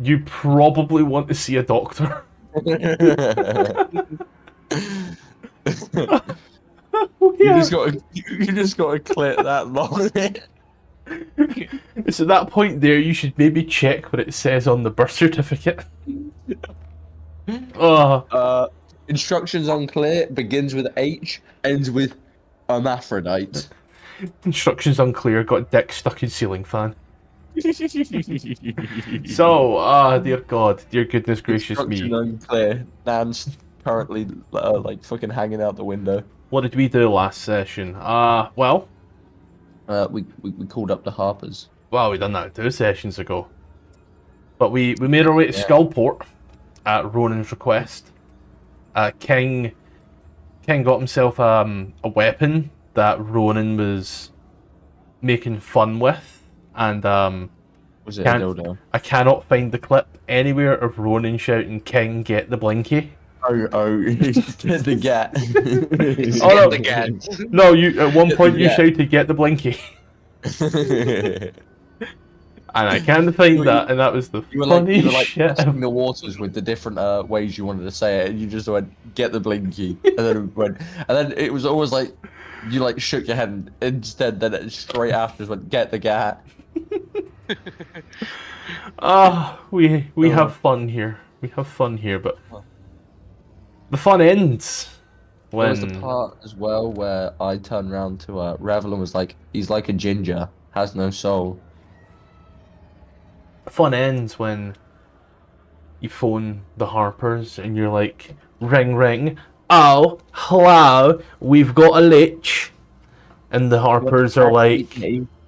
you probably want to see a doctor. You just got to click that long. It's at that point there you should maybe check what it says on the birth certificate. Instructions unclear. Begins with H, ends with hermaphrodite. Instructions unclear. Got dick stuck in ceiling fan. So, dear God, dear goodness gracious me. Instruction unclear. Nan's currently like fucking hanging out the window. What did we do last session? Well, we called up the Harpers. we done that 2 sessions ago. But we made our way to Skullport at Ronan's request. King got himself a weapon that Ronan was making fun with, and was it a dildo? I cannot find the clip anywhere of Ronan shouting, "King, get the blinky." Get the gat. Oh, no. No, you at one point you shouted, "Get the blinky." And I can't find that, and that was the funny shit. Testing the waters with the different ways you wanted to say it, and you just went, "Get the blinky," and then it was always like you like shook your head, and instead then it straight after went, "Get the gat." We have fun here. We have fun here, but the fun ends when there was the part as well where I turned around to Revel and was like, "He's like a ginger, has no soul." Fun ends when you phone the Harpers and you're like, "Ring ring, oh hello, we've got a lich," and the Harpers are like,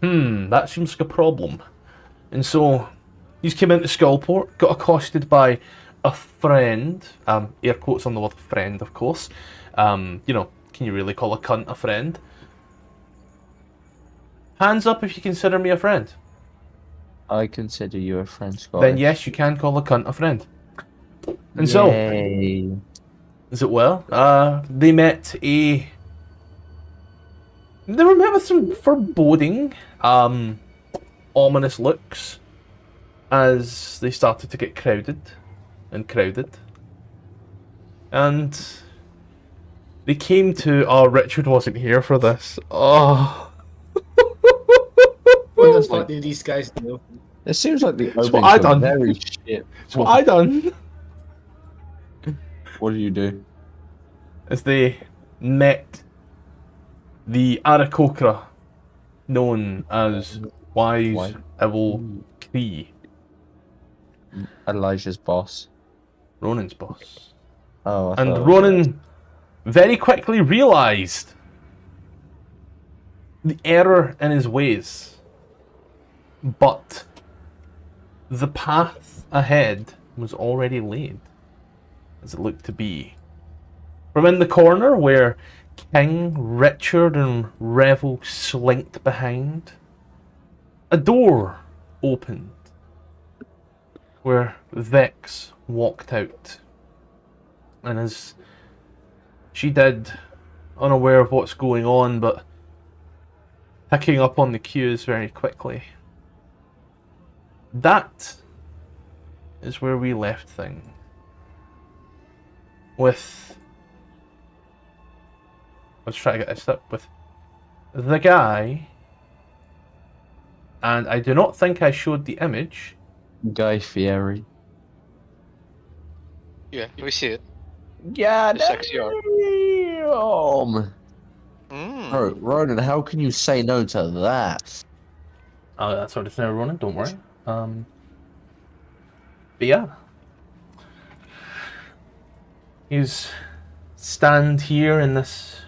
that seems like a problem. And so he's came into Skullport, got accosted by a friend, air quotes on the word friend, of course. You know, can you really call a cunt a friend? Hands up if you consider me a friend. I consider you a friend, Scott. Then yes, you can call a cunt a friend. And so, is it well? They met They were met with some foreboding, ominous looks as they started to get crowded. And they came to... Oh, Richard wasn't here for this. Oh. What the fuck did these guys do? It seems like the openings are very shit. That's what I done. What did you do? As they met the Aarakocra, known as Wise Evil Cree. Elijah's boss. Ronan's boss. Oh, and Ronan very quickly realised the error in his ways. But the path ahead was already laid, as it looked to be. From in the corner where King, Richard and Revel slinked behind, a door opened where Vex walked out. And as she did, unaware of what's going on, but picking up on the cues very quickly, that is where we left things. With... Let's try to get this up. With the guy, and I do not think I showed the image. Guy Fieri. Yeah, we see it. Yeah, the sexy art. Bro, Ronan, how can you say no to that? Oh, that's what it's now, Ronan. Don't worry. But yeah, he's stand here in this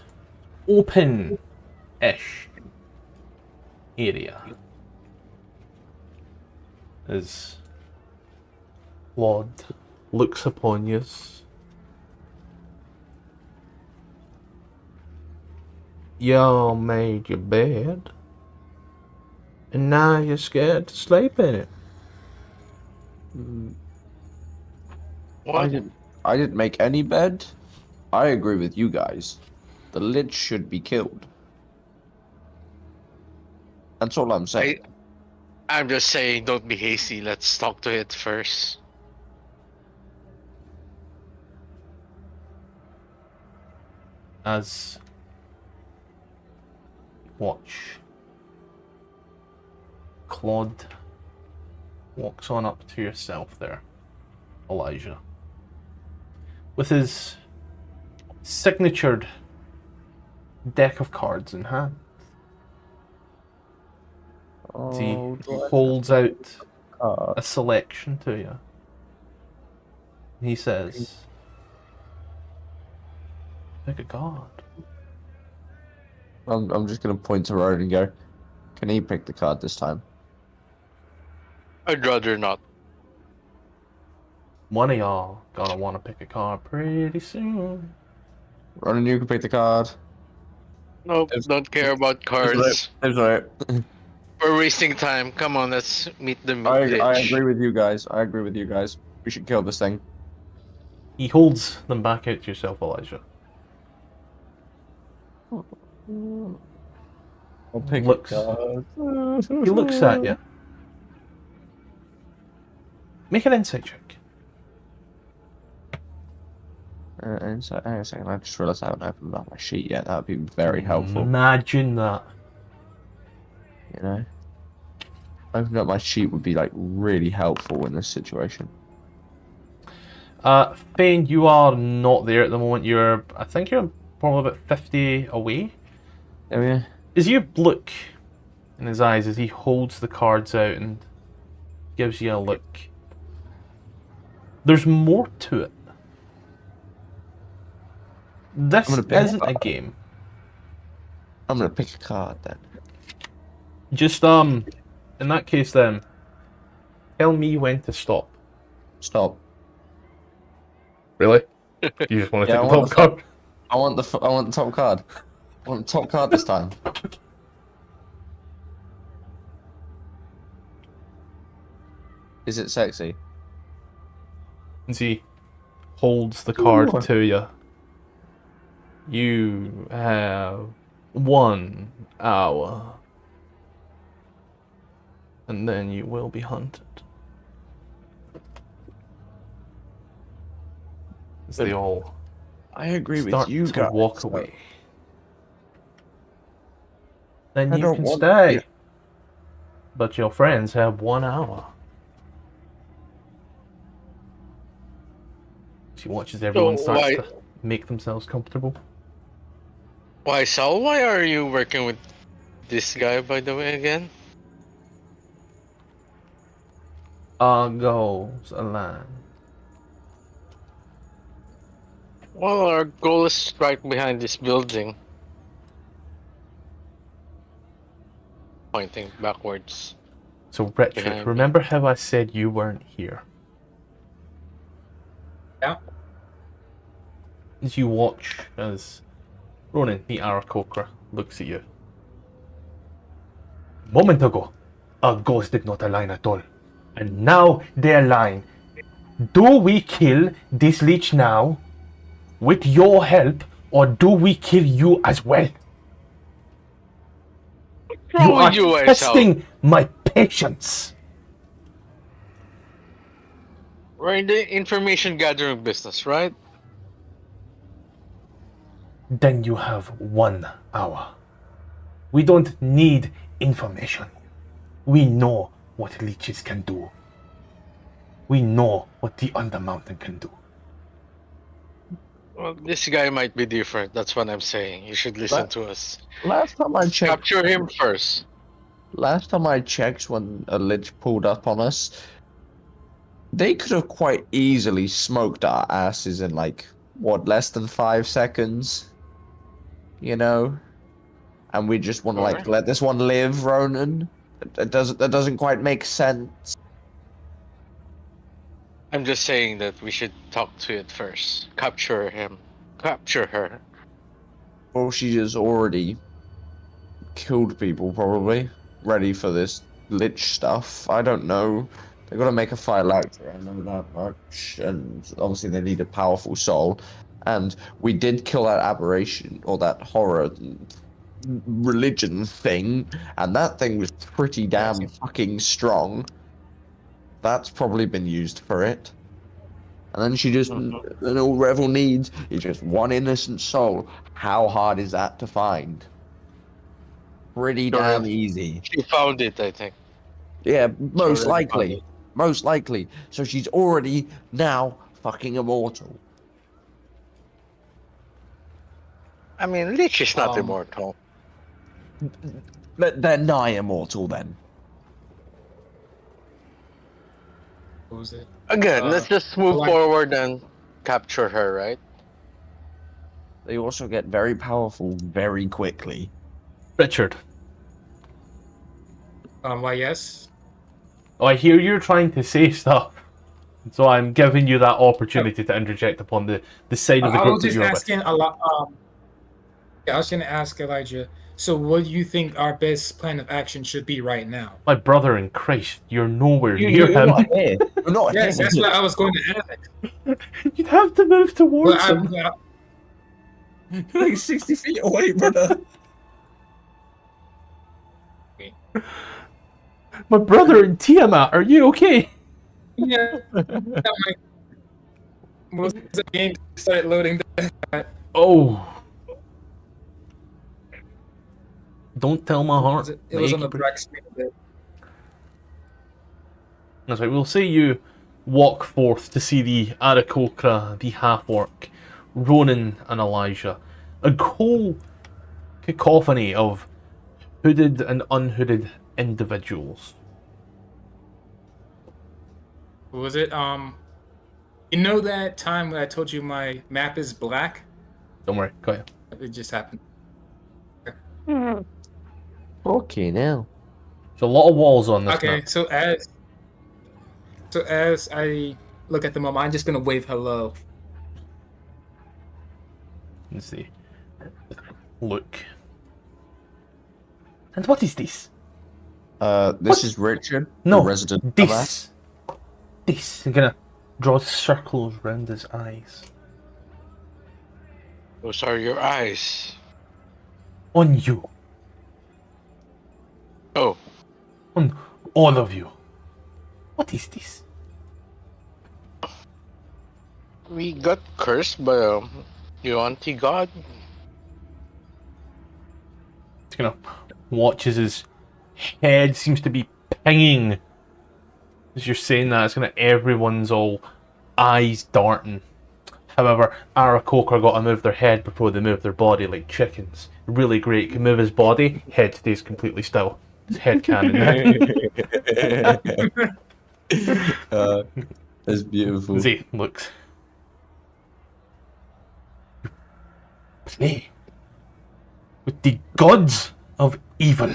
open-ish area as Claude looks upon you. Y'all made your bed, and now you're scared to sleep in it. What? I didn't make any bed. I agree with you guys. The Lich should be killed. That's all I'm saying. I'm just saying, don't be hasty. Let's talk to it first. As watch, Claude walks on up to yourself there, Elijah, with his signatured deck of cards in hand. As he Oh, do I holds out have a selection to you. He says, pick a card. I'm just gonna point to Ronan and go, can he pick the card this time? I'd rather not. One of y'all gonna want to pick a card pretty soon. Ronan, you can pick the card. Nope, don't care about cards. That's right. We're wasting time. Come on, let's meet the I Lich. agree with you guys. I agree with you guys. We should kill this thing. He holds them back out to yourself, Elijah. I'll pick Looks- a card. He looks at you. Make an insight check. And so, hang on a second, I just realized I haven't opened up my sheet yet. That would be very helpful. Imagine that. You know, opening up my sheet would be like really helpful in this situation. Fane, you are not there at the moment. I think you're probably about 50 away. Oh yeah. As you look in his eyes as he holds the cards out and gives you a look, there's more to it. This I'm gonna pick isn't a a card. game. I'm gonna pick a card then. Just in that case then, tell me when to stop. Stop. Really? You just want to Yeah, take I the want top card? I want the top card. I want the top card this time. Is it sexy? As he holds the card Ooh. to you. You have 1 hour. And then you will be hunted. As they all I agree start with you to guys. walk away. Then I you don't can want- stay. yeah. But your friends have 1 hour. She watches everyone So start why- to make themselves comfortable. Why, Sal? Why are you working with this guy, by the way, again? Our goals align. Well, our goal is right behind this building. Pointing backwards. So, Richard, Behind me. remember how I said you weren't here? Yeah. As you watch as Ronan, the Aarakocra, looks at you. Moment ago, our goals did not align at all. And now they align. Do we kill this leech now with your help, or do we kill you as well? What's wrong with you, Sal? testing my patience. We're in the information gathering business, right? Then you have 1 hour. We don't need information. We know what leeches can do. We know what the Undermountain can do. Well, this guy might be different. That's what I'm saying. You should listen But- to us. Last time I checked. Capture him first. Last time I checked, when a lich pulled up on us, they could have quite easily smoked our asses in like what, less than 5 seconds. You know, and we just want to like Alright. let this one live, Ronan. That doesn't quite make sense. I'm just saying that we should talk to it first. Capture him. Capture her. Well, she has already killed people, probably ready for this lich stuff. I don't know. They've got to make a fire actor, I know that much. And obviously they need a powerful soul. And we did kill that aberration, or that horror religion thing, and that thing was pretty damn fucking strong. That's probably been used for it. And then she just, and all Revel needs is just one innocent soul. How hard is that to find? Pretty damn easy. She found it, I think. Yeah, most already likely. found it. Most likely. So she's already now fucking immortal. I mean, Lich is not immortal. They're nigh immortal then. What was it? Again, let's just move like- forward and capture her, right? They also get very powerful very quickly. Richard. Why yes? Oh, I hear you're trying to say stuff. So I'm giving you that opportunity to interject upon the side of the I group was that just you're with. asking a lot. I was gonna ask Elijah. So, what do you think our best plan of action should be right now? My brother in Christ, you're nowhere near You're him. not here. You're not Yes, here. that's what I was going to ask. You'd have to move towards But him. You're like 60 feet away, brother. My brother in Tiamat, are you okay? yeah. Most of the game started loading. Oh. Don't tell my heart. It was on the black screen a bit. That's right, we'll say you walk forth to see the Aarakocra, the half-orc, Ronan and Elijah. A whole cacophony of hooded and unhooded individuals. What was it? You know that time when I told you my map is black? Don't worry, go ahead. It just happened. Okay, now. There's a lot of walls on this Okay, map. so as I look at the mom, I'm just gonna wave hello. Let's see. Look. And what is this? This What? is Richard, No, the resident dumbass. This. I'm gonna draw circles around his eyes. Those are your eyes. On you. Oh, On all of you. What is this? we got cursed by a anti-god. He's gonna watch as his head seems to be pinging. As you're saying that, it's gonna everyone's all eyes darting. However, Aarakocra got to move their head before they move their body like chickens. Really great. Can move his body, head stays completely still. His head cannon. That's beautiful. See, looks. Play with the gods of evil,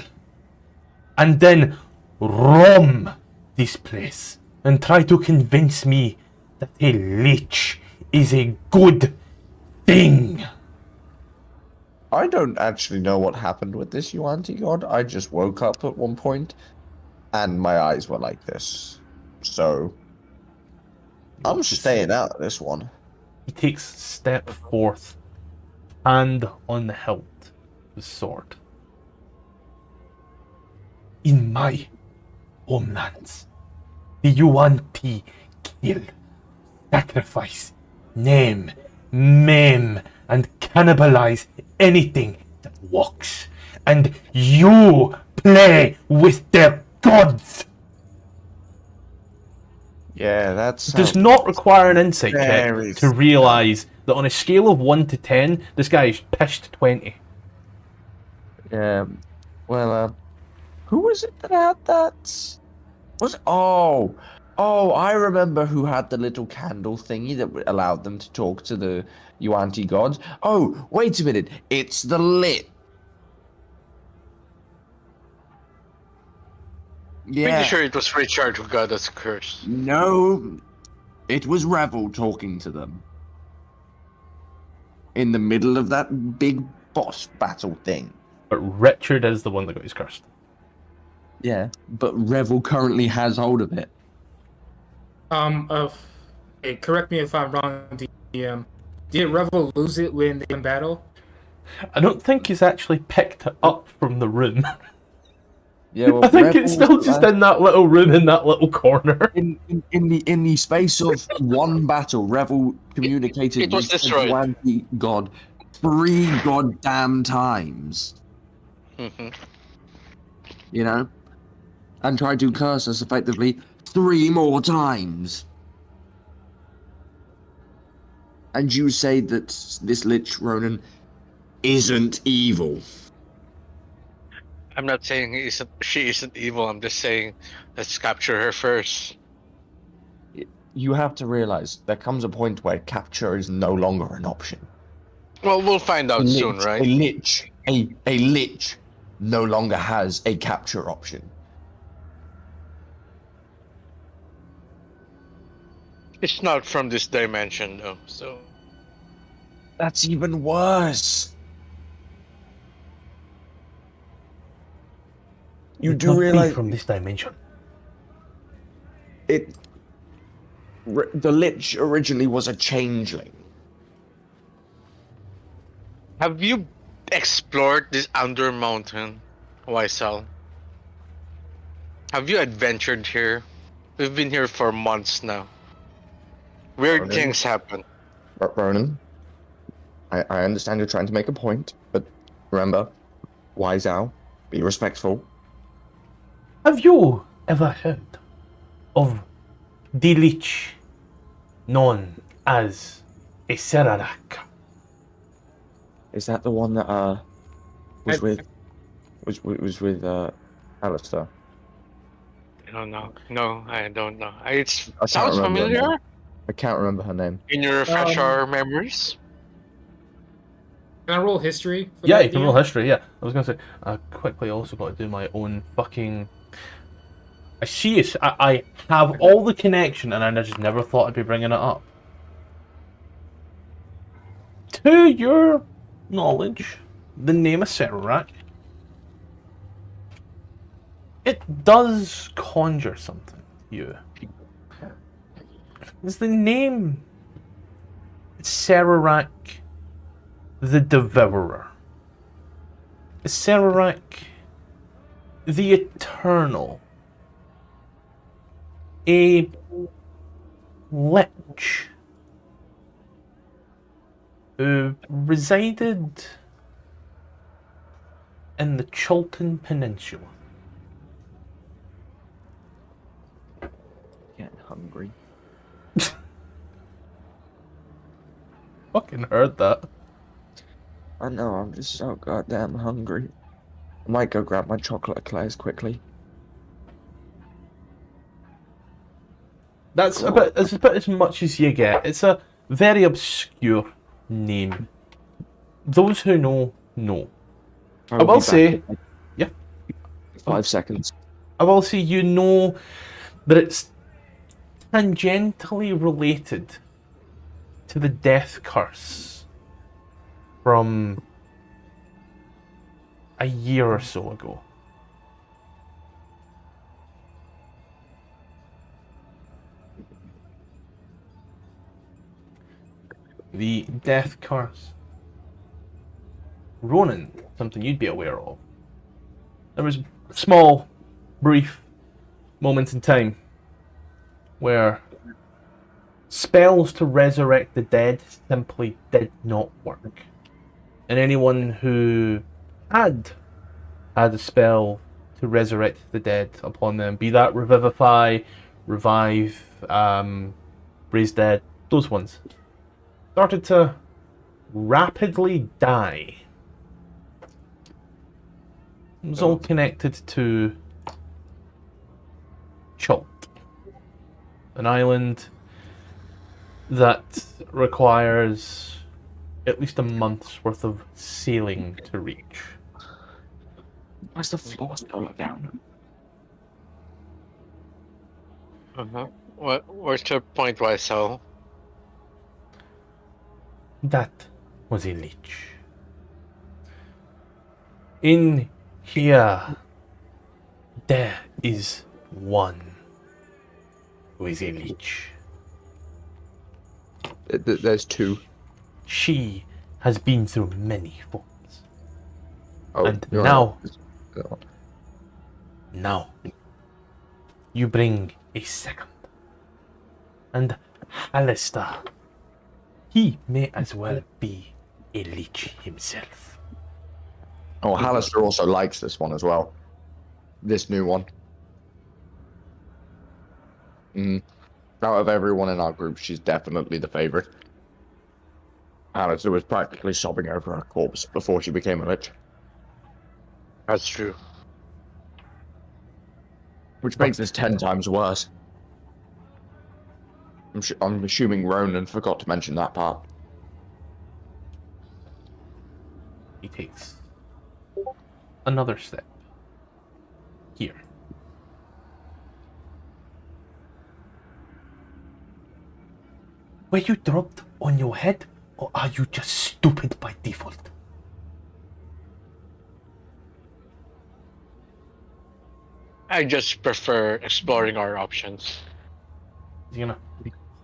and then roam this place and try to convince me that a lich is a good thing. I don't actually know what happened with this, you anti-god. I just woke up at one point, and my eyes were like this. So, I'm staying out of this one. He takes step forth, hand on the hilt of his sword. In my homelands, the Yuan-Ti kill, sacrifice, name, maim, and cannibalize anything that walks. And you play with their gods! Yeah, that's. It does not require an insight Very check to realise that on a scale of 1 to 10, this guy is pished 20. Yeah. Well, who was it that had that? Oh, I remember who had the little candle thingy that allowed them to talk to the Yuan-Ti gods. Oh, wait a minute. It's the lit. Yeah. Pretty sure it was Richard who got us cursed. No, it was Revel talking to them. In the middle of that big boss battle thing. But Richard is the one that got his cursed. Yeah, but Revel currently has hold of it. Hey, correct me if I'm wrong, DM. Did Revel lose it when they in battle? I don't think he's actually picked it up from the room. Yeah, well, I think it's still rebels, just in that little room in that little corner. in the space of one battle, Revel communicated It was with destroyed. Vigilante God 3 goddamn times. Mhm. You know, and tried to curse us effectively 3 more times. And you say that this Lich Ronan isn't evil. I'm not saying she isn't evil. I'm just saying let's capture her first. You have to realize there comes a point where capture is no longer an option. Well, we'll find out soon, right? A lich no longer has a capture option. It's not from this dimension, though. So That's even worse. You Would do not be realize from this dimension. the lich originally was a changeling. have you explored this under mountain, YSL? Have you adventured here? We've been here for months now. Weird Ronan? things happen. Ronan, I understand you're trying to make a point, but remember, wise owl, be respectful. Have you ever heard of the Lich known as a Serarak? Is that the one that was I- with Alistair? I don't know. No, I don't know. It can't sounds remember her familiar. name. I can't remember her name. Can you refresh our memories? Can I roll history? For Yeah, that you can DM? roll history, yeah. I was going to say, I quickly also got to do my own fucking... I see it. I have all the connection and I just never thought I'd be bringing it up. To your knowledge, the name of Serarak, it does conjure something to you. Is the name Serarak the Devourer? Is Serarak the Eternal? A lich who resided in the Chiltern Peninsula. Getting hungry. Fucking heard that. I know, I'm just so goddamn hungry. I might go grab my chocolate eclairs quickly. That's about as much as you get. It's a very obscure name. Those who know, know. I will will be back say, in, like, yeah. 5 seconds. I will say you know that it's tangentially related to the death curse from a year or so ago. The death curse. Ronan, something you'd be aware of. There was small, brief moments in time where spells to resurrect the dead simply did not work. And anyone who had a spell to resurrect the dead upon them, be that revivify, revive, raise dead, those ones, started to rapidly die. It was all connected to Chult, an island that requires at least a month's worth of sailing to reach. Why's the floor still down? What's your point, YSL? That was a lich. In here, there is one who is a lich. There's 2. She has been through many forms. Oh, And you're now, not- now, you bring a second. And Alistair, he may as well be a leech himself. Oh, Hallister also likes this one as well. This new one. Out of everyone in our group, she's definitely the favorite. Hallister was practically sobbing over her corpse before she became a lich, That's true. which makes this 10 times worse. I'm assuming Ronan forgot to mention that part. He takes another step here. Were you dropped on your head, or are you just stupid by default? I just prefer exploring our options. He's gonna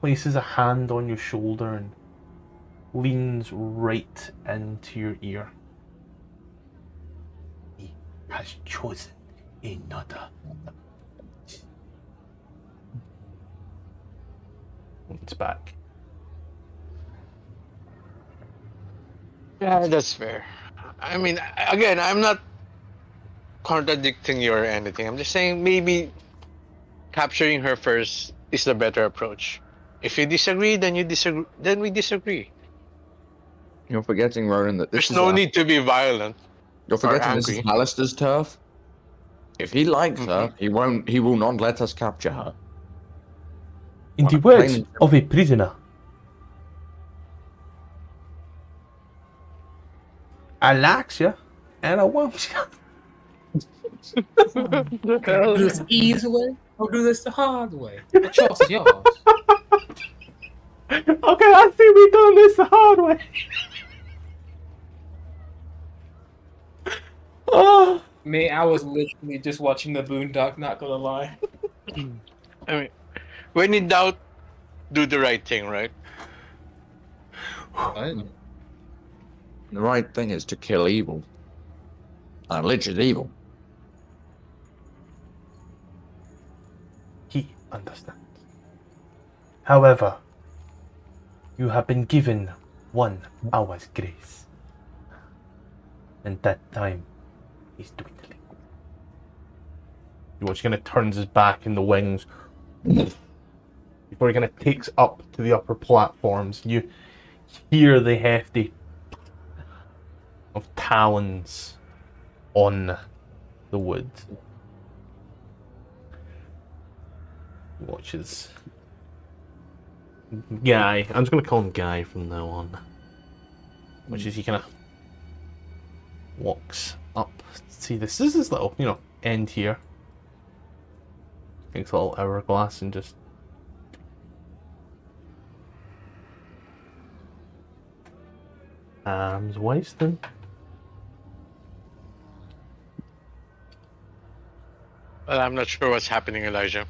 places a hand on your shoulder and leans right into your ear. He has chosen another. It's back. Yeah, that's fair. I mean, again, I'm not contradicting you or anything. I'm just saying maybe capturing her first is the better approach. If you disagree, then you disagree. Then we disagree. You're forgetting, Ronan, that this There's is no need to be violent You're or forgetting this is angry. Hallister's turf. If he likes her, he will not let us capture her. In the Plain words and of a prisoner, I likes you, and I want you. Do this the easy way or do this the hard way? The choice is yours. Okay, I think we done this the hard way. Oh, Me, I was literally just watching the Boondock, not gonna lie. I mean, when in doubt, do the right thing, right? The right thing is to kill evil. And Lich is evil. he understands. However, you have been given 1 hour's grace, and that time is dwindling. You watch, he kind of turns his back in the wings before he kind of takes up to the upper platforms. You hear the hefty of talons on the wood. He watches Guy. I'm just going to call him Guy from now on. Which is he kind of walks up. See, this is his little, end here. Takes a little hourglass and just wasting. Well, I'm not sure what's happening, Elijah.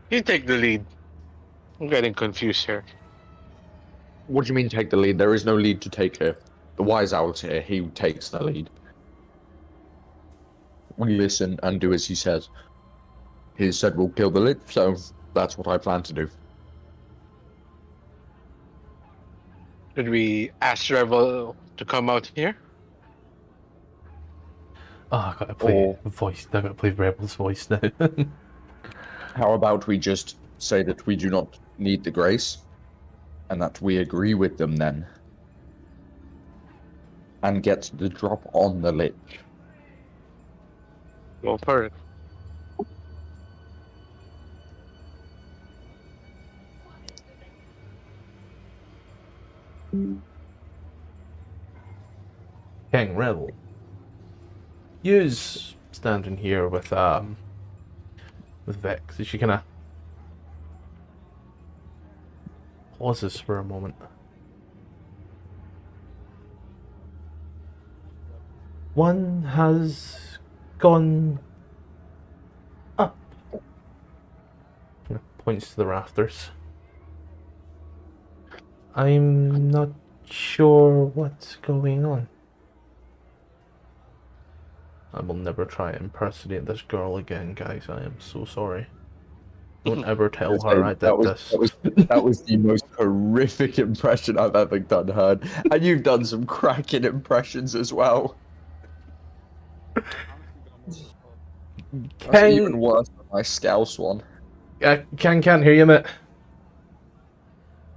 You take the lead. I'm getting confused here. What do you mean take the lead? There is no lead to take here. The wise owl's here. He takes the lead. We listen and do as he says. He said we'll kill the Lich, so that's what I plan to do. Should we ask Rebel to come out here? Oh, I gotta play voice. I gotta play Rebel's voice now. How about we just say that we do not need the grace, and that we agree with them then, and get the drop on the Lich? Go for it. King Rebel. You's standing here with Vex. She kinda pauses for a moment. One has gone up. Points to the rafters. I'm not sure what's going on. I will never try to impersonate this girl again, guys. I am so sorry. Don't ever tell her I did this. That was the most horrific impression I've ever done, heard. And you've done some cracking impressions as well. That's even worse than my Scouse one. I can't hear you, mate.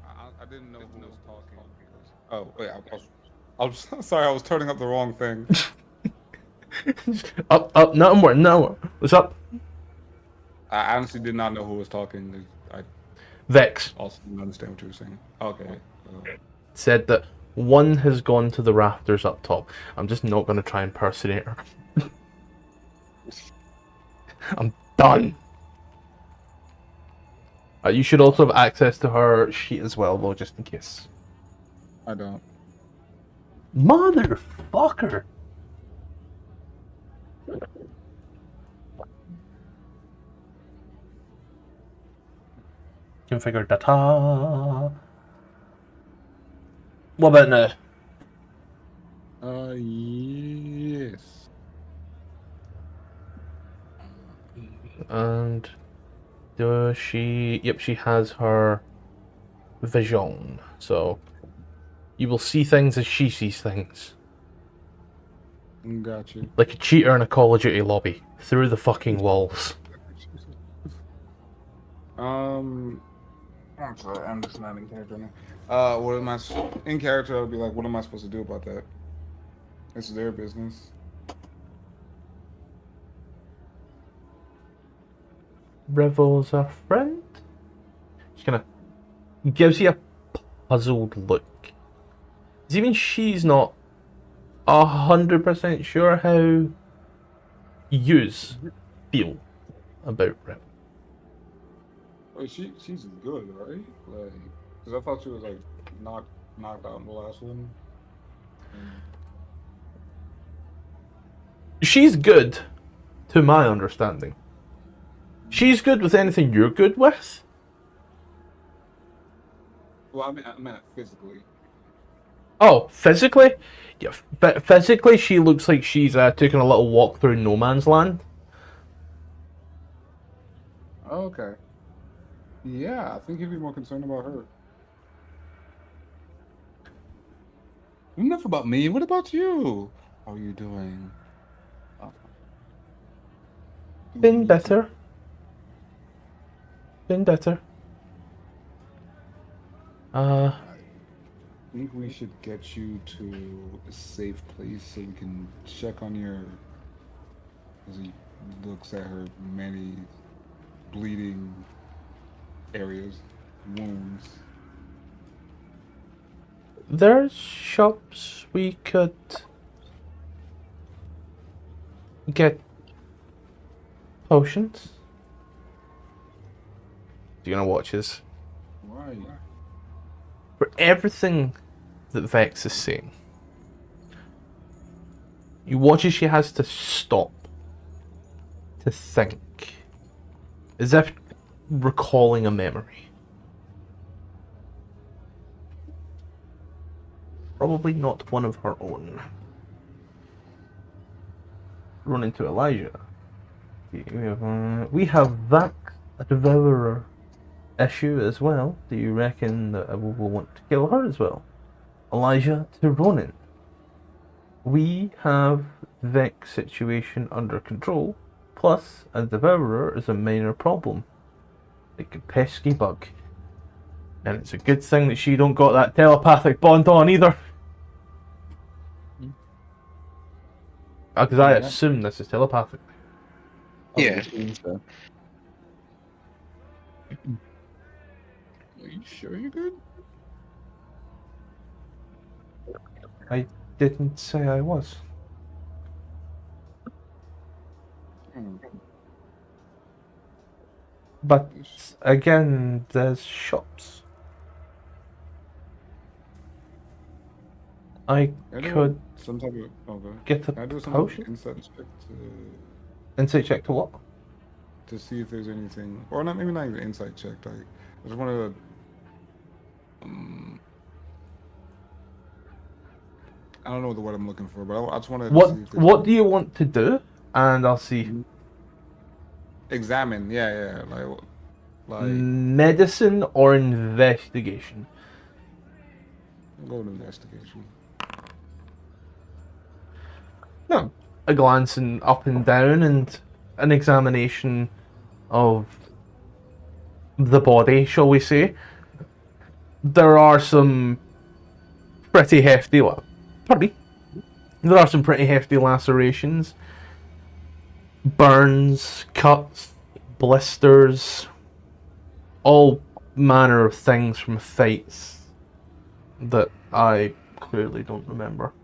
I didn't know who was talking. Oh wait, I was sorry. I was turning up the wrong thing. Up, no more, no more. What's up? I honestly did not know who was talking. I Vex also didn't understand what you were saying. Okay. said that one has gone to the rafters up top. I'm just not going to try and impersonate her. I'm done. You should also have access to her sheet as well, though, just in case. I don't. Motherfucker! Configure data. What about now? Yes. And does she? Yep, she has her vision. So you will see things as she sees things. Got you. Like a cheater in a Call of Duty lobby. Through the fucking walls. I'm sorry, I'm just not in character now. What am I in character? I'll be like, what am I supposed to do about that? It's their business. Revel's a friend? She kind of gives you a puzzled look. Even she's not 100% sure how yous feel about Revel. Wait, she's good, right? Like, cause I thought she was like knocked out in the last one. She's good, to my understanding. She's good with anything you're good with. Well, I meant physically. Oh, physically? Yeah, physically she looks like she's taking a little walk through no man's land. Oh, okay. Yeah, I think you'd be more concerned about her. Enough about me. What about you? How are you doing? Been better. I think we should get you to a safe place so we can check on your. As he looks at her many bleeding areas, wounds. There's shops we could get potions. You're gonna watch this. Why? For everything that Vex is saying, you watch as she has to stop to think, as if recalling a memory. Probably not one of her own. Run into Elijah. We have that devourer issue as well. Do you reckon that I will want to kill her as well? Elijah to Ronin. We have Vex's situation under control, plus a devourer is a minor problem. Like a pesky bug. And it's a good thing that she don't got that telepathic bond on either. Because I assume this is telepathic. Yeah. Are you sure you're good? I didn't say I was. But again, there's shops. I could some type of okay. get a Can I do some potion. insight check Insight check to what? to see if there's anything, or not? Maybe not even insight check. Like, I just wanted to. I don't know the word I'm looking for, but I just wanted to see if there's What do you want to do? and I'll see. Examine. Yeah. Like Medicine or investigation? go to investigation. No, a glance and up and down and an examination of the body, shall we say. There are some pretty hefty, pardon me. There are some pretty hefty lacerations, burns, cuts, blisters, all manner of things from fights that I clearly don't remember.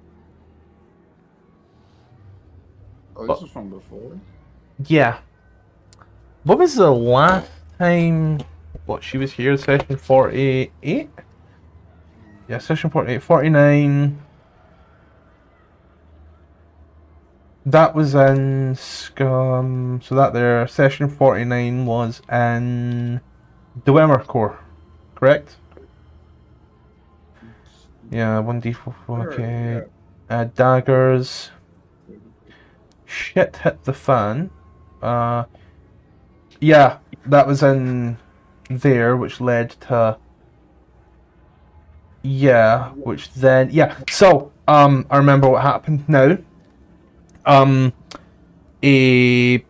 Oh, this is from before. Yeah. What was the last time? What, she was here, session 48? Yeah, session 48, 49. That was in Scum. So that there, session 49 was in Dwemer Core, correct? Yeah, 1d4, okay. Daggers. Shit hit the fan. Yeah, that was in there, which led to... Yeah, which then... Yeah, so, I remember what happened now. A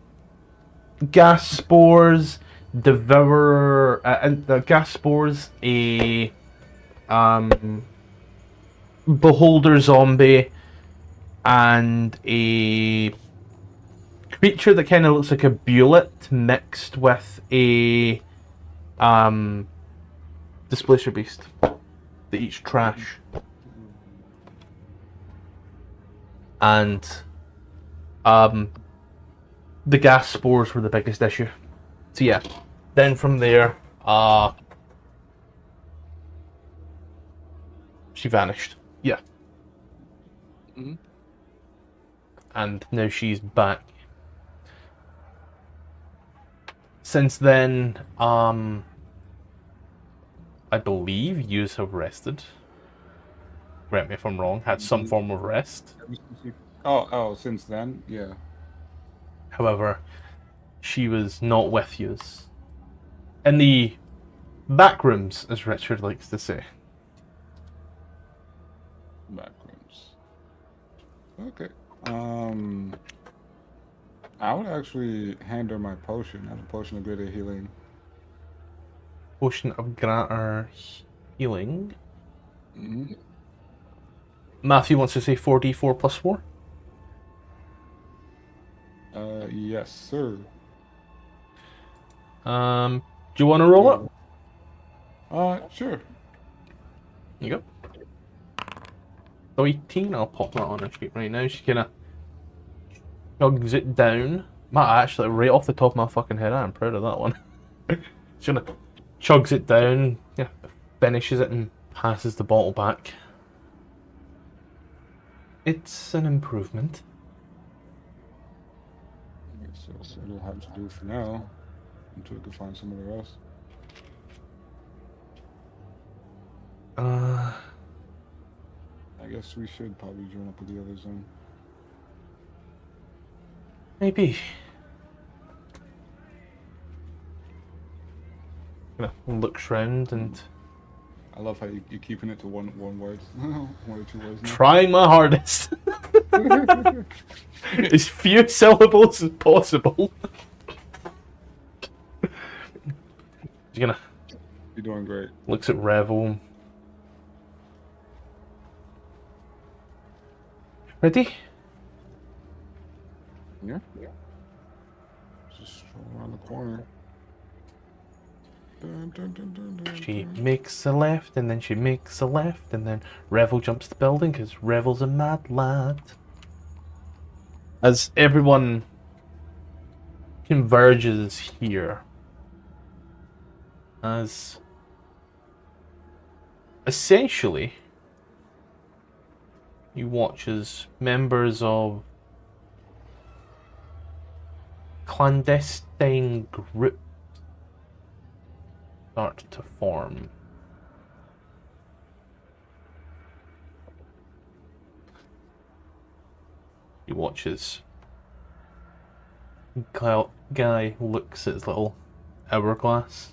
gas spores devour... and the gas spores, a... beholder zombie, and a creature that kind of looks like a bullet mixed with a displacer beast that eats trash. And the gas spores were the biggest issue. So yeah, then from there, she vanished. Yeah. Mhm. And now she's back. Since then, I believe yous have rested. Correct me if I'm wrong. Had some form of rest. Oh, since then, yeah. However, she was not with yous. In the back rooms, as Richard likes to say. Backrooms. Okay. I would actually hand her my potion. I have a potion of greater healing. Potion of greater healing. Mm-hmm. Matthew wants to say 4d4 plus 4. Yes, sir. Do you want to roll it? Sure. Here you go. 18, I'll pop that on her sheet right now. She kind of chugs it down. Actually, right off the top of my fucking head, I'm proud of that one. She's gonna chugs it down, yeah, finishes it and passes the bottle back. It's an improvement. I guess that's what it'll have to do for now. Until we can find somewhere else. I guess we should probably join up with the others then. Maybe. Looks round and I love how you're keeping it to one word. 1 or 2 words now. trying my hardest. As few syllables as possible. She's gonna You're doing great. looks at Revel. Ready? Yeah. Just stroll around the corner. Dun, dun, dun, dun, dun, She dun. makes a left, and then she makes a left, and then Revel jumps the building because Revel's a mad lad. As everyone converges here, as essentially you watch as members of clandestine group start to form. You watch as Guy looks at his little hourglass.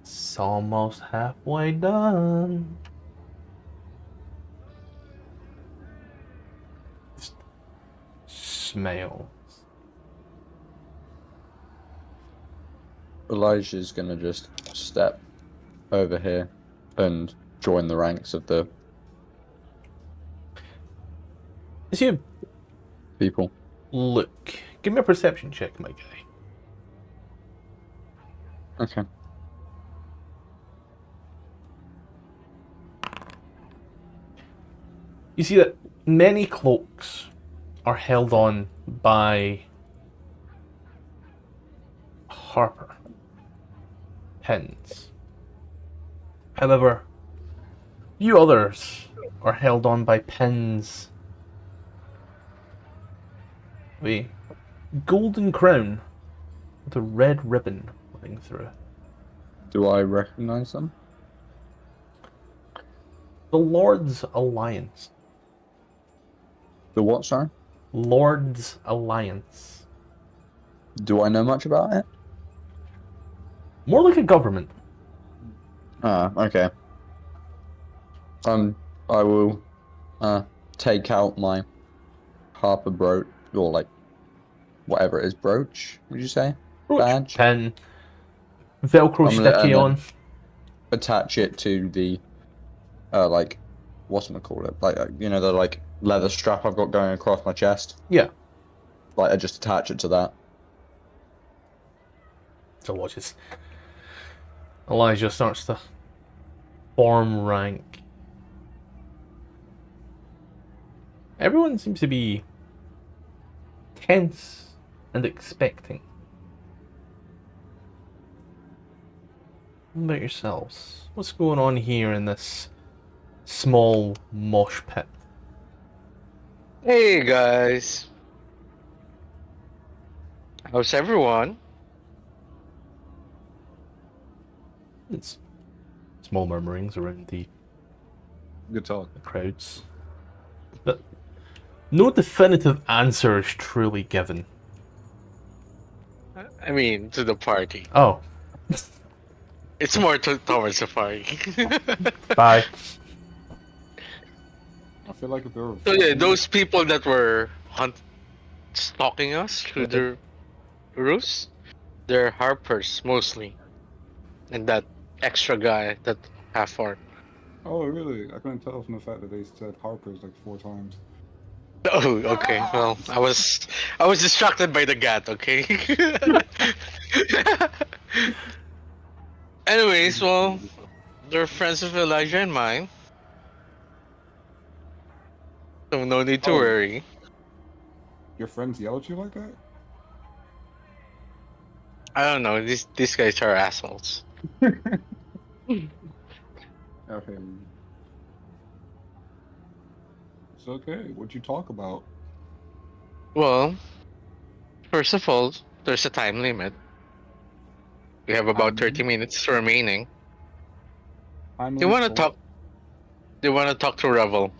It's almost halfway done. Just smells. Elijah's gonna just step over here and join the ranks of the As you people. look, give me a perception check, my guy. Okay. You see that many cloaks are held on by Harper pins. However, few others are held on by pins with a golden crown with a red ribbon running through it. Do I recognize them? The Lord's Alliance. The what, sorry? Lord's Alliance. Do I know much about it? More like a government. Ah, okay. I will take out my Harper brooch, or like whatever it is, brooch, would you say? Badge? Pin. Velcro I'm gonna- sticky and on. then attach it to the like, whatchamacallit, like the like leather strap I've got going across my chest. Yeah. Like I just attach it to that. So watches. Elijah starts to form rank. Everyone seems to be tense and expecting. What about yourselves? What's going on here in this small mosh pit? Hey guys. How's everyone? It's small murmurings around the Good talk. crowds. But no definitive answer is truly given. I mean, to the party. Oh, It's more towards the party. bye. I feel like if there were So yeah, those people that were stalking us through the roofs, they're Harpers mostly, and that extra guy, that half orc. Oh, really? I couldn't tell from the fact that they said Harper's like 4 times. Oh, okay. Well, I was distracted by the gat. Okay. Anyways, well, they're friends of Elijah and mine, so no need to Oh. worry. Your friends yell at you like that? I don't know. These guys are assholes. Okay. It's okay. What'd you talk about? Well, first of all, there's a time limit. We have about 30 minutes remaining. They want to talk. They want to talk to Revel.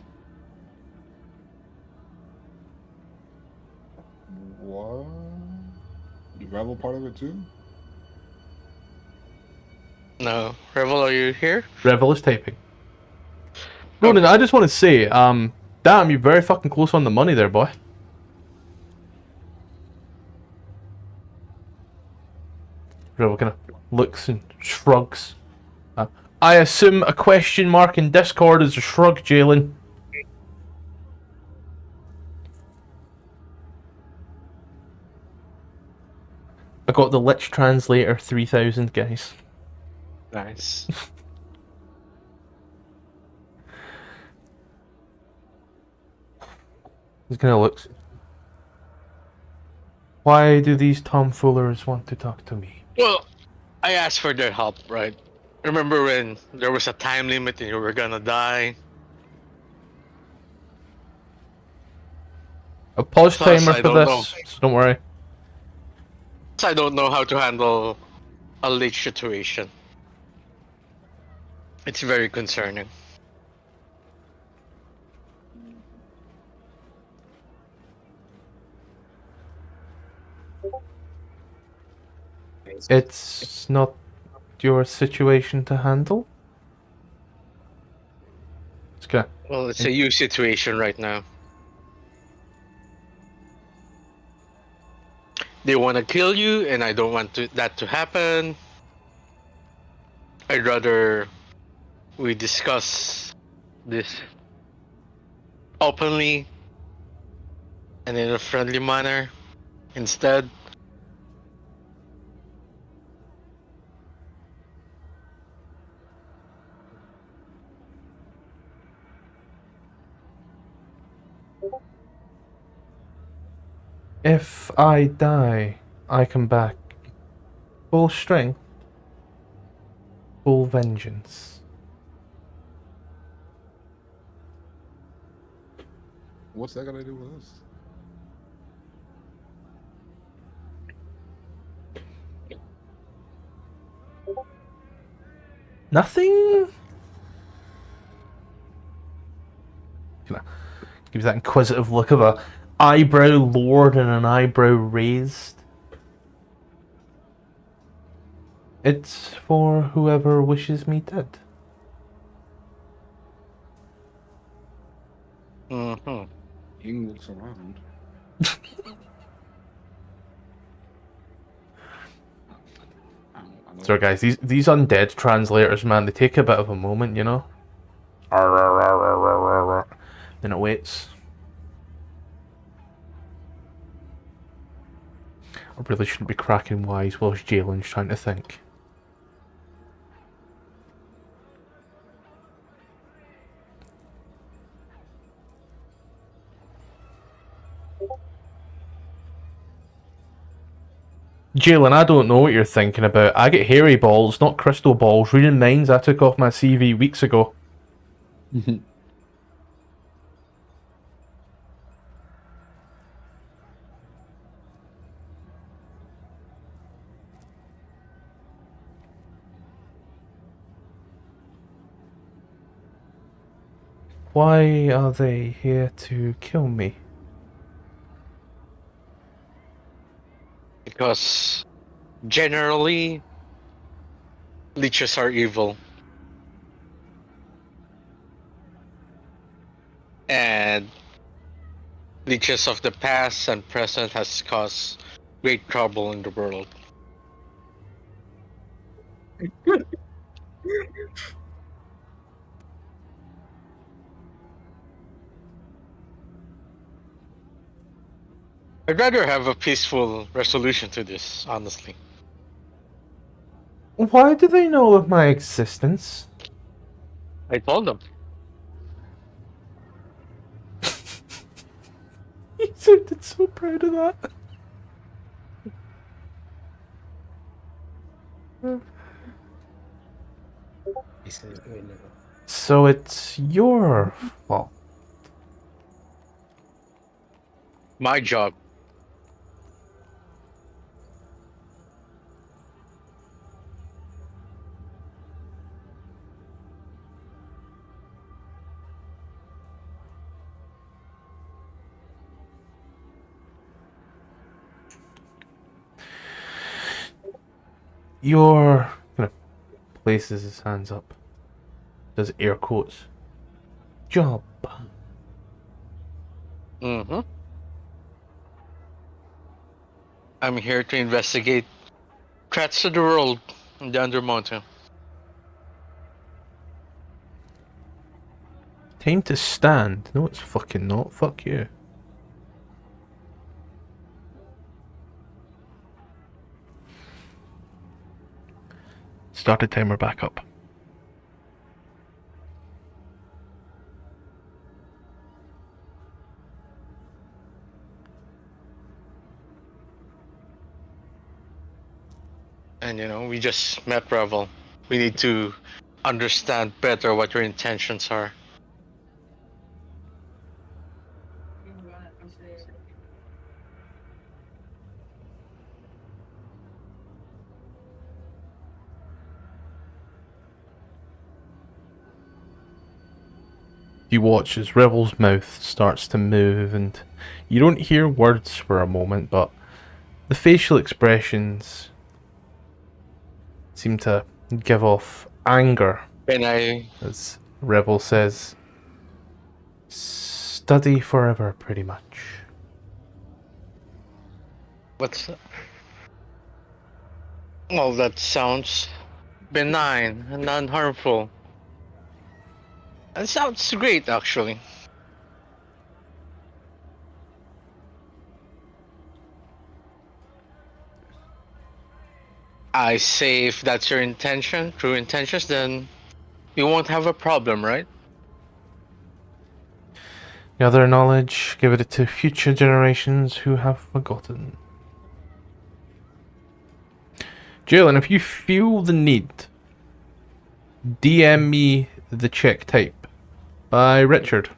What? The rebel part of it too? No, Revel, are you here? Revel is typing. Ronan, I just want to say, damn, you're very fucking close on the money there, boy. Revel kind of looks and shrugs. I assume a question mark in Discord is a shrug, Jalen. I got the Lich Translator 3000, guys. Nice. He's gonna look. Why do these tomfoolers want to talk to me? Well, I asked for their help, right? Remember when there was a time limit and you were gonna die? A pause Plus, timer I for don't this, know. so don't worry. I don't know how to handle a Lich situation. It's very concerning. It's not your situation to handle. It's gonna. Well, it's a you situation right now. They want to kill you, and I don't want that to happen. I'd rather we discuss this openly and in a friendly manner instead. If I die, I come back. Full strength. Full vengeance. What's that got to do with us? Nothing? Gives that inquisitive look of a eyebrow lowered and an eyebrow raised. It's for whoever wishes me dead. Mm-hmm. Ying looks around. I know. So guys, these undead translators, man, they take a bit of a moment, you know? Then it waits. I really shouldn't be cracking wise whilst Jalen's trying to think. Jalen, I don't know what you're thinking about. I get hairy balls, not crystal balls. Reading minds I took off my CV weeks ago. Why are they here to kill me? Because generally, leeches are evil. And leeches of the past and present has caused great trouble in the world. I'd rather have a peaceful resolution to this, honestly. Why do they know of my existence? I told them. You sounded so proud of that. So it's your fault. My job. Your kind of places his hands up. Does air quotes. Job. Mm-hmm. I'm here to investigate threats to the world in the Undermountain. Time to stand. No, it's fucking not. Fuck you. Started timer back up. And we just met Revel. We need to understand better what your intentions are. You watch as Revel's mouth starts to move, and you don't hear words for a moment, but the facial expressions seem to give off anger, Can I? as Rebel says. Study forever, pretty much. What's that? Well, that sounds benign and non-harmful. That sounds great, actually. I say if that's your intention, true intentions, then you won't have a problem, right? Gather knowledge, give it to future generations who have forgotten. Jalen, if you feel the need, DM me the check type by Richard.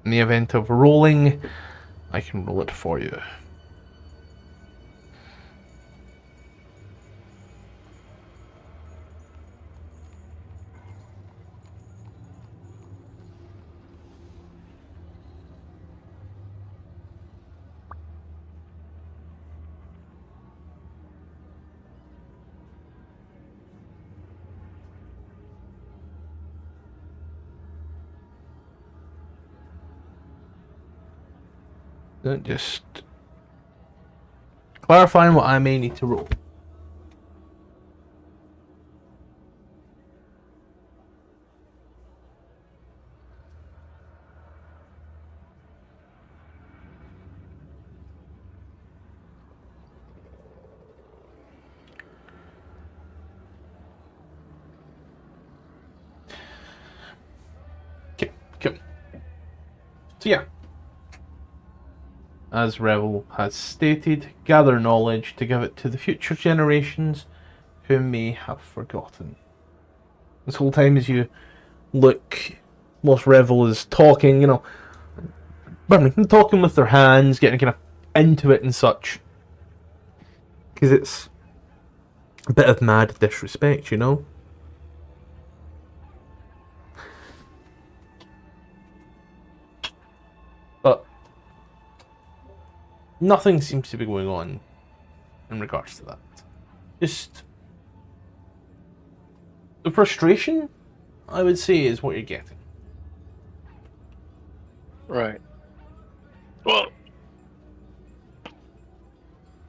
In the event of rolling, I can roll it for you. Just clarifying what I may need to roll. Okay, cool. So yeah. As Revel has stated, gather knowledge to give it to the future generations who may have forgotten. This whole time as you look, whilst Revel is talking, talking with their hands, getting kind of into it and such. Because it's a bit of mad disrespect, But nothing seems to be going on in regards to that. Just the frustration, I would say, is what you're getting. Right. Well,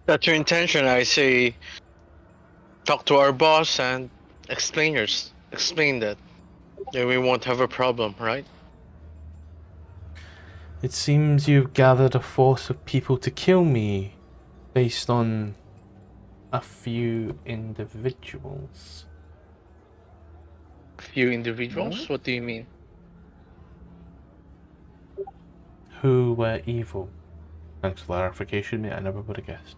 that's your intention. I say, talk to our boss and explain that. Then we won't have a problem, right? It seems you've gathered a force of people to kill me based on a few individuals. Few individuals? What do you mean? Who were evil. Thanks for clarification, mate. I never would have guessed.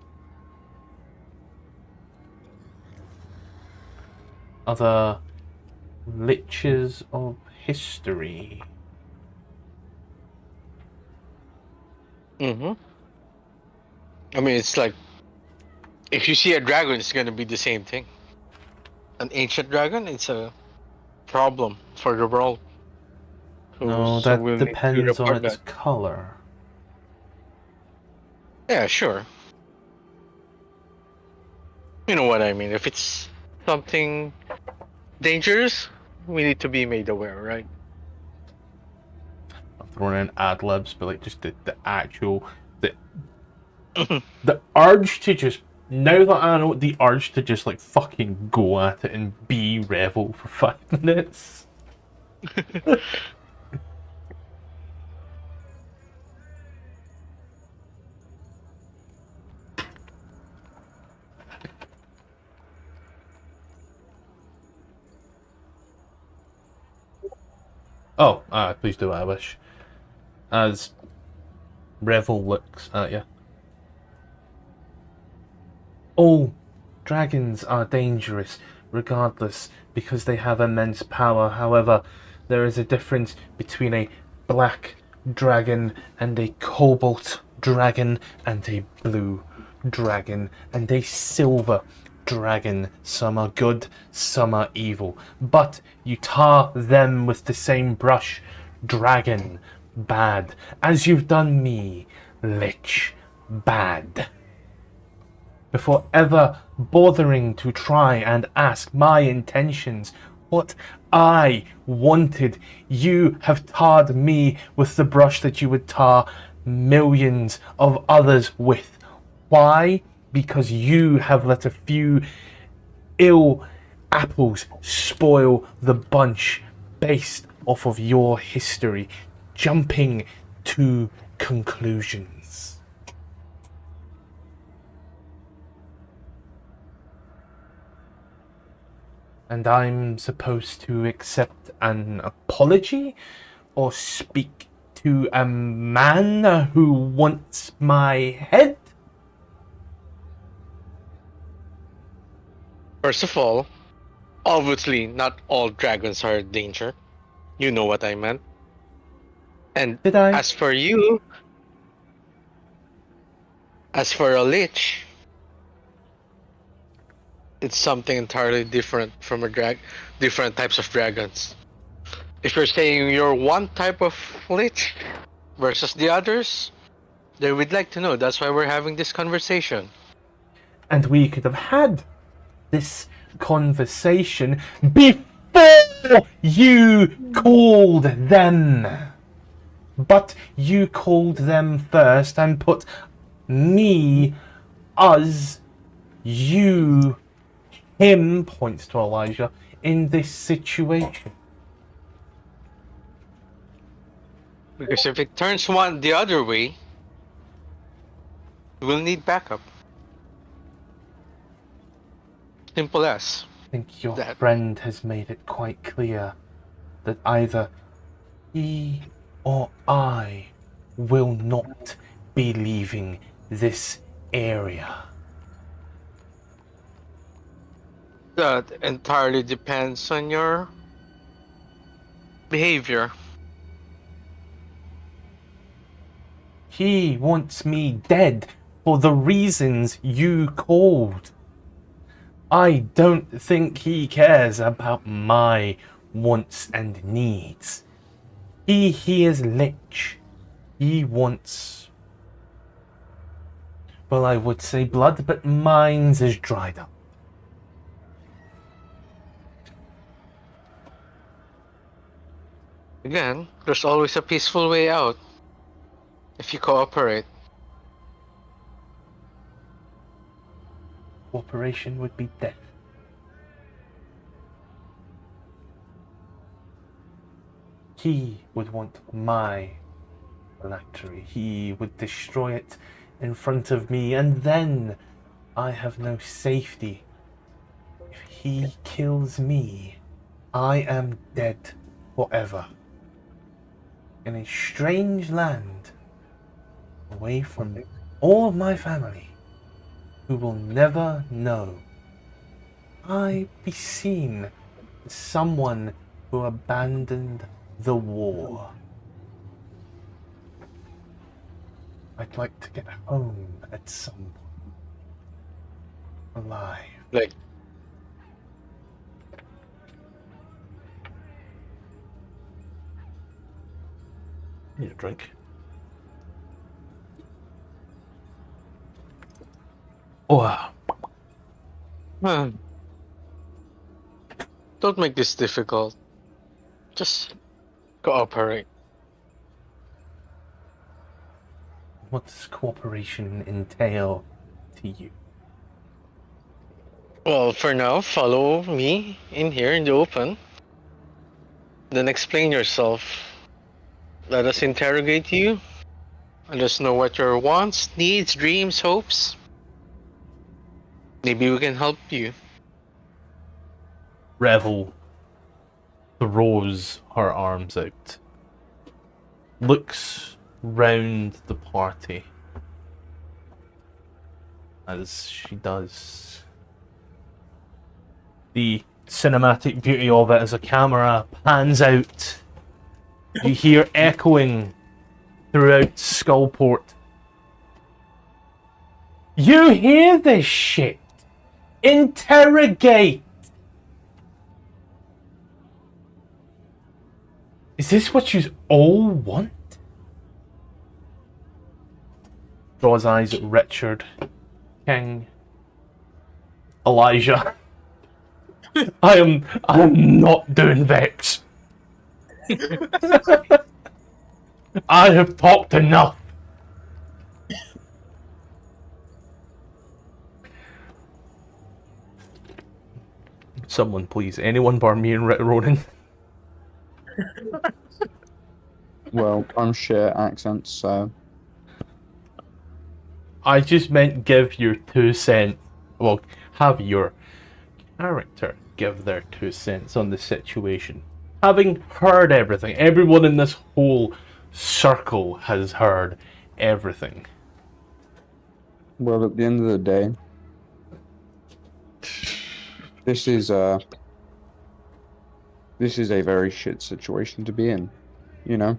Other liches of history. Mm-hmm. I mean, it's like, if you see a dragon, it's gonna be the same thing. An ancient dragon, it's a problem for the world. No, So that we'll need to depends on report its that. color. Yeah, sure. You know what I mean. If it's something dangerous, we need to be made aware, right? I'm throwing in ad libs, but like just the actual the urge to just, now that I know, the urge to just like fucking go at it and be Revel for 5 minutes. Oh, please do, I wish. As Revel looks at you. Oh, dragons are dangerous, regardless, because they have immense power. However, there is a difference between a black dragon and a cobalt dragon and a blue dragon and a silver dragon. Some are good, some are evil, but you tar them with the same brush. Dragon, bad, as you've done me. Lich, bad. Before ever bothering to try and ask my intentions, what I wanted, you have tarred me with the brush that you would tar millions of others with. Why? Because you have let a few ill apples spoil the bunch based off of your history, jumping to conclusions. And I'm supposed to accept an apology or speak to a man who wants my head? First of all, obviously not all dragons are a danger. You know what I meant. And Did I? as for you, as for a lich, it's something entirely different from different types of dragons. If you're saying you're one type of lich versus the others, then we'd like to know. That's why we're having this conversation. And we could have had this conversation before you called them. But you called them first and put me, us, you, him, points to Elijah, in this situation. Because if it turns one the other way, we'll need backup. Simple as. I think your That. friend has made it quite clear that either he or I will not be leaving this area. That entirely depends on your behavior. He wants me dead for the reasons you called. I don't think he cares about my wants and needs. He hears lich. He wants, well, I would say blood, but mine's is dried up. Again, there's always a peaceful way out if you cooperate. Cooperation would be death. He would want my phylactery. He would destroy it in front of me, and then I have no safety. If he kills me, I am dead forever. In a strange land, away from all of my family, who will never know. I be seen as someone who abandoned the war. I'd like to get home at some point. Alive. Like, Need a drink. Oh, don't make this difficult. Just cooperate. what does cooperation entail to you? Well, for now, follow me in here in the open. Then explain yourself. Let us interrogate you. Let us know what your wants, needs, dreams, hopes. Maybe we can help you. Revel throws her arms out, looks round the party as she does. The cinematic beauty of it as a camera pans out. You hear echoing throughout Skullport. You hear this shit? Interrogate! Is this what you all want? draws eyes at Richard, King, Elijah. I am not doing Vex. I have talked enough. Someone please, anyone bar me and Ronan. Well, I'm share accents, so I just meant give your 2 cents. Well, have your character give their 2 cents on the situation. Having heard everything, everyone in this whole circle has heard everything. well, at the end of the day, this is a very shit situation to be in, you know?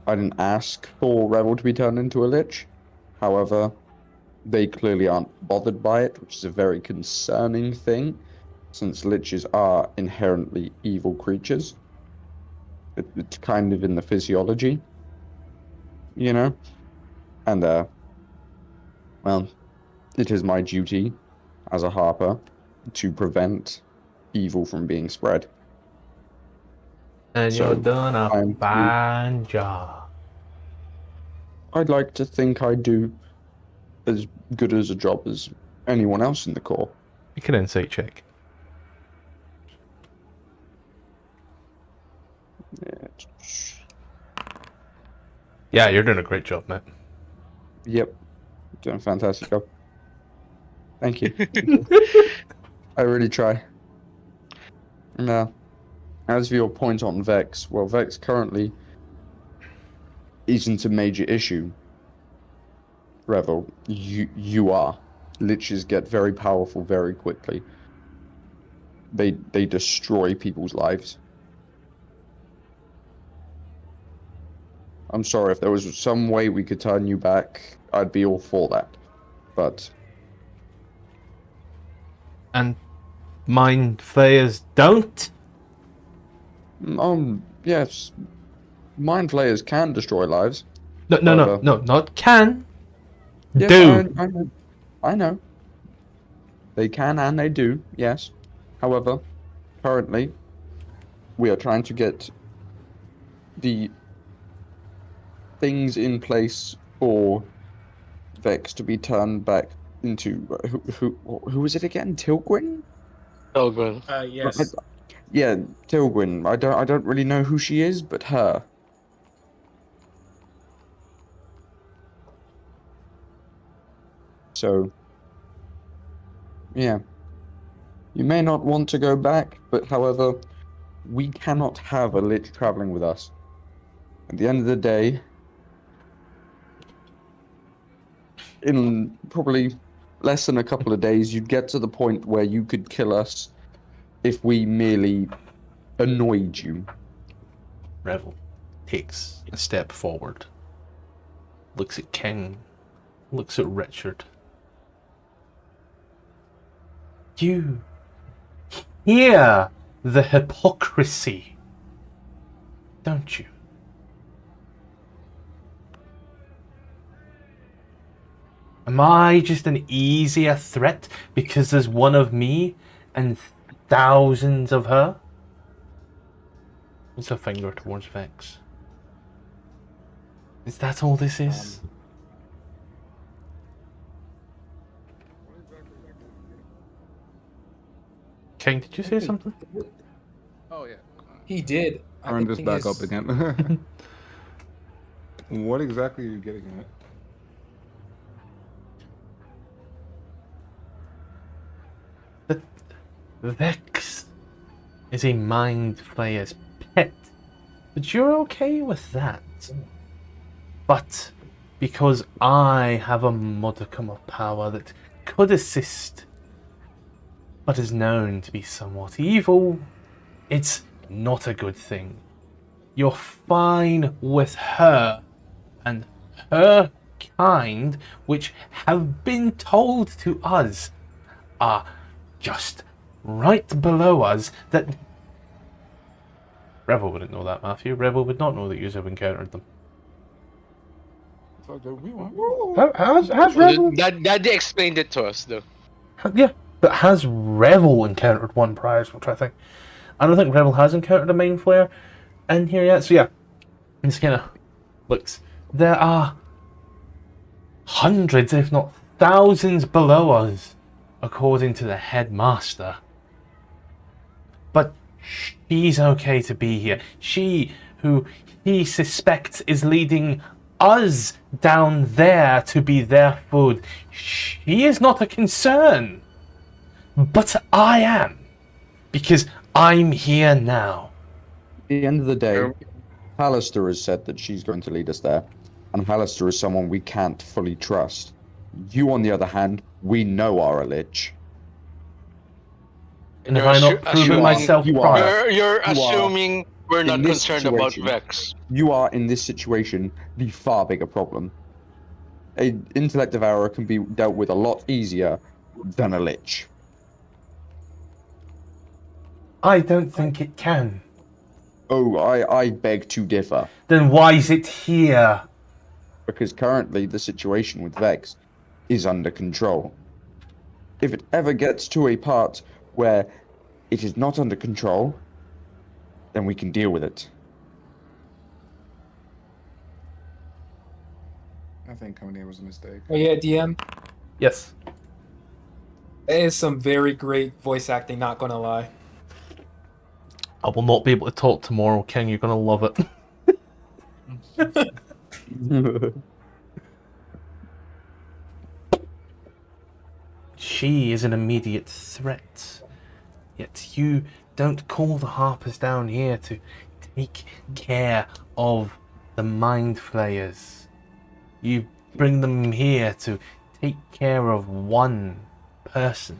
I didn't ask for Rebel to be turned into a lich. However, they clearly aren't bothered by it, which is a very concerning thing, since liches are inherently evil creatures. It's kind of in the physiology, you know? And, well, it is my duty as a Harper to prevent evil from being spread. And So, you're doing a I'm- fine job. I'd like to think I do as good as a job as anyone else in the Corps. Make an insight check. Yeah, you're doing a great job, mate. Yep. Doing a fantastic job. Thank you. I really try. Now, as for your point on Vex, well, Vex currently isn't a major issue. Revel, you are. Liches get very powerful very quickly. They destroy people's lives. I'm sorry, if there was some way we could turn you back, I'd be all for that. But And mind flayers don't? yes, mind flayers can destroy lives. No, not can. Yes, Do. I know. They can and they do, yes. However, currently, we are trying to get the things in place for Vex to be turned back into who was it again? Tilgwyn? Elgrin. Yes. Yeah, Tilgwyn. I don't really know who she is, but her. So, yeah. You may not want to go back, but however, we cannot have a lich traveling with us. At the end of the day, in probably less than a couple of days, you'd get to the point where you could kill us if we merely annoyed you. Revel takes a step forward, looks at King, looks at Richard. You hear the hypocrisy, don't you? Am I just an easier threat because there's one of me and thousands of her? It's a finger towards Vex. Is that all this is? King, did you say something? Oh yeah. He did. I Turn this think back his- up again. What exactly are you getting at? Vex is a mind flayer's pet, but you're okay with that. But because I have a modicum of power that could assist, but is known to be somewhat evil, it's not a good thing. You're fine with her and her kind, which have been told to us, are just right below us. That Rebel wouldn't know that, Matthew. Rebel would not know that you have encountered them. So Has Revel? Daddy explained it to us, though. Yeah, but has Revel encountered one prior? Is what I'm trying to think. I don't think Revel has encountered a Mind Flayer in here yet. So yeah, just kind of looks. There are hundreds, if not thousands, below us, according to the headmaster. But she's okay to be here. She, who he suspects is leading us down there to be their food, she is not a concern. But I am. Because I'm here now. At the end of the day, Hallister has said that she's going to lead us there. And Hallister is someone we can't fully trust. You, on the other hand, we know are a lich. And have I not proven myself prior? You're assuming we're not concerned about Vex. You are, in this situation, the far bigger problem. An intellect devourer can be dealt with a lot easier than a lich. I don't think it can. Oh, I beg to differ. Then why is it here? Because currently the situation with Vex is under control. If it ever gets to a part where it is not under control, then we can deal with it. I think coming here was a mistake. Oh yeah, DM. Yes. It is some very great voice acting. Not gonna lie. I will not be able to talk tomorrow, King. You're gonna love it. She is an immediate threat. Yet you don't call the Harpers down here to take care of the Mind Flayers. You bring them here to take care of one person.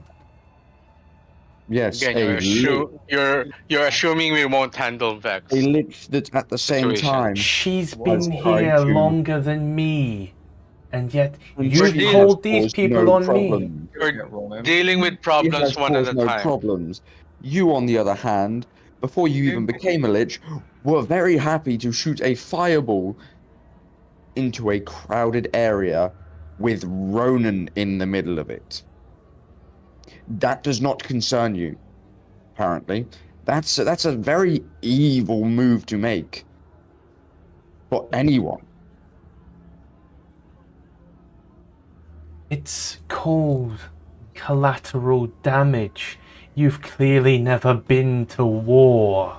Yes, Again, you're assuming we won't handle Vex. a lich that at the same Situation. time. She's Was been trying here to- longer than me. And yet And you've she has called these caused people no on me. problem. We're dealing with She problems has one at caused a no time. problems. You, on the other hand, before you even became a lich, were very happy to shoot a fireball into a crowded area with Ronan in the middle of it. That does not concern you, apparently. That's a very evil move to make for anyone. It's called collateral damage. You've clearly never been to war.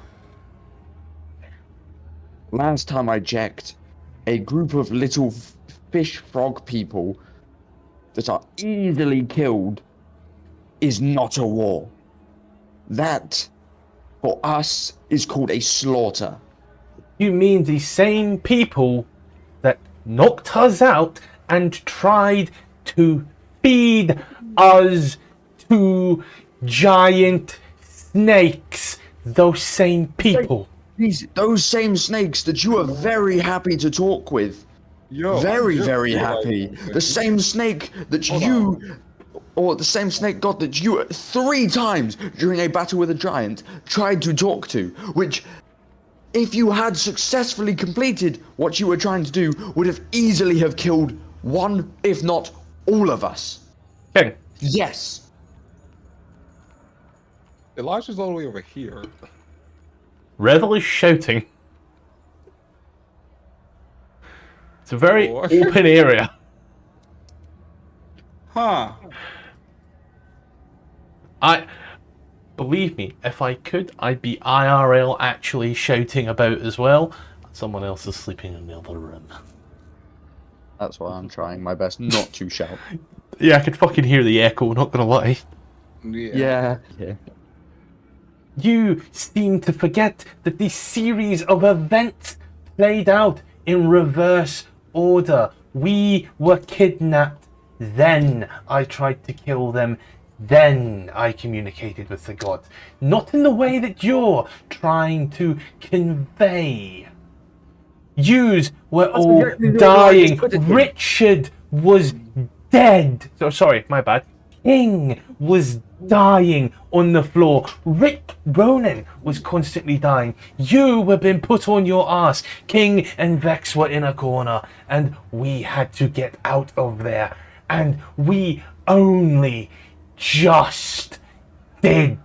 Last time I checked, a group of little fish frog people that are easily killed is not a war. That, for us, is called a slaughter. You mean the same people that knocked us out and tried to feed us to giant snakes? Those same people. Those same snakes that you are very happy to talk with. Yo, Very, I'm very just happy. realizing The same snake that the same snake god that you 3 times during a battle with a giant tried to talk to, which, if you had successfully completed what you were trying to do, would have easily have killed one, if not all of us. King, Yes. Elijah's all the way over here. Revel is shouting. It's a very Oh. open area. Huh. Believe me, if I could, I'd be IRL actually shouting about as well. Someone else is sleeping in the other room. That's why I'm trying my best not to shout. Yeah, I could fucking hear the echo, not gonna lie. Yeah. Yeah. You seem to forget that the series of events played out in reverse order. We were kidnapped, then I tried to kill them, then I communicated with the gods. Not in the way that you're trying to convey. Yous were all exactly the way I dying. just put it. Richard was dead. So sorry, my bad. King was dying on the floor. Rick Ronan was constantly dying. You were being put on your ass. King and Vex were in a corner, and we had to get out of there. And we only just did.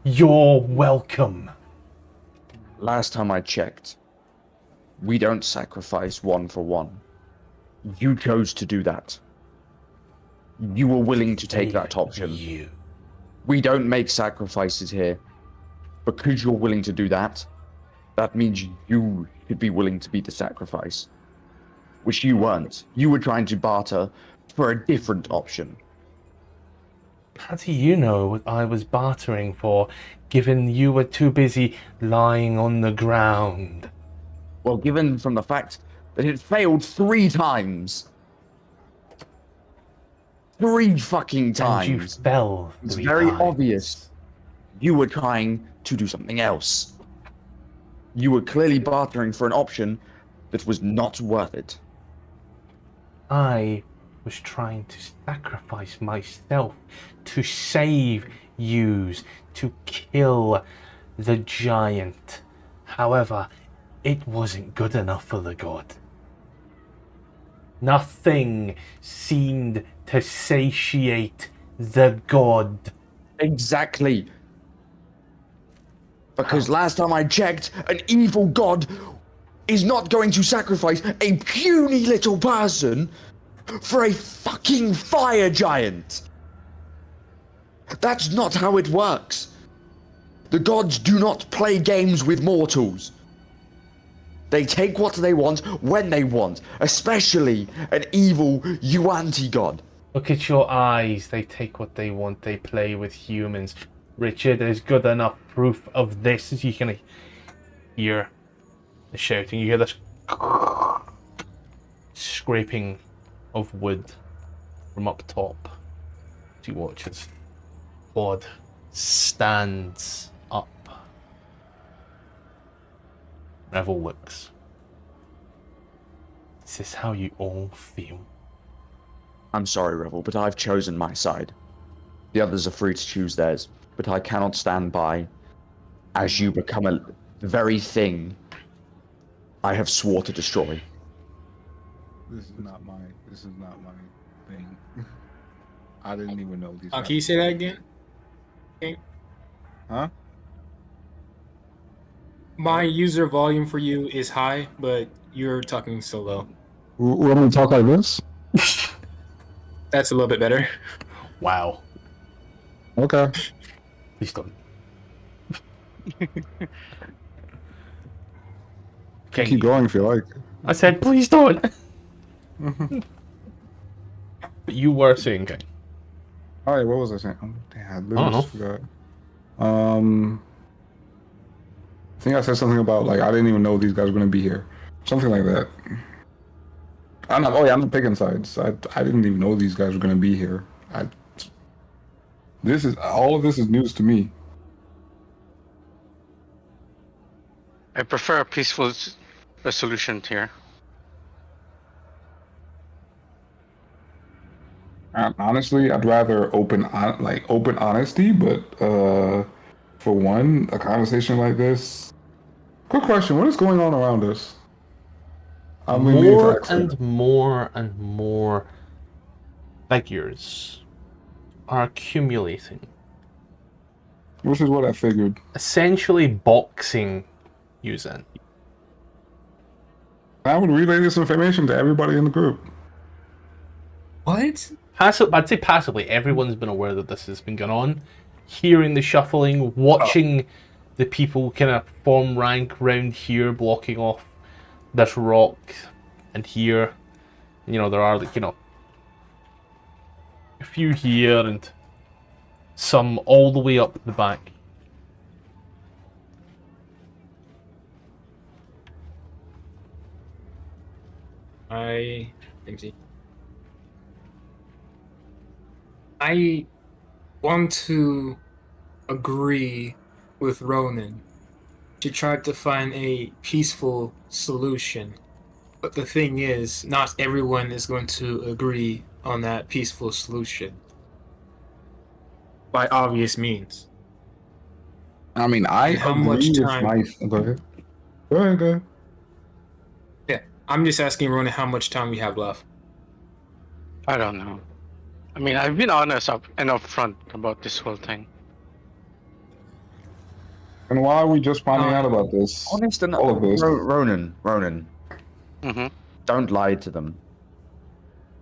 You're welcome. Last time I checked, we don't sacrifice one for one. You chose to do that. You were willing to take that option. You. We don't make sacrifices here. Because you're willing to do that, that means you should be willing to be the sacrifice. Which you weren't. You were trying to barter for a different option. How do you know what I was bartering for, given you were too busy lying on the ground? Well, given from the fact that it failed 3 times. 3 fucking times. And you fell. It's 3 very times. obvious. You were trying to do something else. You were clearly bartering for an option that was not worth it. I was trying to sacrifice myself to save yous, to kill the giant. However, it wasn't good enough for the god. Nothing seemed to satiate the god. Exactly. Because last time I checked, an evil god is not going to sacrifice a puny little person for a fucking fire giant. That's not how it works. The gods do not play games with mortals. They take what they want when they want, especially an evil Yuan-Ti god. Look at your eyes. They take what they want. They play with humans. Richard, there's good enough proof of this as you can hear the shouting. You hear this scraping of wood from up top. As you watch as Claude stands up. Revel looks. Is this how you all feel? I'm sorry, Revel, but I've chosen my side. The others are free to choose theirs, but I cannot stand by as you become a very thing I have swore to destroy. This is not my thing. I didn't even know these. Can you say that again? Huh? My user volume for you is high, but you're talking so low. We're gonna talk like this. That's a little bit better. Wow. Okay. Please don't. Keep going if you like. I said, please don't. But you were saying, King. All right, what was I saying? Oh, damn, I literally I don't just forgot. I think I said something about like I didn't even know these guys were gonna be here, something like that. I'm not. Oh yeah, I'm not picking sides. I didn't even know these guys were gonna be here. This is all of this is news to me. I prefer a peaceful resolution here. Honestly, I'd rather open honesty, but for one, a conversation like this. Quick question: what is going on around us? More and more and more figures are accumulating. Which is what I figured. Essentially boxing you in. I would relay this information to everybody in the group. What? I'd say passively, everyone's been aware that this has been going on. Hearing the shuffling, watching the people kind of form rank round here, blocking off this rock, and here, you know, there are, like, you know, a few here and some all the way up the back. I want to agree with Ronan to try to find a peaceful solution. But the thing is, not everyone is going to agree on that peaceful solution. by obvious means. I mean, I And how agree much with time- my. Go ahead. Go ahead. Go ahead. Yeah, I'm just asking Ronan how much time we have left. I don't know. I mean, I've been honest and upfront about this whole thing. And why are we just finding out about this? Honest and All of this. Ronan, Mm-hmm. don't lie to them.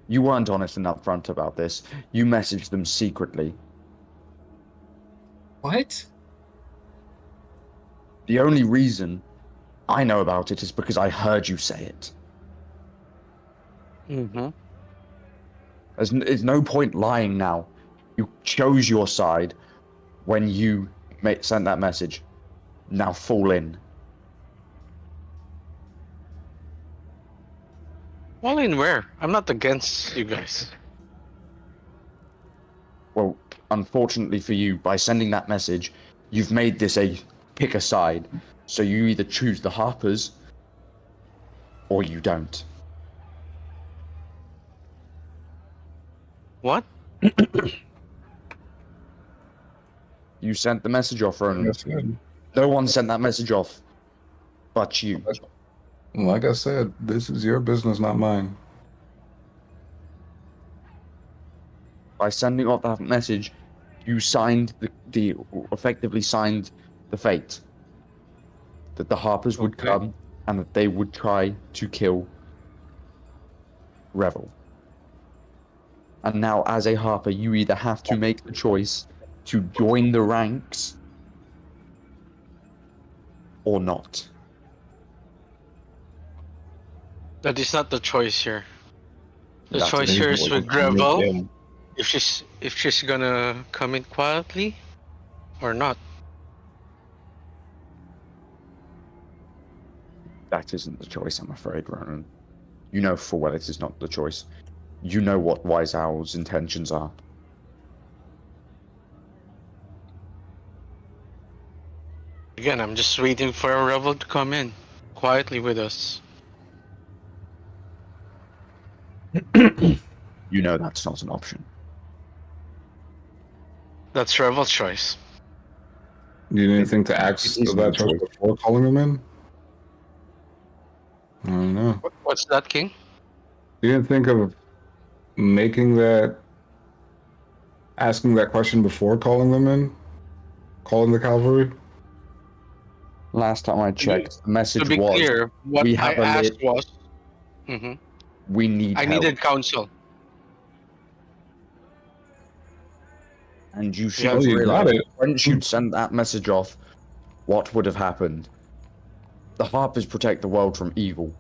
You weren't honest and upfront about this. You messaged them secretly. What? The only reason I know about it is because I heard you say it. Mm-hmm. There's no point lying now. You chose your side when you sent that message. Now fall in. Well, in where? I'm not against you guys. Well, unfortunately for you, by sending that message, you've made this a pick a side. So you either choose the Harpers or you don't. What? You sent the message off, Ronan. Like I said, No one sent that message off but you. like I said, this is your business, not mine. By sending off that message, you signed the effectively signed the fate that the Harpers would Okay. come and that they would try to kill Revel. And now, as a Harper, you either have to make the choice to join the ranks or not. That is not the choice here. The That's choice here is what with you can make, Revel. yeah. If she's gonna come in quietly or not. That isn't the choice, I'm afraid, Ronan. You know full well it is not the choice. You know what Wise Owl's intentions are. Again, I'm just waiting for a Revel to come in quietly with us. You know that's not an option. That's Revel's choice. You didn't think to ask It isn't that a choice choice. before calling them in? I don't know. What's that, King? You didn't think of asking that question before calling them in? Calling the cavalry? Last time I checked, the To message be was, clear, what we I have a asked lit- was, Mhm. we need I help. needed counsel. And you should Yeah. have Oh, you got realized it. once you'd sent that message off, what would have happened? The Harpers protect the world from evil.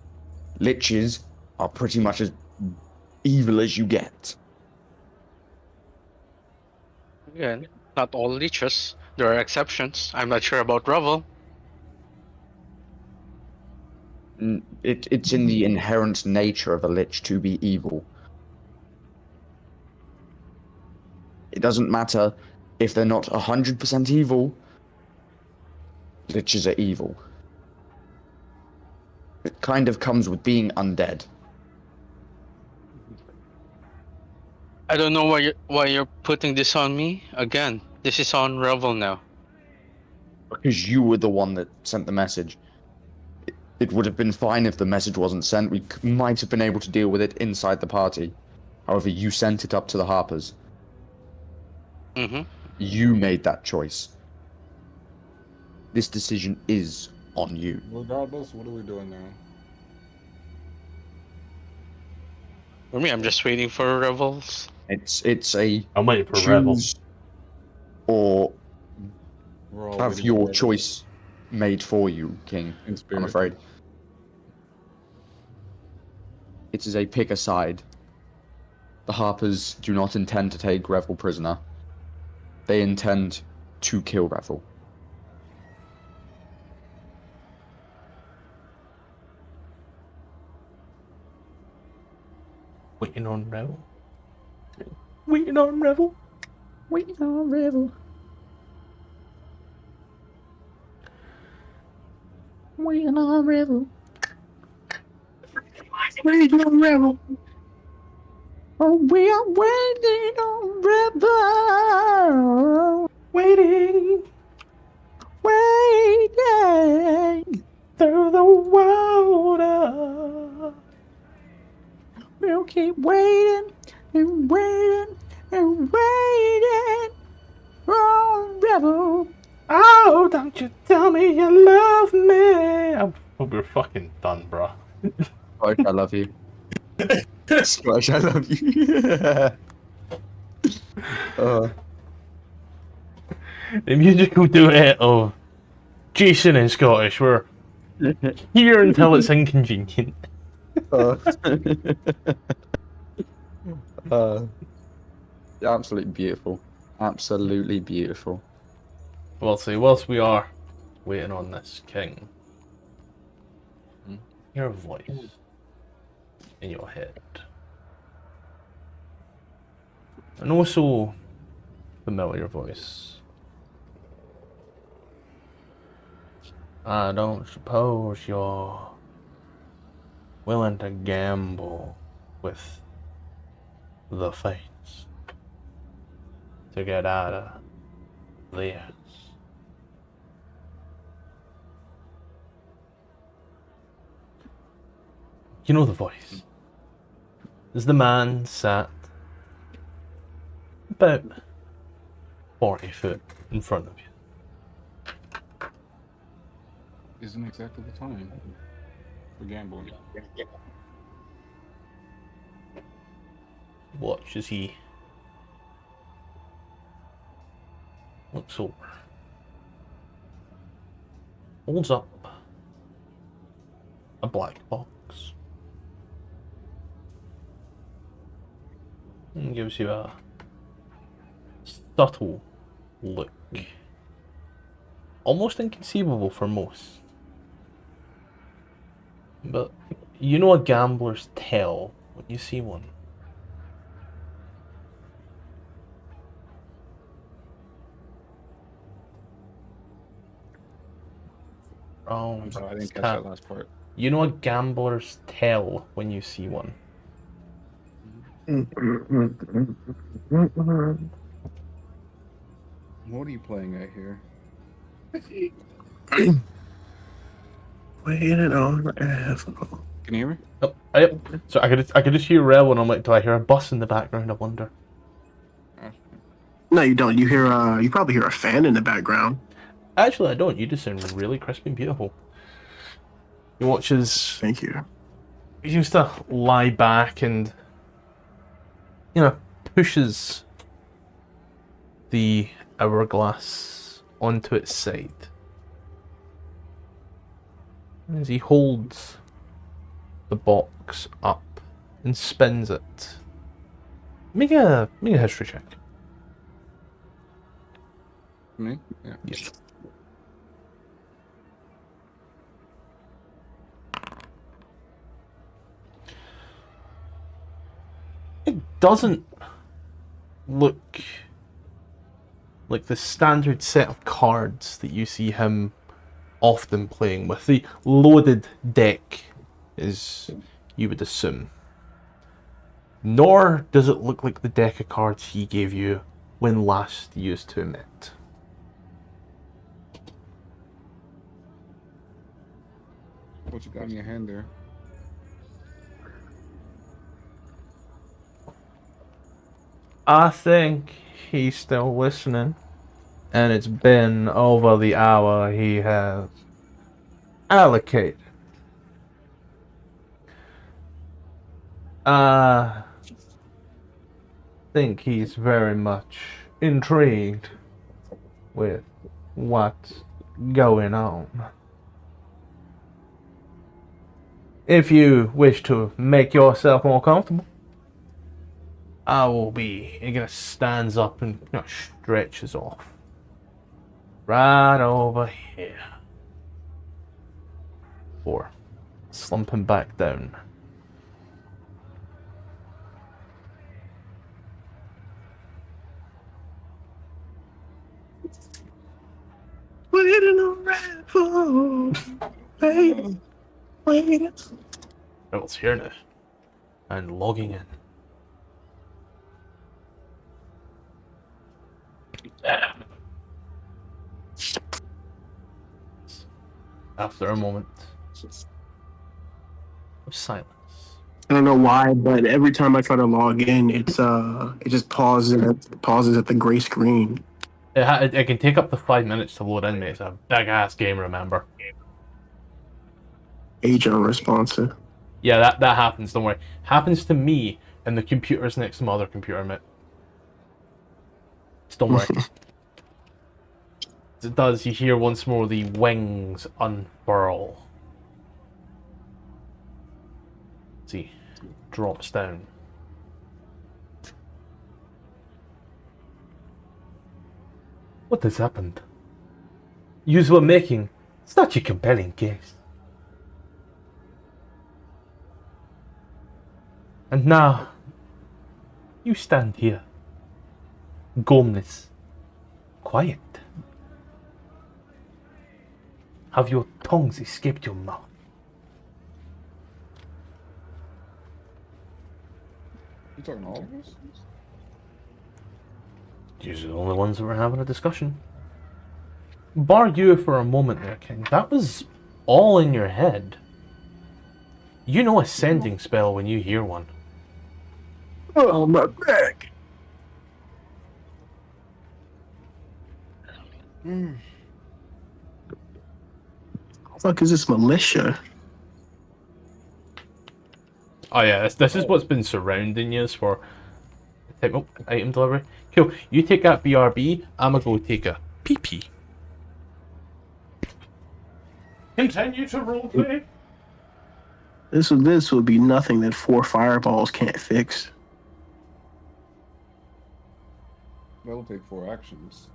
Liches are pretty much as evil as you get. Again, not all leeches. There are exceptions. I'm not sure about Revel. It's in the inherent nature of a lich to be evil. It doesn't matter if they're not 100% evil. Liches are evil. It kind of comes with being undead. I don't know why you're putting this on me. Again, this is on Revel now. Because you were the one that sent the message. It would have been fine if the message wasn't sent. We might have been able to deal with it inside the party. However, you sent it up to the Harpers. Mm-hmm. You made that choice. This decision is on you. Regardless, what are we doing now? For me, I'm just waiting for Revel's. It's a I'm waiting for Revel. choose or We're all have waiting your for choice made for you, King. in spirit. I'm afraid. It is a pick a side. The Harpers do not intend to take Revel prisoner. They intend to kill Revel. Waiting on Revel. Waiting on Revel. Waiting on Revel. Waiting on Revel. Waiting on Revel. Oh, we are waiting on river, Waiting waiting. through the water. We'll keep waiting and waiting and waiting. Oh, river. Oh, don't you tell me you love me. I hope we're fucking done, bro. Scottish, I love you. Scottish, I love you. uh, The musical duet of Jason and Scottish. We're here until it's inconvenient. uh, uh, absolutely beautiful. Absolutely beautiful. Well, see, whilst we are waiting on this king, hear a voice in your head. An also familiar voice. I don't suppose you're willing to gamble with the fates to get out of this. You know the voice. As the man sat about 40 foot in front of you. Isn't exactly the time for gambling. Watch as he looks over, holds up a black box, and gives you a subtle look, almost inconceivable for most. But you know a gambler's tell when you see one. Oh, I'm sorry, I didn't catch cat. that last part. You know a gambler's tell when you see one. What are you playing at here? Waiting on Apple. Can you hear me? Oh, yep. So I could just hear Rel, and I'm like, do I hear a bus in the background? I wonder. No, you don't. You hear you probably hear a fan in the background. Actually, I don't. You just sound really crisp and beautiful. He watches. Thank you. He seems to lie back and, you know, pushes the hourglass onto its side. As he holds the box up and spins it. Make a history check. Me? Yeah. Yeah. It doesn't look like the standard set of cards that you see him often playing with. The loaded deck, as you would assume. Nor does it look like the deck of cards he gave you when last used to met. What you got in your hand there? I think he's still listening, and it's been over the hour he has allocated. I think he's very much intrigued with what's going on. If you wish to make yourself more comfortable, I will be. He gonna stands up and stretches off. Right over here. Or slumping back down. Waiting on Apple. Waiting. Rebel's here now. And logging in. After a moment of silence. I don't know why, but every time I try to log in, it just pauses at the gray screen. It can take up to 5 minutes to load in, mate. It's a big ass game, remember? Age unresponsive. Yeah, that happens, don't worry. Happens to me and the computers next to my other computer, mate. Just don't worry. As it does, you hear once more the wings unfurl. See, drops down. What has happened? You were making such a compelling case. And now, you stand here, gormless, quiet. Have your tongues escaped your mouth? You talking to all of us? You're the only ones that were having a discussion. Bar you for a moment there, King. That was all in your head. You know a sending spell when you hear one. Oh, my back. Fuck is this militia? Oh yeah, this is what's been surrounding you for item delivery. Cool. You take that BRB, I'ma go take a PP. Continue to roleplay. This would be nothing that 4 fireballs can't fix. That'll take 4 actions.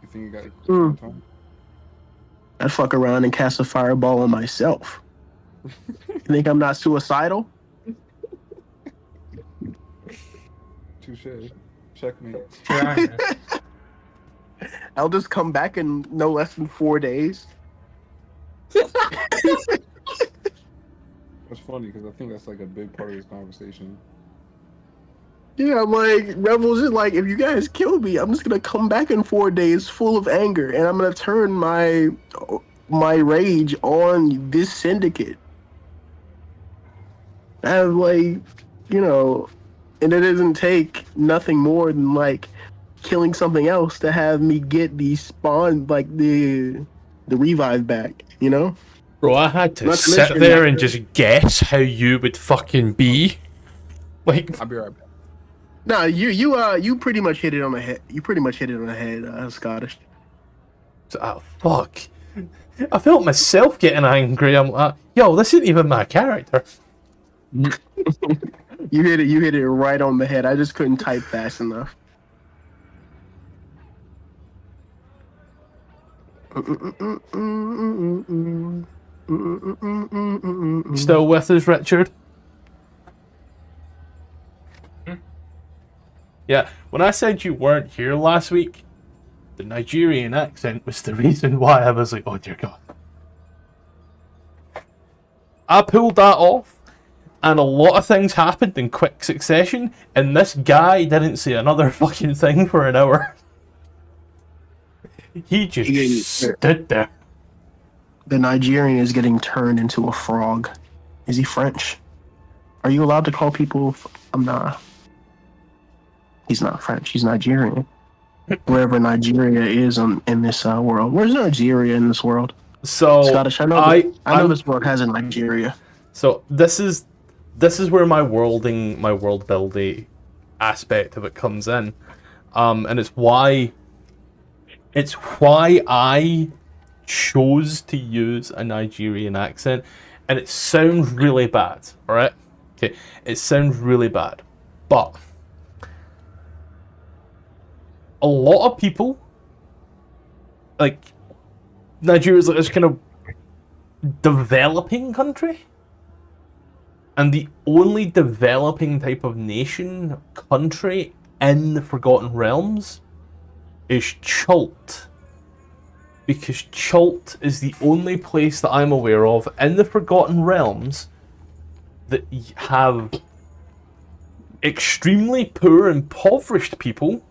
You think you got it Hmm. time? I'd fuck around and cast a fireball on myself. You think I'm not suicidal? Touche. Checkmate. Yeah, I'll just come back in no less than 4 days. That's funny because I think that's like a big part of this conversation. Yeah, I'm like, Rebels is like, if you guys kill me, I'm just gonna come back in 4 days full of anger, and I'm gonna turn my rage on this syndicate. I'm like, you know, and it doesn't take nothing more than like killing something else to have me get the spawn, like the revive back, you know? Bro, I had to Not to sit mention there that- and just guess how you would fucking be. Like, I'll be right back. Nah, you pretty much hit it on the head. You pretty much hit it on the head, Scottish. oh, fuck. I felt myself getting angry. I'm like, yo, this isn't even my character. You hit it right on the head. I just couldn't type fast enough. Still with us, Richard? Yeah, when I said you weren't here last week, the Nigerian accent was the reason why I was like, oh dear God. I pulled that off, and a lot of things happened in quick succession, and this guy didn't say another fucking thing for an hour. He just stood there. The Nigerian is getting turned into a frog. Is he French? Are you allowed to call people? I'm not. He's not French. He's Nigerian. Wherever Nigeria is in this world. Where's Nigeria in this world? So Scottish. I know. I know this world has a Nigeria. So this is where my world building aspect of it comes in, and it's why I chose to use a Nigerian accent, and it sounds really bad. All right, okay, it sounds really bad, but a lot of people like Nigeria's like this kind of developing country. And the only developing type of nation, country in the Forgotten Realms is Chult. Because Chult is the only place that I'm aware of in the Forgotten Realms that have extremely poor, impoverished people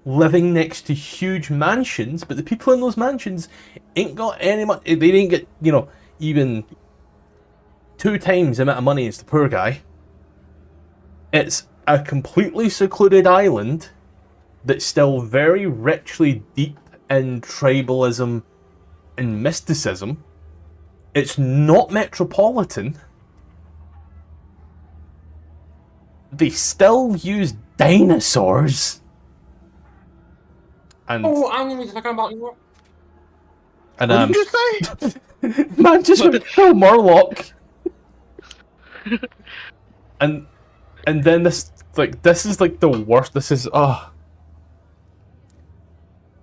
living next to huge mansions, but the people in those mansions ain't got any money. They didn't get, even 2 times the amount of money as the poor guy. It's a completely secluded island that's still very richly deep in tribalism and mysticism. It's not metropolitan. They still use dinosaurs. And Oh, I don't know what you're talking about anymore. and What did you say? man just went Phil Murloc. and then this is like the worst. This is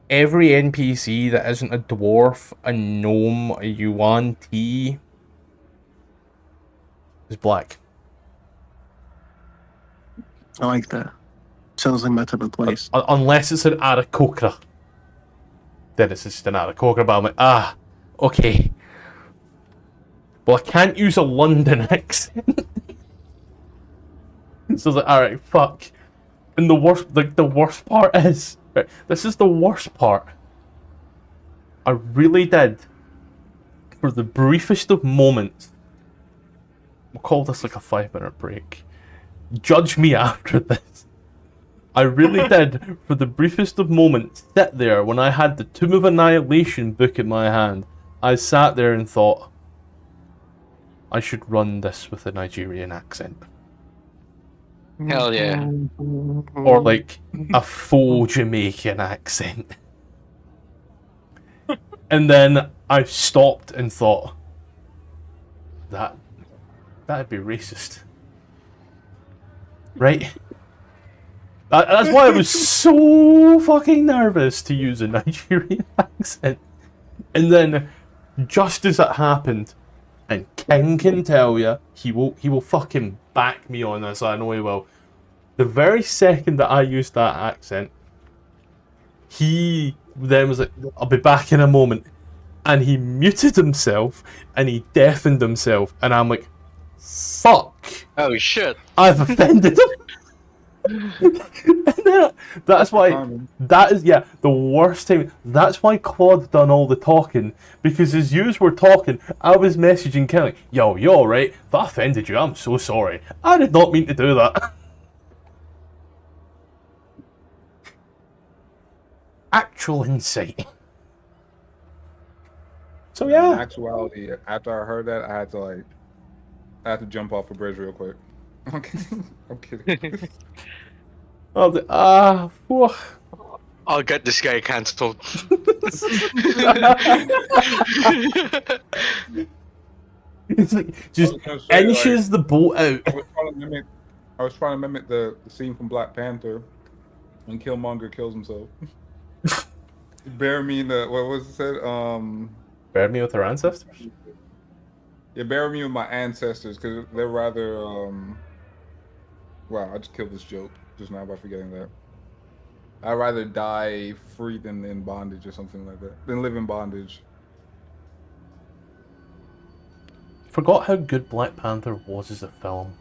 every NPC that isn't a dwarf, a gnome, a yuan T is black. I like that. Sounds like my type of place. Unless it's an Aarakocra. Then it's just an Aarakocra, but I'm like, okay. Well, I can't use a London accent. So I was like, alright, fuck. And the worst part is, right, this is the worst part. I really did, for the briefest of moments, we'll call this like a 5-minute break. Judge me after this. I really did, for the briefest of moments, sit there when I had the Tomb of Annihilation book in my hand. I sat there and thought, I should run this with a Nigerian accent. Hell yeah. Or like a faux Jamaican accent. And then I stopped and thought, that'd be racist. Right? That's why I was so fucking nervous to use a Nigerian accent. And then, just as it happened, and King can tell you, he will fucking back me on this, I know he will. The very second that I used that accent, he then was like, I'll be back in a moment. And he muted himself, and he deafened himself, and I'm like, fuck. Oh shit. I've offended him. That's why that is the worst time. That's why Claude done all the talking, because as yous were talking, I was messaging Kelly, yo, you alright? If I offended you, I'm so sorry. I did not mean to do that. Actual insight. So In yeah. actuality, after I heard that, I had to jump off a bridge real quick. Okay, I'm kidding. I'll get this guy cancelled. It's like just I was gonna say, inches the boat out. I was trying to mimic the scene from Black Panther when Killmonger kills himself. Bury me in the what was it said? Bury me with our ancestors. Yeah, bury me with my ancestors because they're rather Wow, I just killed this joke just now by forgetting that. I'd rather die free than in bondage or something like that. Than live in bondage. Forgot how good Black Panther was as a film.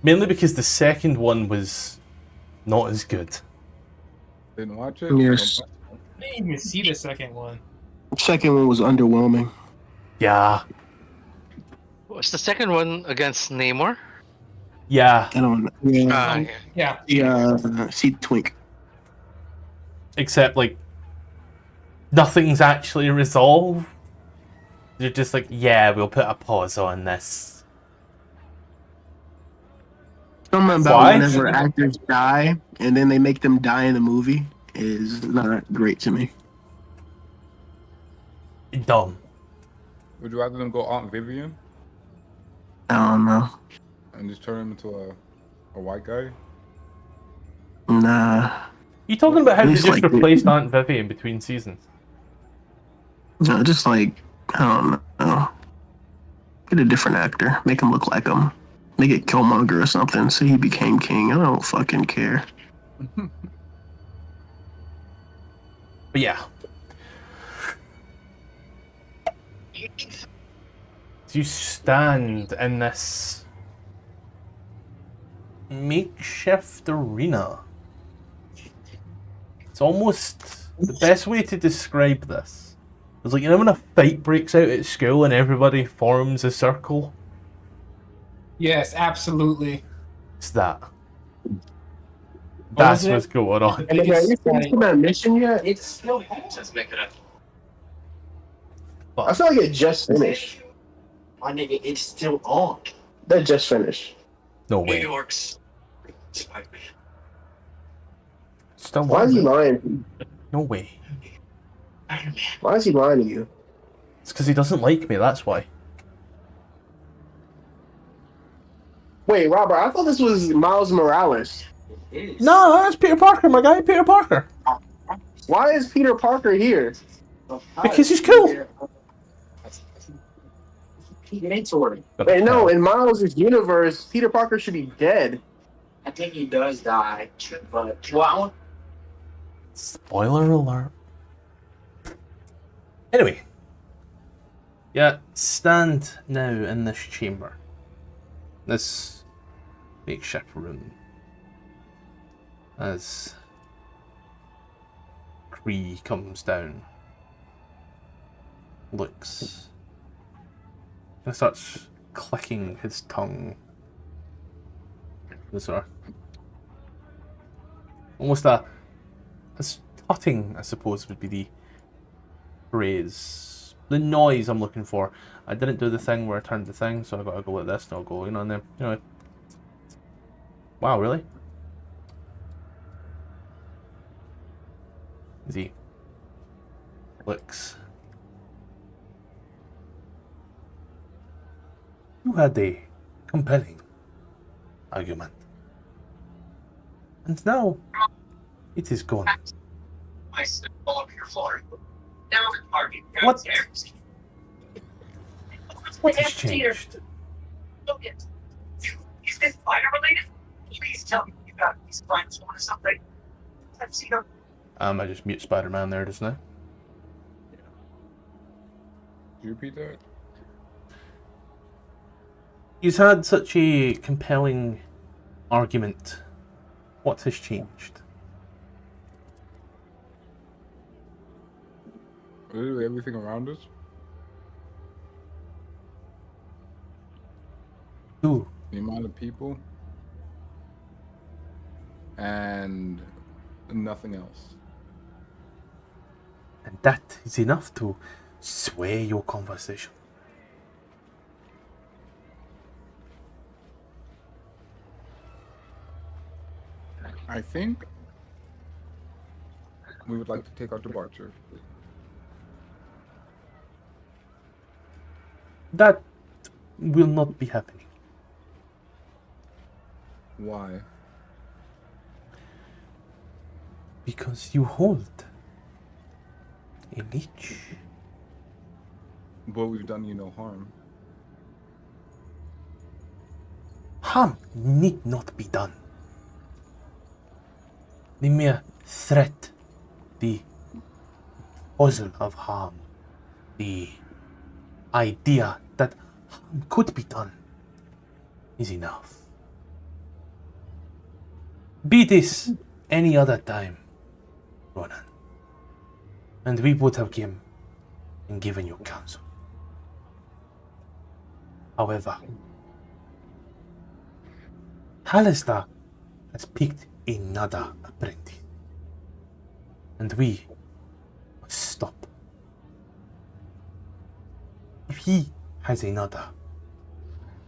Mainly because the second one was not as good. Didn't watch it? Yes. I didn't even see the second one. Second one was underwhelming. Yeah. What's the second one against Namor? Yeah. I don't know. Yeah. Yeah. Yeah. See Twink. Except, like, nothing's actually resolved. You're just like, yeah, we'll put a pause on this. Something about Why? whenever actors die and then they make them die in the movie is not great to me. Dumb. Would you rather them go Aunt Vivian I don't know. and just turn him into a white guy? Nah. You talking about how At they least just like- replaced Aunt Vivian between seasons? No, just like, I don't know. Get a different actor. Make him look like him. Make it Killmonger or something. Say he became king. I don't fucking care. But yeah. You stand in this makeshift arena It's almost the best way to describe this. It's like, you know when a fight breaks out at school and everybody forms a circle? Yes, absolutely. It's that. What That's was it? what's going on. And then, are you finished with that mission yet? It's still just make it up. I feel like it just finished. My nigga, it's still on. That just finished. No New way. York's Spider-Man. Still Why is he on. lying? No way. Spider-Man. Why is he lying to you? It's because he doesn't like me, that's why. Wait, Robert, I thought this was Miles Morales. It is. No, that's Peter Parker, my guy, Peter Parker. Why is Peter Parker here? Because he's cool. Get into it. Wait, no, in Miles' universe, Peter Parker should be dead. I think he does die, but well, Spoiler alert. Anyway. Yeah, stand now in this chamber. This makeshift room. As Kree comes down. Looks. And starts clicking his tongue. Sort of almost a tutting, I suppose, would be the phrase. The noise I'm looking for. I didn't do the thing where I turned the thing, so I gotta go like this, and I'll go, and then, Wow, really? Z. Looks. You had a compelling argument. And now, it is gone. I sit all over your floor. Now the target. What? Downstairs. What has changed? Look it. Is this fire related? Please tell me you got these friends or something. I've seen them. I just mute Spider-Man there just now. Can you repeat that? He's had such a compelling argument. What has changed? Literally everything around us. Ooh, The amount of people. And nothing else. and that is enough to sway your conversation. I think we would like to take our departure. That will not be happening. Why? Because you hold a leech. But we've done you no harm. Harm need not be done. The mere threat, the puzzle of harm, the idea that harm could be done is enough. Be this any other time, Ronan, and we would have come and given you counsel. However, Halaster has picked another apprentice, and we must stop. If he has another,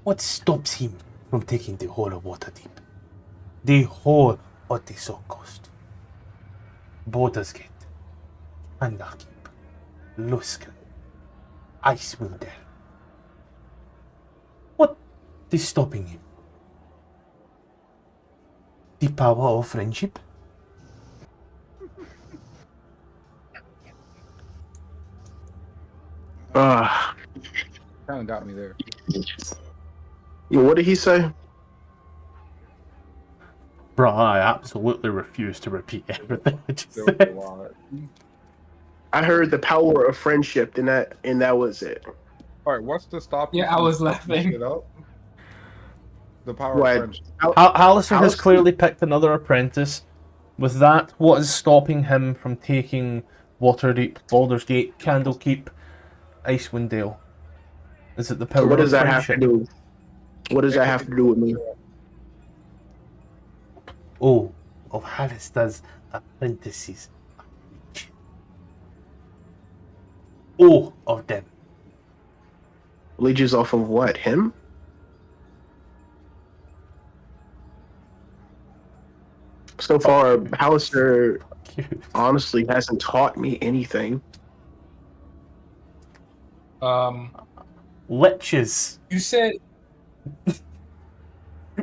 what stops him from taking the whole of Waterdeep? The whole of the Soul Coast, Baldur's Gate, Candlekeep, Luskan, Icewind Dale. What is stopping him? The power of friendship? Ah, Kind of got me there. what did he say? Bruh, I absolutely refuse to repeat everything I just There was a said. lot. I heard the power of friendship, and that was it. All right, what's the stop? you Yeah, I from was fucking laughing. shit up? The power What? of friendship. Hallister has Alistair- clearly picked another apprentice. With that, what is stopping him from taking Waterdeep, Baldur's Gate, Candlekeep, Icewind Dale? Is it the power What of does that have to friendship? do? What does that have to do with me? Oh, of Halista's apprentices. Oh, of them. Leeches off of what? Him? So far, Hallister honestly hasn't taught me anything. Liches. You said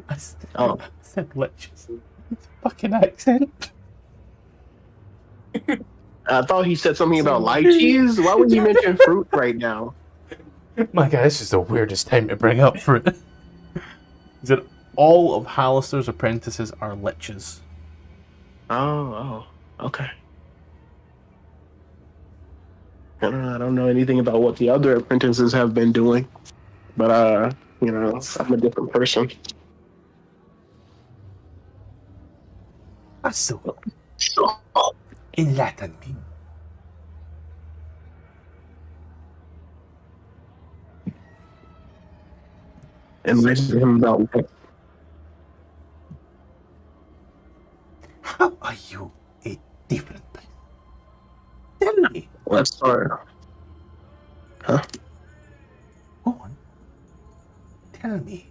I Oh, said liches. Fucking accent. I thought he said something about lychees. Why would he mention fruit right now? My God, this is the weirdest time to bring up fruit. Is it all of Halister's apprentices are liches? Oh, okay. I don't know anything about what the other apprentices have been doing, but I'm a different person. So, enlighten me. Enlighten him about what? How are you a different person? Tell me. Let's start. Huh? Go on. Tell me.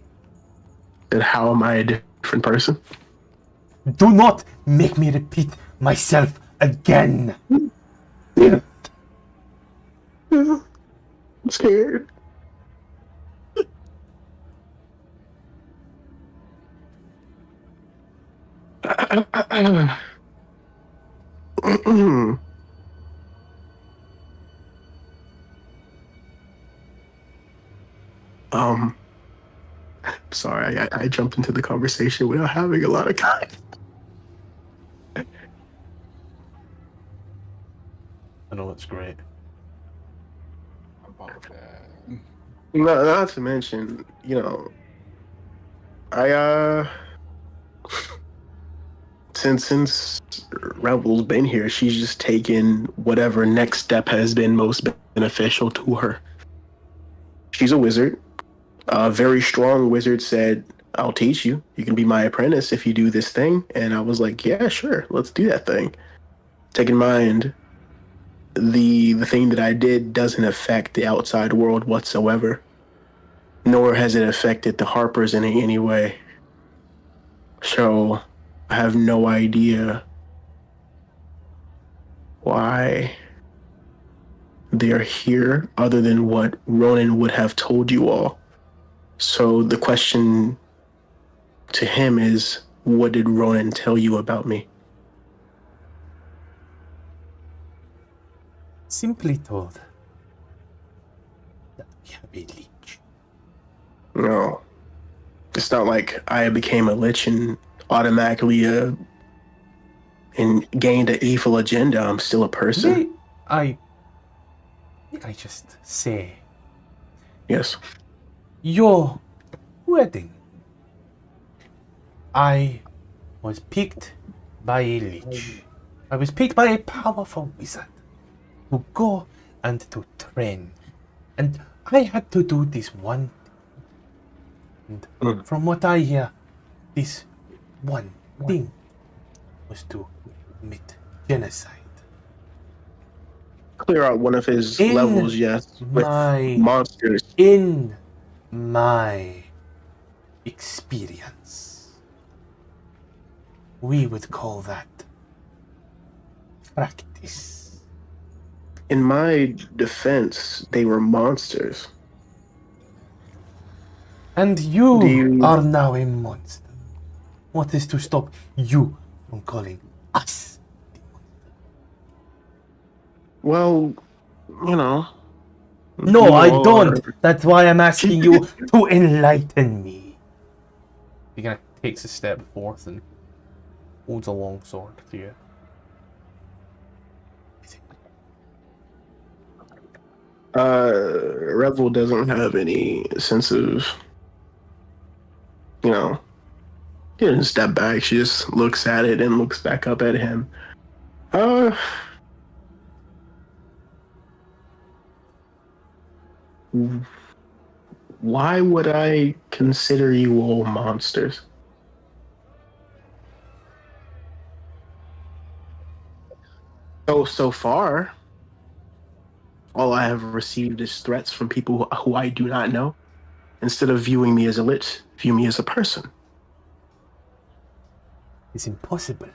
Then how am I a different person? Do not make me repeat myself again. Yeah. I'm scared. Sorry, I jumped into the conversation without having a lot of time. I know it's great. About that. Not to mention, I since Rebel's been here, she's just taken whatever next step has been most beneficial to her. She's a wizard. A very strong wizard said, "I'll teach you. You can be my apprentice if you do this thing." And I was like, "Yeah, sure. Let's do that thing." Take in mind, the thing that I did doesn't affect the outside world whatsoever, nor has it affected the Harpers in any way. So I have no idea why they're here other than what Ronan would have told you all. So the question to him is, what did Ronan tell you about me? Simply told that we have a leech. No. It's not like I became a lich and automatically and gained an evil agenda. I'm still a person. I just say Yes. your wedding. I was picked by a leech. I was picked by a powerful wizard to go and to train. And I had to do this one thing. And from what I hear, this one thing was to commit genocide. Clear out one of his levels, yes. With monsters. In my experience, we would call that practice. In my defense, they were monsters. And you are now a monster. What is to stop you from calling us? Well, No, I don't. That's why I'm asking you to enlighten me. He kind of takes a step forth and holds a long sword to you. Revel doesn't have any sense of, She doesn't step back. She just looks at it and looks back up at him. Uh, why would I consider you all monsters? So far, all I have received is threats from people who I do not know. Instead of viewing me as a lich, view me as a person. It's impossible.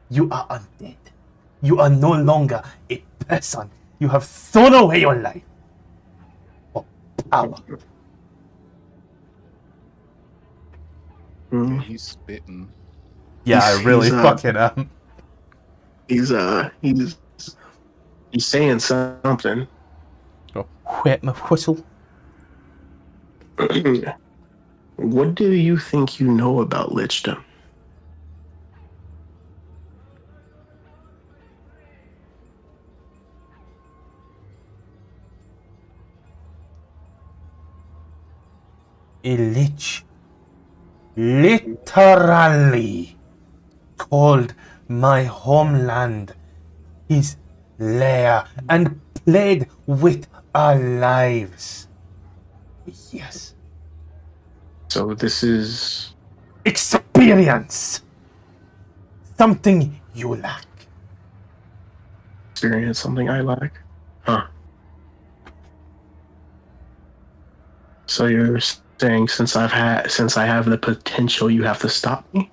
You are undead. You are no longer a person. You have thrown away your life for power. Hmm. Yeah, he's spitting. Yeah, I He's- really he's, fucking am. He's saying something. Oh, wet my whistle. What do you think you know about lichdom? A lich literally called my homeland his lair and played with our lives. Yes. So this is Experience! Something you lack. experience something I lack. Huh. So you're saying since I have the potential, you have to stop me?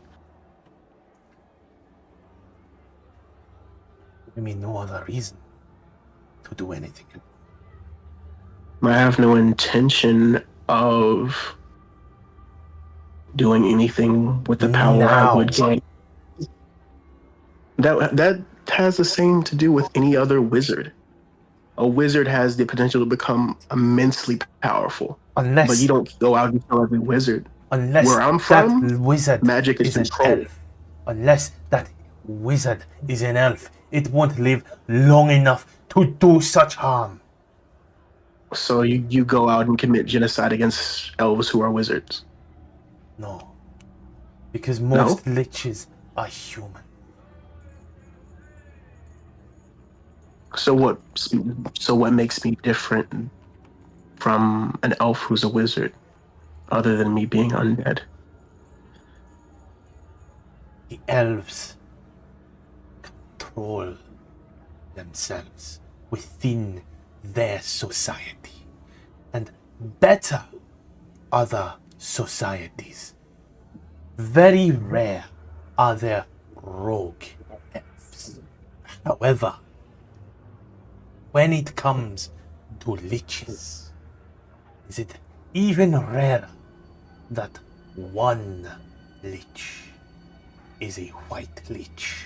Give me no other reason to do anything. I have no intention of doing anything with the power I would gain. That has the same to do with any other wizard. A wizard has the potential to become immensely powerful, Unless, but you don't go out and kill every wizard. unless Where I'm that from, wizard magic is is an controlled. elf. Unless that wizard is an elf, it won't live long enough to do such harm. So you go out and commit genocide against elves who are wizards. No. Because most liches are human. So what makes me different from an elf who's a wizard, other than me being undead? The elves control themselves within their society and better other societies. Very rare are there rogue elves. However, when it comes to liches, is it even rarer that one lich is a white lich?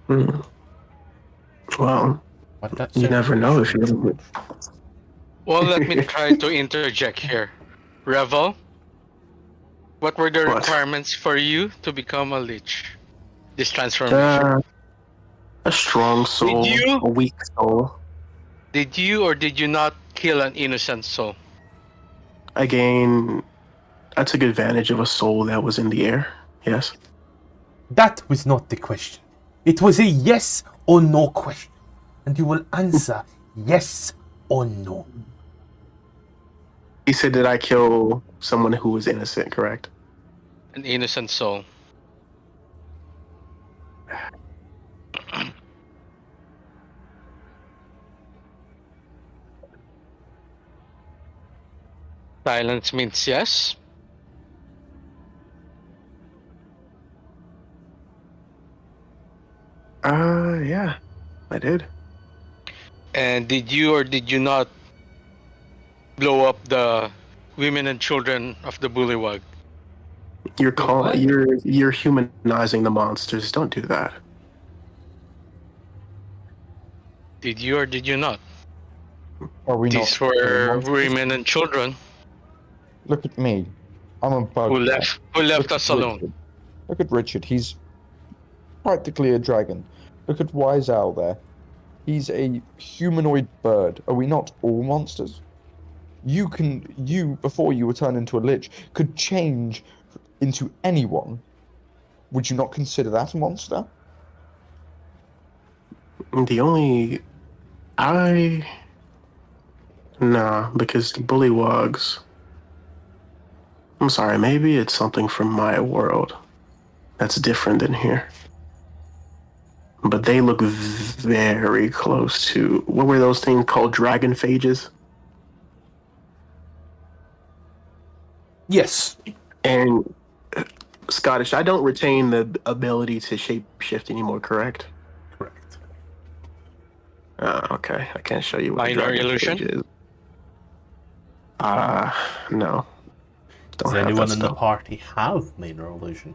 Hmm. Well, What that you never know if you. Well, let me try to interject here. Revel, what were the What? requirements for you to become a lich? This transformation. A strong soul, you? a weak soul. Did you or did you not kill an innocent soul? I took advantage of a soul that was in the air. Yes. That was not the question. It was a yes or no question. And you will answer yes or no. He said, "Did I kill someone who was innocent?" Correct. An innocent soul. Silence means yes. Yeah, I did. And did you or did you not blow up the women and children of the bullywug? What? You're humanizing the monsters. Don't do that. Did you or did you not? Are we These not were monsters? women and children Look at me. I'm a bug. who left Look us at alone. Richard. Look at Richard. He's practically a dragon. Look at Wise Owl there. He's a humanoid bird. Are we not all monsters? you before you were turned into a lich could change into anyone. Would you not consider that a monster? The only nah, because the bullywugs. I'm sorry, maybe it's something from my world that's different than here. But they look very close to what were those things called? Dragon phages? Yes. And Scottish, I don't retain the ability to shape shift anymore, correct? Correct. Okay. I can't show you what a Minor dragon illusion? phage is. No. Does Don't have anyone that in the stuff. party have minor illusion?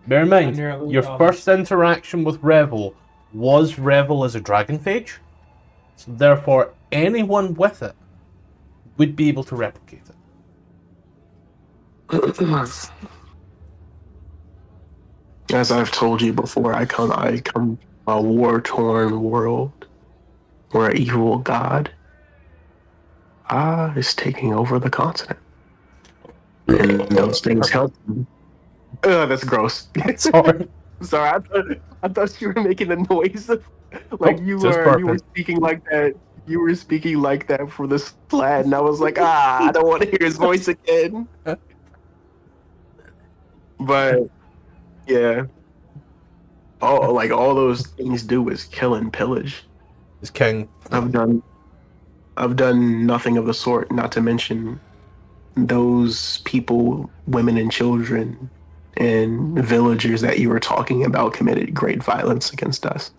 Bear in mind, Minor your illusion. first interaction with Revel was Revel as a dragon phage, so therefore anyone with it would be able to replicate it. As I've told you before, I come from a war-torn world where an evil god is taking over the continent. And those things help me. That's gross. Sorry. Sorry, I thought you were making a noise of, like Nope, you just were burping. speaking like that. You were speaking like that for the slad, and I was like, I don't want to hear his voice again. But yeah, all those things do is kill and pillage. Is king. I've done nothing of the sort. Not to mention those people, women and children, and villagers that you were talking about committed great violence against us.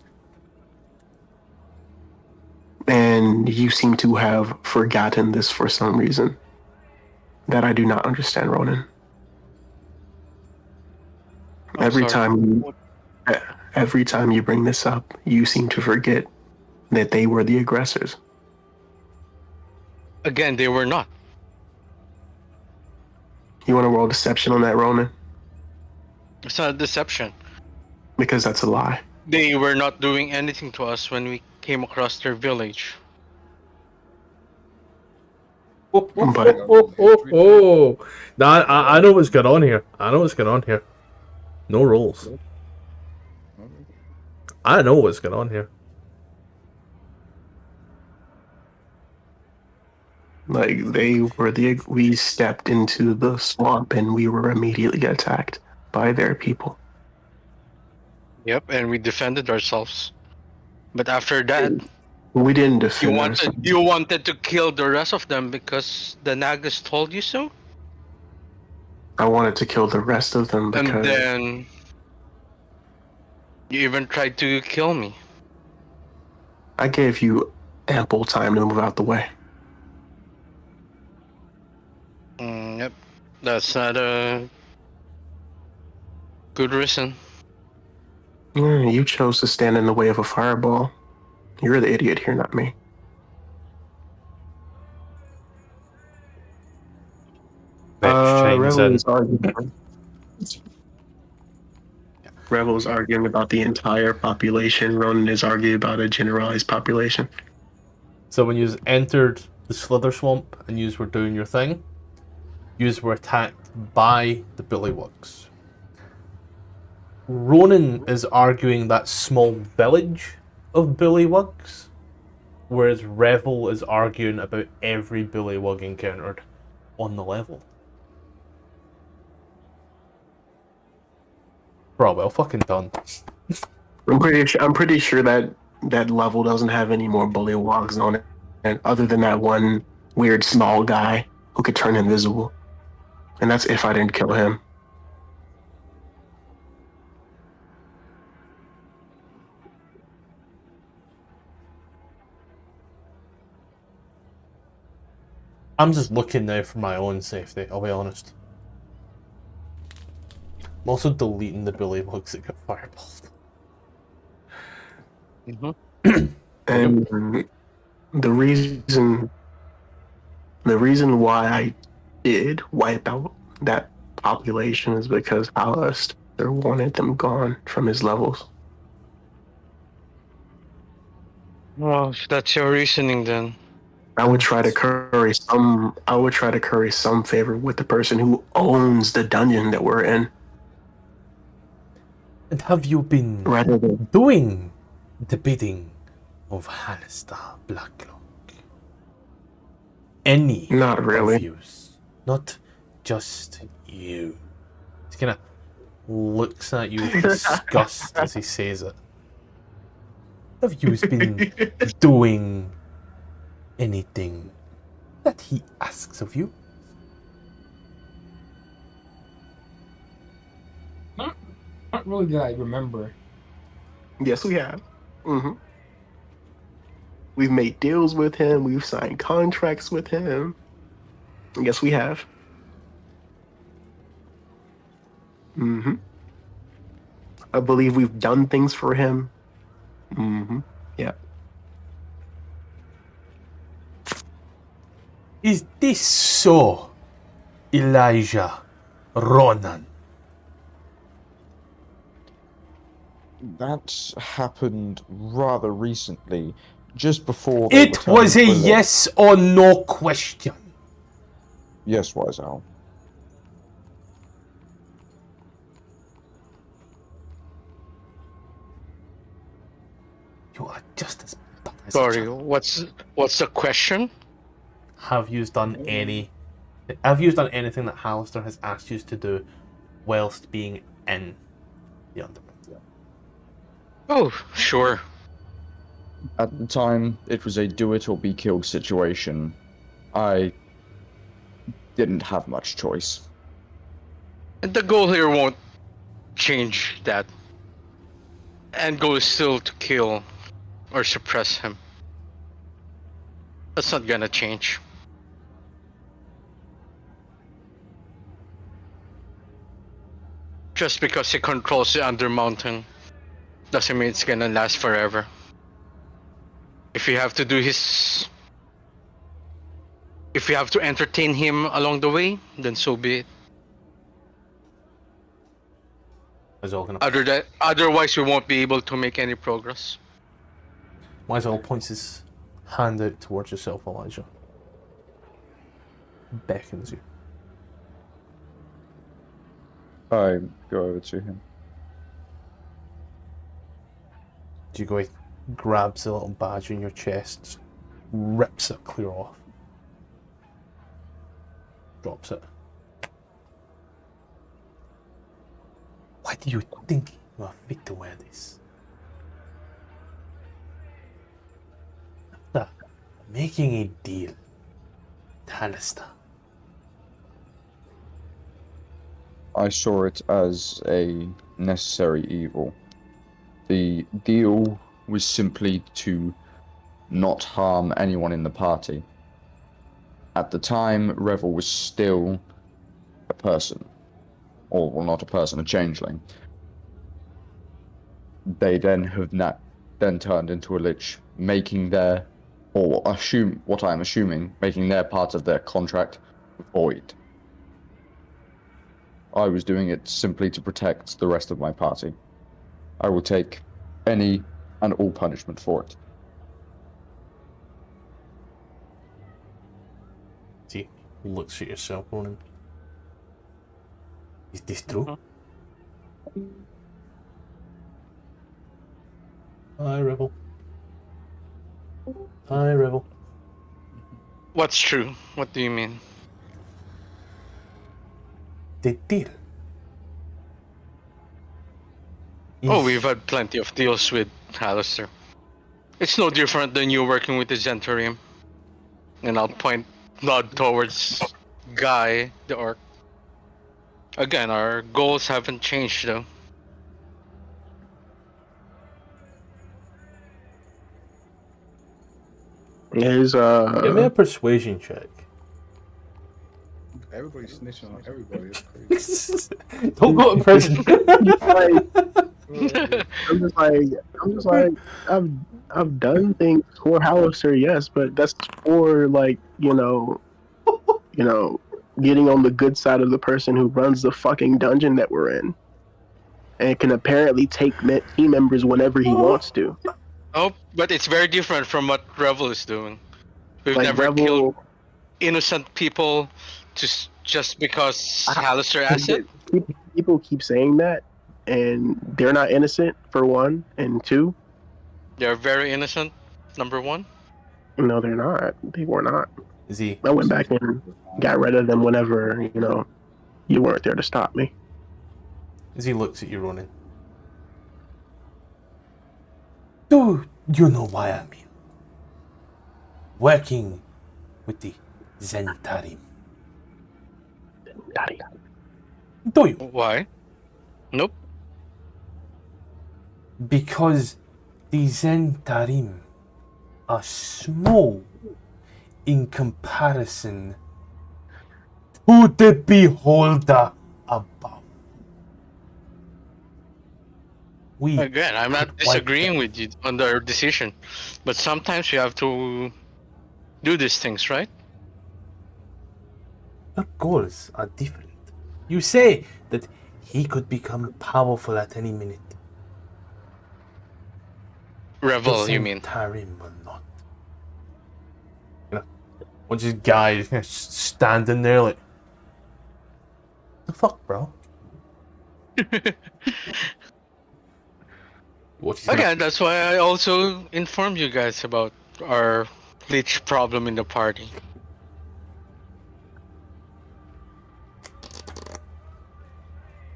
And you seem to have forgotten this for some reason that I do not understand, Ronan. Every time you bring this up, you seem to forget that they were the aggressors. Again, they were not. You want to roll deception on that, Ronan? It's not a deception. Because that's a lie. They were not doing anything to us when we came across their village. Oh. But- No, I know what's going on here. No rolls. I know what's going on here. Like we stepped into the swamp and we were immediately attacked by their people. Yep, and we defended ourselves. But after that, We didn't defend ourselves. you wanted to kill the rest of them because the Nagas told you so? I wanted to kill the rest of them because And then you even tried to kill me. I gave you ample time to move out the way. Yep, that's not a good reason. You chose to stand in the way of a fireball. You're the idiot here, not me. Rebel's arguing about the entire population. Ronan is arguing about a generalized population. So when you entered the Slither Swamp and you were doing your thing, you were attacked by the Bullywugs. Ronan is arguing that small village of Bullywugs, whereas Revel is arguing about every Bullywug encountered on the level. Bro, well fucking done. I'm pretty sure that level doesn't have any more bullywugs on it, and other than that one weird small guy who could turn invisible, and that's if I didn't kill him. I'm just looking now for my own safety, I'll be honest. I'm also deleting the Bullywugs that got fireballed. And the reason why I did wipe out that population is because Alistair wanted them gone from his levels. Well, if that's your reasoning then. I would try to curry some. I would try to curry some favor with the person who owns the dungeon that we're in, And have you been rather than. doing the bidding of Halaster Blacklock? Any Not really. of yous, not just you. He kind of looks at you with disgust as he says it. Have yous been doing anything that he asks of you? Not really that I remember. Yes, we have. We've made deals with him. We've signed contracts with him. Yes, we have. I believe we've done things for him. Yeah. Is this so, Elijah Ronan? That happened rather recently, just before they It returned was a to Lich. yes or no question. Yes, Wise Owl. You are just as bad as Sorry, each other. what's the question? Have you done any? Have you done anything that Halaster has asked you to do, whilst being in the Underworld? Oh, sure. At the time, it was a do-it-or-be-killed situation. I didn't have much choice. And the goal here won't change that. End goal is still to kill or suppress him. That's not gonna change. Just because he controls the Undermountain doesn't mean it's gonna last forever. If you have to do his... If you have to entertain him along the way, then so be it. Otherwise, we won't be able to make any progress. Myzel points his hand out towards yourself, Elijah. Beckons you. I go over to him. Jigoi grabs a little badge in your chest, rips it clear off, drops it. Why do you think you are fit to wear this? After making a deal with Halaster, I saw it as a necessary evil. The deal was simply to not harm anyone in the party. At the time, Revel was still a person. Or, well, not a person, a changeling. They then have then turned into a lich, making their, or what I'm assuming, making their part of their contract void. I was doing it simply to protect the rest of my party. I will take any and all punishment for it. see, he looks at yourself, Ronan. Is this true? Hi, Rebel. Hi, Rebel. What's true? What do you mean? The deal. Oh, is- we've had plenty of deals with Halaster. It's no different than you working with the Zentarium. And I'll nod towards Guy, the orc. Again, our goals haven't changed though. Here's Give me a persuasion check. Everybody's snitching on everybody. It's crazy. Don't go to prison. I'm just like I've done things for Halaster, yes, but that's for like getting on the good side of the person who runs the fucking dungeon that we're in, and can apparently take team members whenever he wants to. Oh, but it's very different from what Revel is doing. We've Like never killed Rebel, innocent people just because Hallister asked it. people keep saying that, and they're not innocent for one, and two, They're very innocent. Number one. no, they're not. They were not. Is he? I went back and got rid of them whenever you weren't there to stop me. As he looks at you, Ronan. Do you know why I'm here? Working with the Zentarim. Daddy. Do you? Why? Nope. Because the Zentarim are small in comparison to the beholder above. We Again, I'm not disagreeing with you on their decision, but sometimes you have to do these things, right? Our goals are different. You say that he could become powerful at any minute. Revel, you mean? Tarim will not. What's this guy just standing there like, the fuck, bro? Again, that's why I also informed you guys about our glitch problem in the party.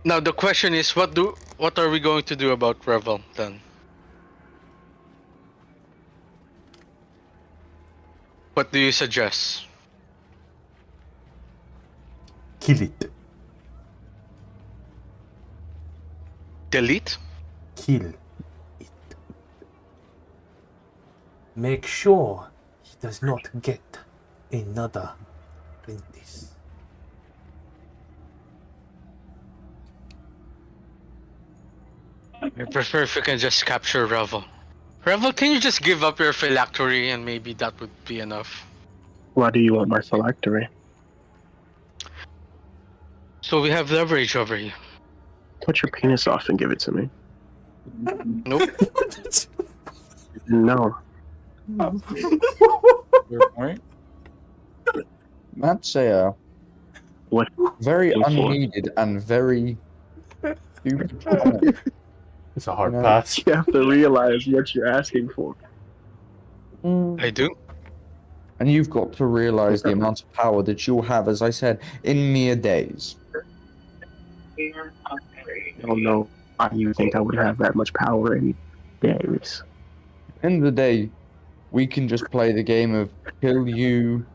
Now the question is, what are we going to do about Revel then? What do you suggest? Kill it. Delete? Kill it. Make sure he does not get another apprentice. I prefer if we can just capture Revel. Revel, can you just give up your phylactery and maybe that would be enough? Why do you want my phylactery? So we have leverage over you. Put your penis off and give it to me. Nope. No. Your point? That's a What? very Go for it. unneeded and very stupid comment. It's a hard No. pass. You have to realize what you're asking for. I do. And you've got to realize the amount of power that you'll have, as I said, in mere days. I don't know why you think I would have that much power in days. End of the day, we can just play the game of kill you,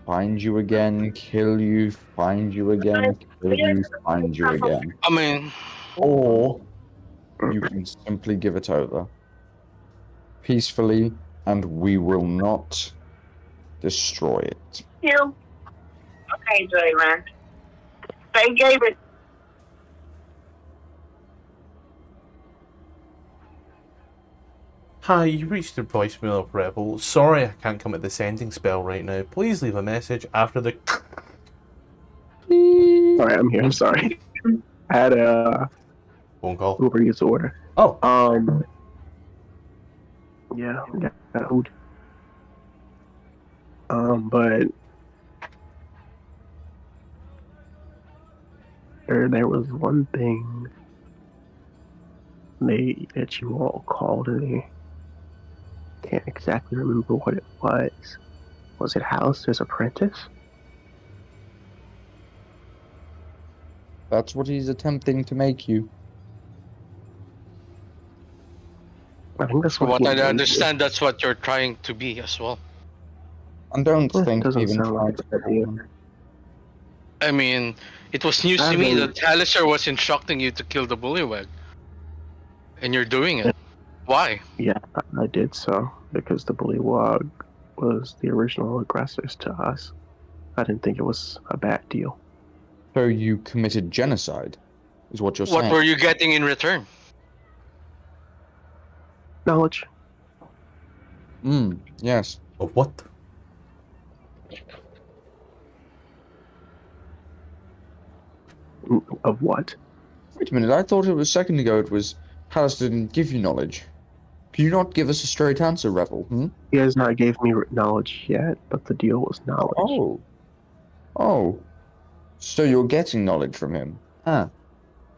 find you again, kill you, find you again, kill you, find you again. I mean, Or you can simply give it over peacefully, and we will not destroy it. You. Okay, Jaylen. They gave it. Hi, you reached the voicemail of Rebel. Sorry I can't come at the sending spell right now. Please leave a message after the... Alright, I'm here. I'm sorry. I had a phone call. Uber Eats order. Oh, Yeah, got food. But there was one thing that you all called me. Can't exactly remember what it was. Was it Hallister's apprentice? That's what he's attempting to make you. I think that's from what what he I meant. understand, that's what you're trying to be as well. And don't Well, it think doesn't even sound try like to a good idea. I mean, it was news I to me mean- that Hallister was instructing you to kill the bullywag. And you're doing it. Why? Yeah, I did so because the Bullywug was the original aggressors to us. I didn't think it was a bad deal. So you committed genocide, is what you're What saying. were you getting in return? Knowledge. Yes. of what? Of what? Wait a minute, I thought it was a second ago it was Hallister didn't give you knowledge. Can you not give us a straight answer, Rebel? Hmm? He has not gave me knowledge yet, but the deal was knowledge. Oh. Oh. So you're getting knowledge from him? Ah.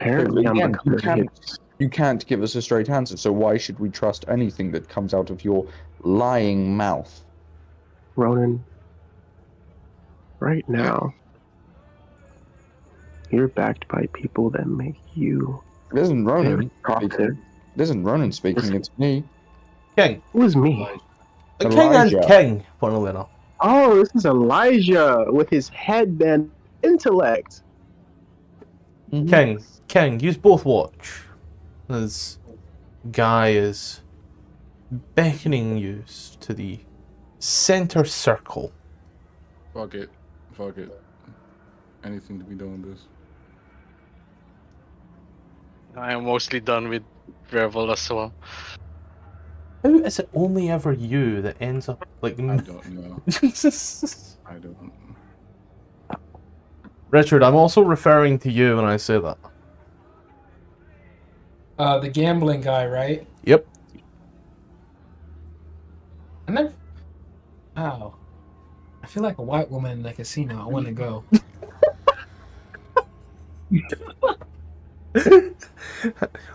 Apparently, I'm again, becoming his. You can't give us a straight answer, so why should we trust anything that comes out of your lying mouth? Ronan, right now, you're backed by people that make you It isn't very Ronan talkative. speaking. It isn't Ronan speaking, it's me. King. Who is me? King and Elijah. King, funnily enough. Oh, this is Elijah with his headband intellect. Mhm. King, use both watch. This guy is beckoning you to the center circle. Fuck it. Fuck it. Anything to be done with this. I am mostly done with Revel as well. How is it only ever you that ends up like? I don't know. I don't. Richard, I'm also referring to you when I say that. The gambling guy, right? Yep. I never. Wow. I feel like a white woman in the casino. I want to go.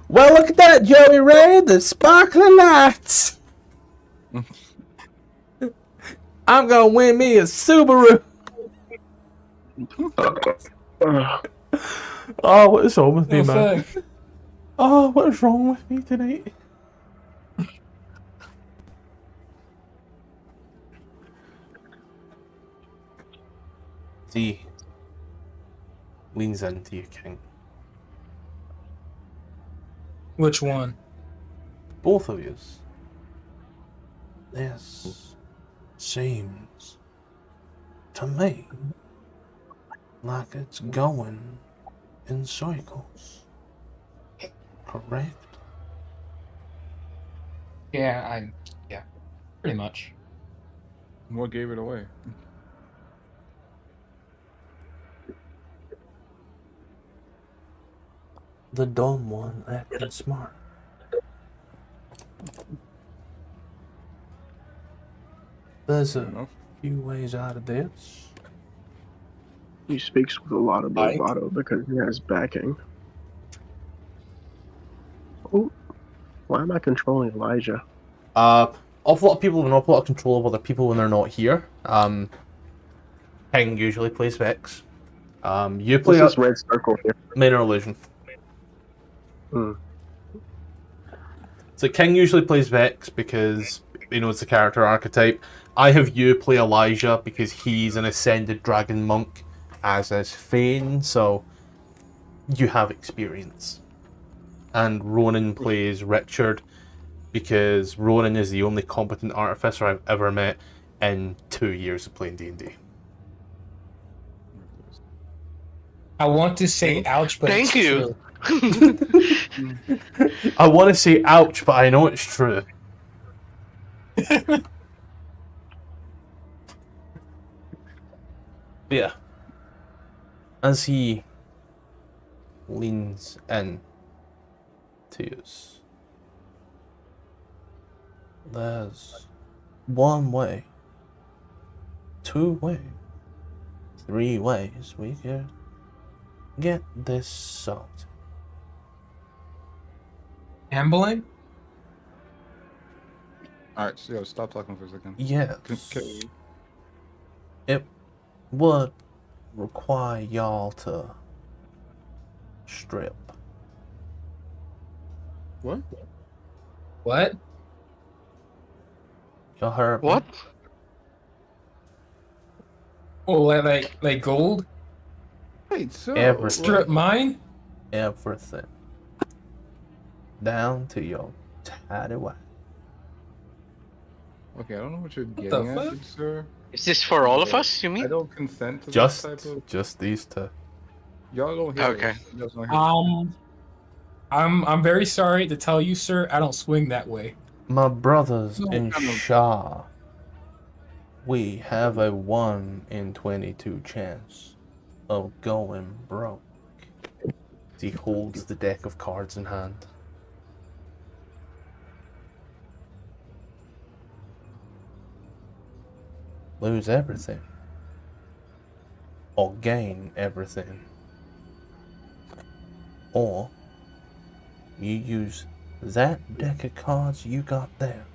Well, look at that, Joey Ray, the sparkling lights. I'm gonna win me a Subaru. Oh, what is wrong with me, No, man? fuck. Oh, what is wrong with me tonight? Z leans into you, King. Which one? Both of yous. This seems to me like it's going in cycles. Correct? Yeah, pretty much. What gave it away? The dumb one acting smart. There's a Enough. few ways out of this. He speaks with a lot of bravado because he has backing. Oh, why am I controlling Elijah? Awful lot of people have an awful lot of control of other people when they're not here. King usually plays Vex. You play What's this red circle here? Minor Illusion. Hmm. So King usually plays Vex because he knows the character archetype. I have you play Elijah because he's an ascended dragon monk, as is Fane, so you have experience. And Ronan plays Richard because Ronan is the only competent artificer I've ever met in 2 years of playing D&D. I want to say ouch, but Thank it's you. true. I want to say ouch, but I know it's true. Yeah. As he leans in to you, there's one way, 2 ways, 3 ways we could get this solved. Gambling? Alright, so yo, stop talking for a second. Yes. Okay. It would require y'all to strip. What? What? Y'all heard me? What? Oh, like gold? Wait, so Everything. Strip mine? Everything. Down to your tatty white. Okay, I don't know what you're the getting at, fuck? good sir. Is this for all of us, you I mean? don't consent to Just this type of. these 2. Y'all don't hear Okay. this. You guys don't hear this. I'm very sorry to tell you, sir, I don't swing that way. My brothers No, in kind of- Shaw. We have a 1 in 22 chance of going broke. He holds the deck of cards in hand. lose everything. Or gain everything. Or you use that deck of cards you got there.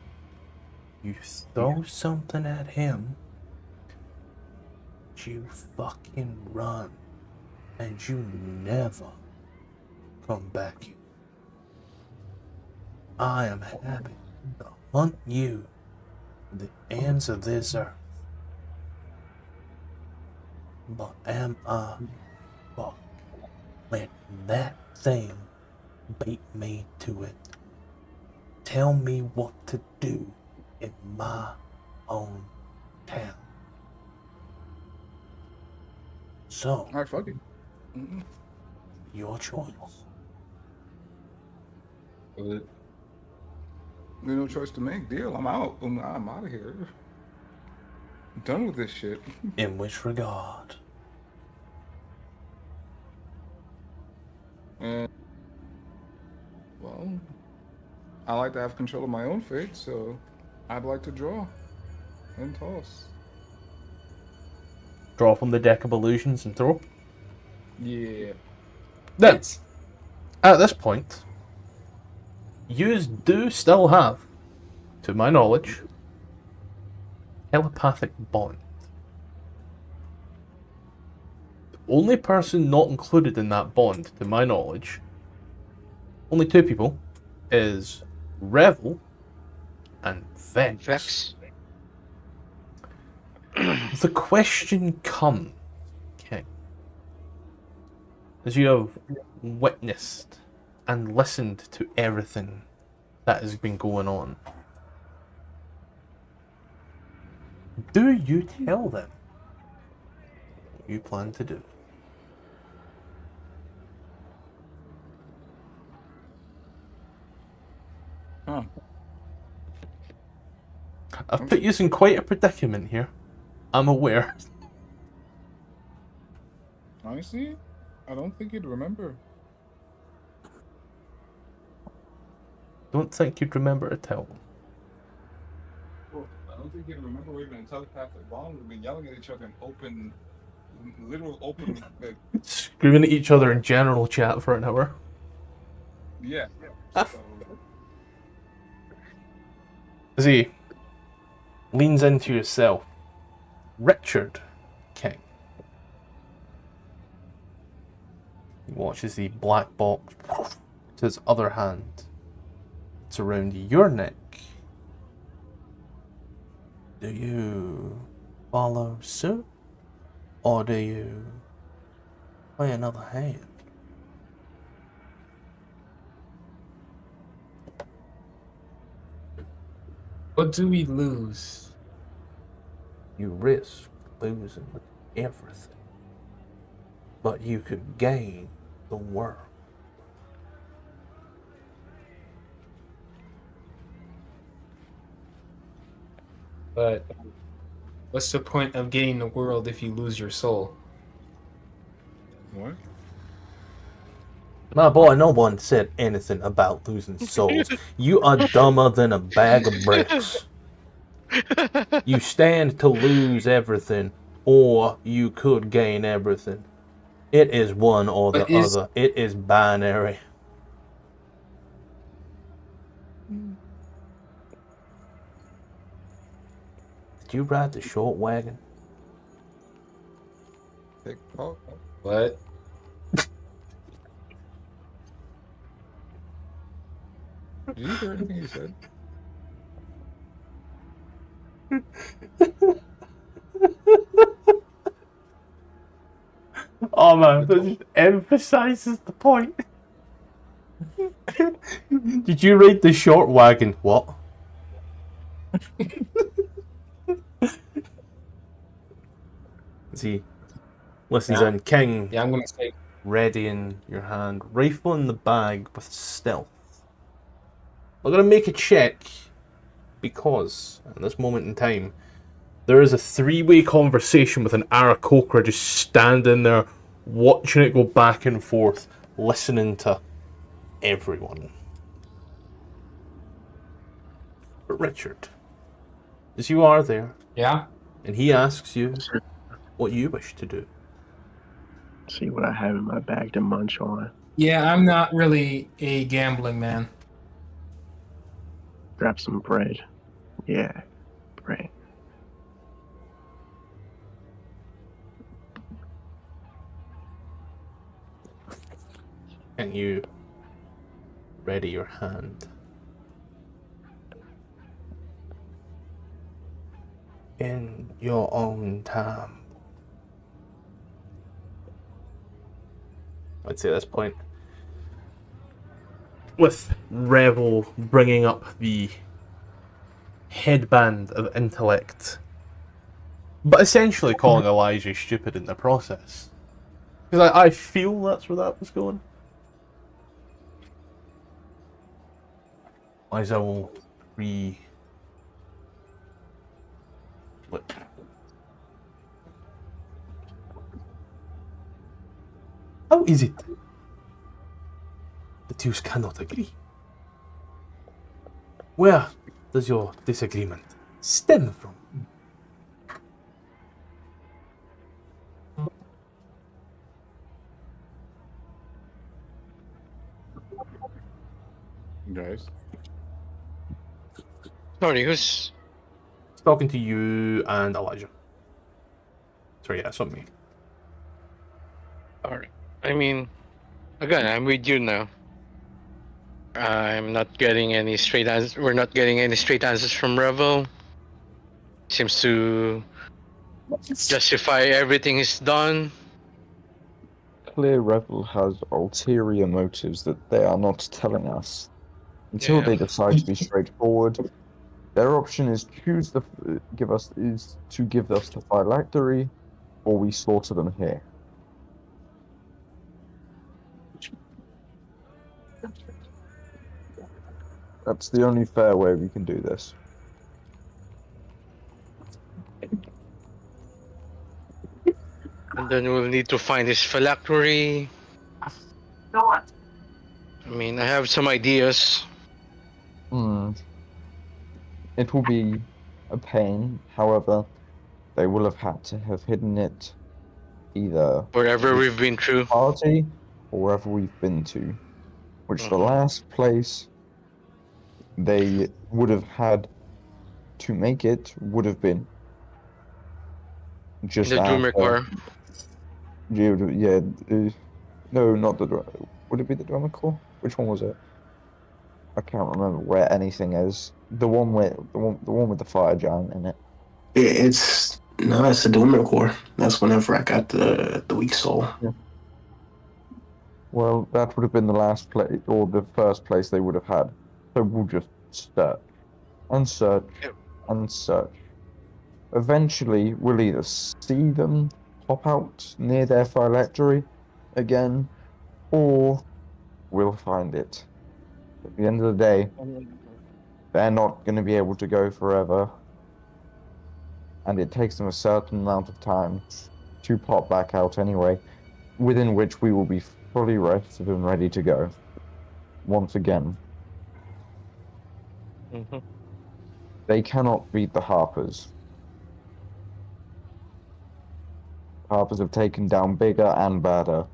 You throw something at him, you fucking run, and you never come back here. I am happy to hunt you to the ends of this earth. But am I fuck letting that thing beat me to it? Tell me what to do in my own town. So, Alright, fuck it. Mm-mm. your choice. There's no choice to make. Deal. I'm out. I'm out of here. I'm done with this shit. In which regard? And well, I like to have control of my own fate, so I'd like to draw and toss. Draw from the deck of illusions and throw. Yeah. Then, at this point, yous do still have, to my knowledge, telepathic bond. The only person not included in that bond, to my knowledge, only two people, is Revel and Vex. Vex. The question comes, okay, as you have witnessed and listened to everything that has been going on, do you tell them what you plan to do? Huh. I've put you in quite a predicament here. I'm aware. Honestly, I don't think you'd remember. Don't think you'd remember to tell them. Well, I don't think you'd remember we've been in telepathic bond. We've been yelling at each other in open, literal open. Screaming at each other in general chat for an hour. Yeah. So, As he leans into yourself, Richard King. He watches the black box to his other hand. It's around your neck. Do you follow suit? Or do you play another hand? What do we lose? You risk losing everything. But you could gain the world. But what's the point of getting the world if you lose your soul? what? My boy, no one said anything about losing souls. You are dumber than a bag of bricks. You stand to lose everything, or you could gain everything. It is one or the other. It is binary. Did you ride the short wagon? Take oh, What? Did you hear anything you said? Oh man, that just emphasizes the point. Did you ride the short wagon? What? See, listens in. King, Yeah, I'm gonna say ready in your hand, rifle in the bag with stealth. I'm gonna make a check because at this moment in time, there is a three-way conversation with an Aarakocra just standing there, watching it go back and forth, listening to everyone. But Richard, as you are there, yeah. and he asks you what you wish to do. See what I have in my bag to munch on. Yeah, I'm not really a gambling man. Grab some bread. Yeah, bread. Can you ready your hand? In your own time. I'd say at this point, with Revel bringing up the headband of intellect, but essentially calling Elijah stupid in the process. Because I feel that's where that was going. Elijah will What? How is it? The two cannot agree. Where does your disagreement stem from? Guys. Sorry, who's... Talking to you and Elijah. Sorry, yeah, it's not me. Alright. I mean, again, I'm with you now. I'm not getting any straight answers. We're not getting any straight answers from Revel. Seems to justify everything he's done. Clear Revel has ulterior motives that they are not telling us. Until Yeah. they decide to be straightforward, their option is to give us the phylactery, or we slaughter them here. That's the only fair way we can do this. And then we'll need to find his phylactery. Go on. I mean, I have some ideas. It will be a pain, however, they will have had to have hidden it either Wherever we've been through. party or wherever we've been to. Which the Mhm. last place they would have had to make it would have been In just the Drummer after. Core. Yeah, no, not the drum. Would it be the drummer core? Which one was it? I can't remember where anything is. The one with the fire giant in it. It's no, it's the Dormant Core. That's whenever I got the weak soul. Yeah. Well, that would have been the last place or the first place they would have had. So we'll just search and search Yep. and search. Eventually, we'll either see them pop out near their phylactery again, or we'll find it. At the end of the day, they're not going to be able to go forever, and it takes them a certain amount of time to pop back out anyway, within which we will be fully rested and ready to go once again. Mhm. They cannot beat the Harpers. Harpers have taken down bigger and badder.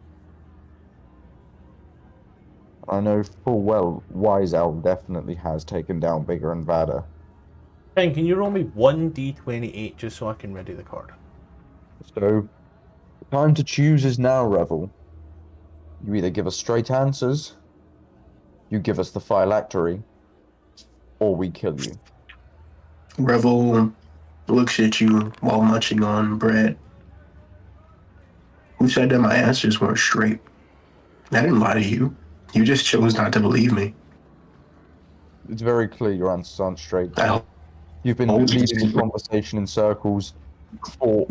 I know full well Wise Owl definitely has taken down bigger and badder. Ken, can you roll me 1d28 just so I can ready the card? So, the time to choose is now, Revel. You either give us straight answers, you give us the phylactery, or we kill you. Revel looks at you while munching on bread. Who said that my answers weren't straight? I didn't lie to you. You just chose not to believe me. It's very clear your answers aren't straight. I You've been hope leading the conversation in circles for,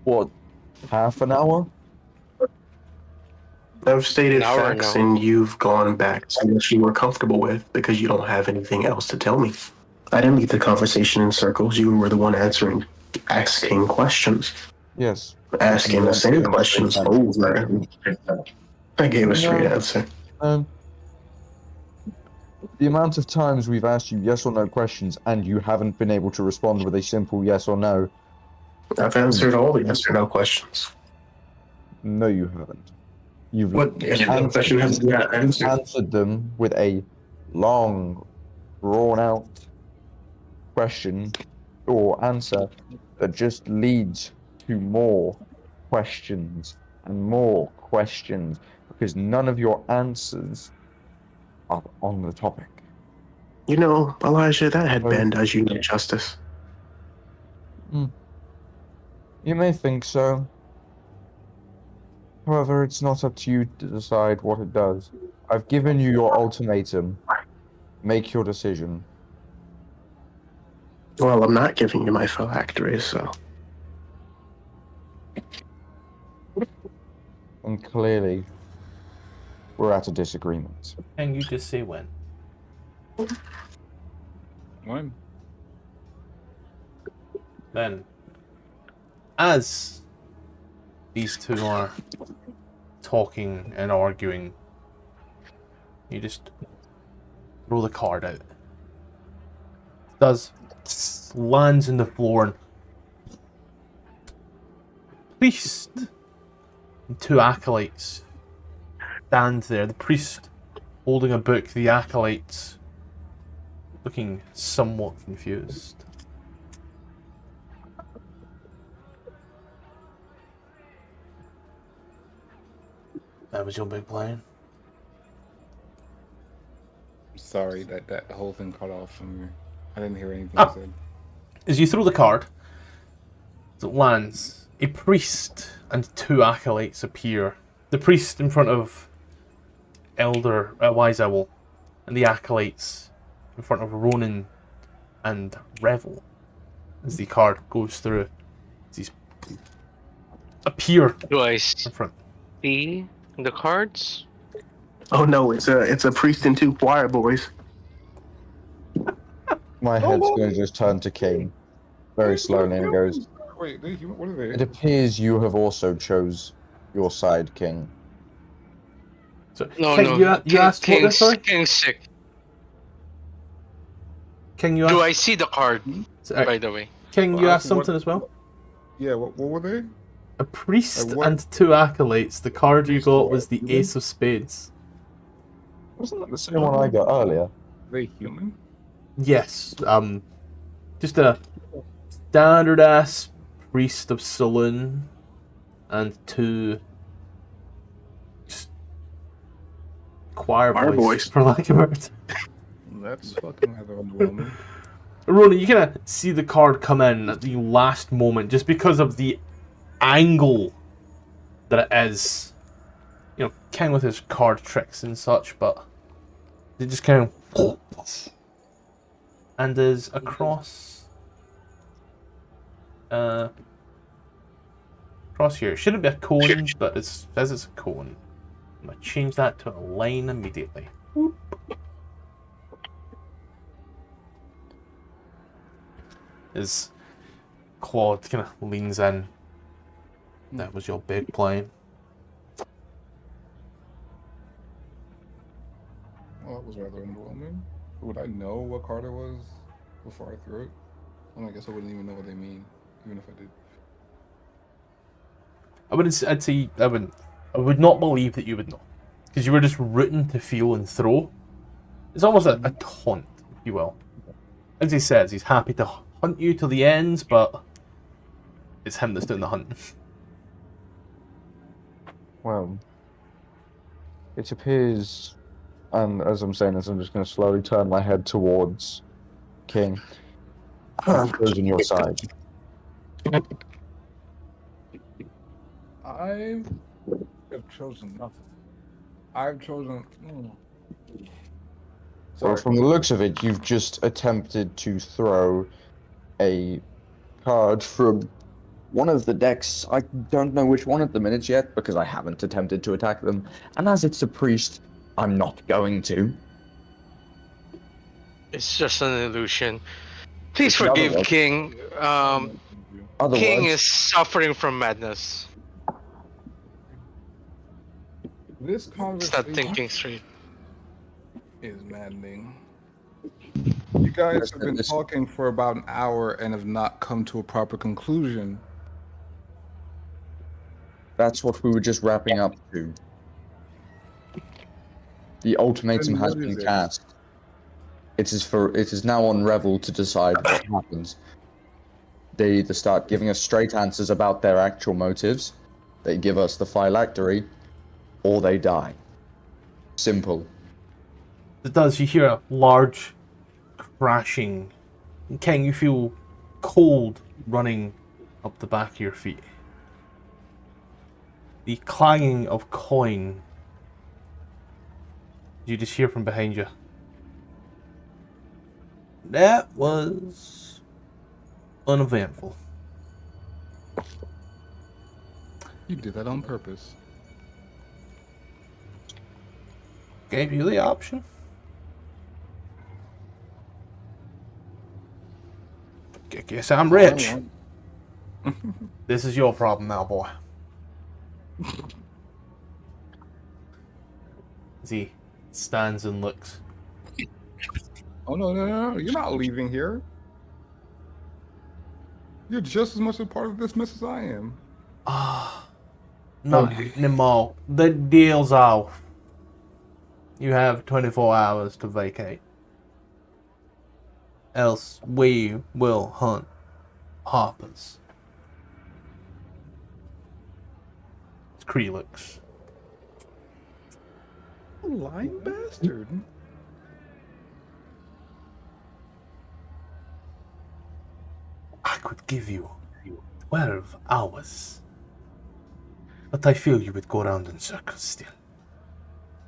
what, half an hour? I've stated An hour facts now. and you've gone back to what you were comfortable with because you don't have anything else to tell me. I didn't lead the conversation in circles. You were the one asking questions. Yes. Asking the same questions over. I gave a straight No. answer. The amount of times we've asked you yes or no questions and you haven't been able to respond with a simple yes or no. I've answered all the yes or no questions. No, you haven't. You've What yes or no question has that answered? answered them with a long, drawn-out question or answer that just leads to more questions and more questions because none of your answers are on the topic. You know, Elijah, that headband does you no justice. You may think so. However, it's not up to you to decide what it does. I've given you your ultimatum. Make your decision. Well, I'm not giving you my phylactery, so. And clearly, we're at a disagreement. Can you just say when? One. Then, as these two are talking and arguing, you just throw the card out. It does, lands on the floor, and priest and two acolytes stand there. The priest holding a book, the acolytes looking somewhat confused. That was your big plan? Sorry that whole thing cut off from you. I didn't hear anything Ah. you said. As you throw the card, as it lands, a priest and two acolytes appear. The priest in front of Elder Wise Owl, and the acolytes in front of Ronan and Revel. As the card goes through, these appear Do I in front. see the cards? Oh no, it's a priest and two choir boys. My head's going to just turn to King very slowly and goes, Wait, what are it they? appears you have also chose your side, King. So, No, King, no. you asked what this, sorry? King's sick. King, you asked. Do I see the card, Sorry, by the way? King, you Well, asked what- something as well. Yeah, what were they? A priest what- and two acolytes. The card you Priest got what? was the Ace of Spades. Wasn't that the same one I got earlier? Are they human? Yes, just a standard ass priest of Saloon and two just choir boys, for lack of a word. That's fucking rather underwhelming. Ronan, you kind of see the card come in at the last moment just because of the angle that it is. You know, King with his card tricks and such, but they just kind of and is across across here. It shouldn't be a cone, but it says it's a cone. I'm gonna change that to a line immediately. His Claude kind of leans in. That was your big plan. Well, that was rather underwhelming. Would I know what card it was before I threw it? I guess I wouldn't even know what they mean, even if I did. I'd say I would not believe that you would know, because you were just rooting to feel and throw. It's almost a taunt, if you will. As he says, he's happy to hunt you till the ends, but it's him that's doing the hunting. Well, it appears, and as I'm saying this, I'm just going to slowly turn my head towards King. Who's on your side? I have chosen nothing. I've chosen. Well, Sorry. from the looks of it, you've just attempted to throw a card from one of the decks. I don't know which one at the minute yet, because I haven't attempted to attack them. And as it's a priest, I'm not going to. It's just an illusion. Please It's another forgive one. King. Otherwise, King is suffering from madness. This Start conversation thinking straight. is maddening. You guys Yes, have been this- talking for about an hour and have not come to a proper conclusion. That's what we were just wrapping up to. The ultimatum Then has what is been it? cast. It is now on Revel to decide what happens. They either start giving us straight answers about their actual motives, they give us the phylactery, or they die. Simple. It does. You hear a large crashing. Ken, you feel cold running up the back of your feet. The clanging of coin. You just hear from behind you. That was uneventful. You did that on purpose. Gave you the option. Guess I'm rich. This is your problem now, boy. As he stands and looks. Oh no! You're not leaving here. You're just as much a part of this mess as I am. Not anymore. The deal's off. You have 24 hours to vacate. Else we will hunt Harpers. It's Creelix. Lying bastard. I could give you 12 hours. But I feel you would go around in circles still.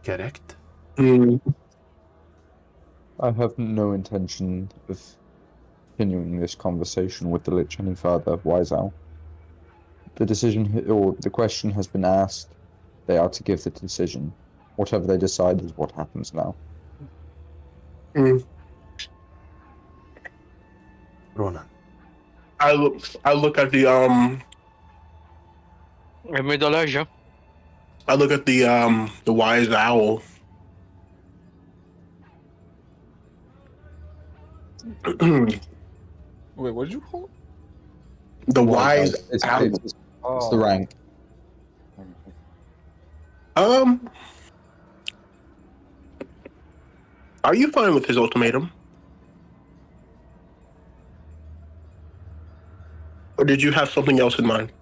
Correct? I have no intention of continuing this conversation with the Lich any further, Wise Owl. The decision, or the question has been asked. They are to give the decision. Whatever they decide is what happens now. Ronan. I look at the Elijah. I look at the wise owl. Wait, what did you call it? The wise It's owl. the rank. Are you fine with his ultimatum? Or did you have something else in mind?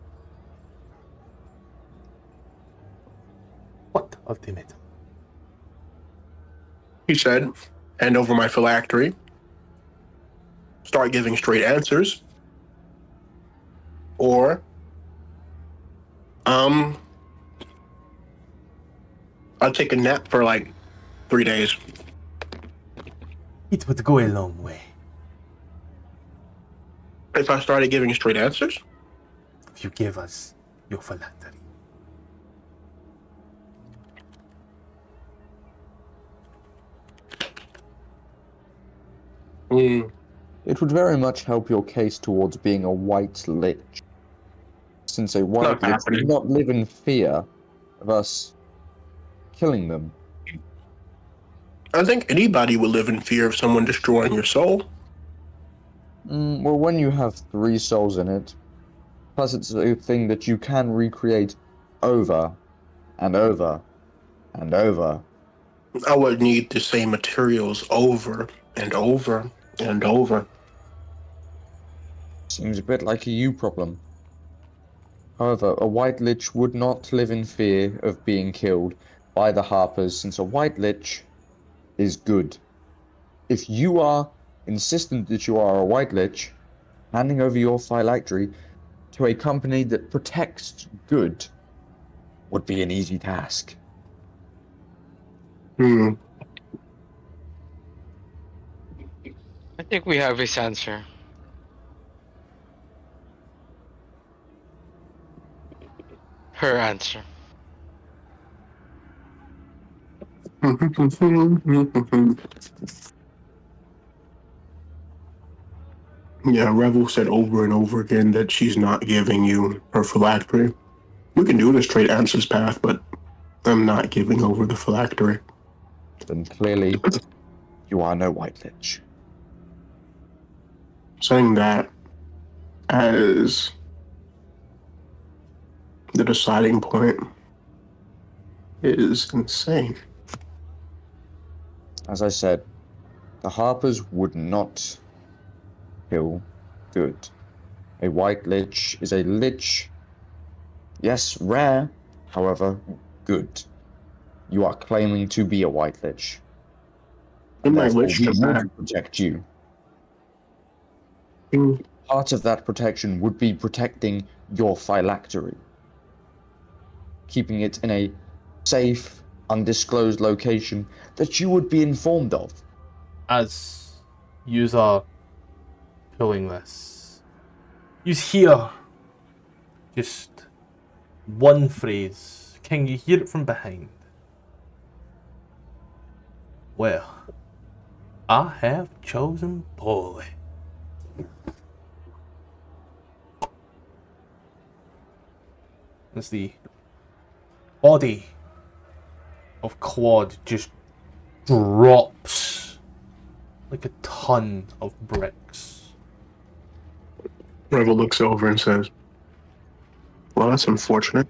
What ultimatum? He said, hand over my phylactery. Start giving straight answers. Or, I'll take a nap for like 3 days. It would go a long way. If I started giving straight answers? If you give us your phylactery. It would very much help your case towards being a white lich, since a white lich would not live in fear of us killing them. I think anybody would live in fear of someone destroying your soul. Well, when you have 3 souls in it, plus it's a thing that you can recreate over and over and over. I would need the same materials over and over and over. Seems a bit like a you problem. However, a white lich would not live in fear of being killed by the Harpers, since a white lich is good. If you are insistent that you are a white lich, handing over your phylactery to a company that protects good would be an easy task. Hmm. I think we have his answer. Her answer. Yeah, Revel said over and over again that she's not giving you her phylactery. We can do the straight answers path, but I'm not giving over the phylactery. Then clearly, You are no White Lich. Saying that as the deciding point is insane. As I said, the Harpers would not kill good. A White Lich is a Lich, yes, rare, however, good. You are claiming to be a White Lich. In my Therefore, Lich we to would that. protect you. Mm, Part of that protection would be protecting your phylactery, keeping it in a safe, undisclosed location that you would be informed of. As you are pulling this, you hear just one phrase. Can you hear it from behind? Well, I have chosen poorly. As the body of Claude just drops like a ton of bricks. Revel looks over and says, well, that's unfortunate.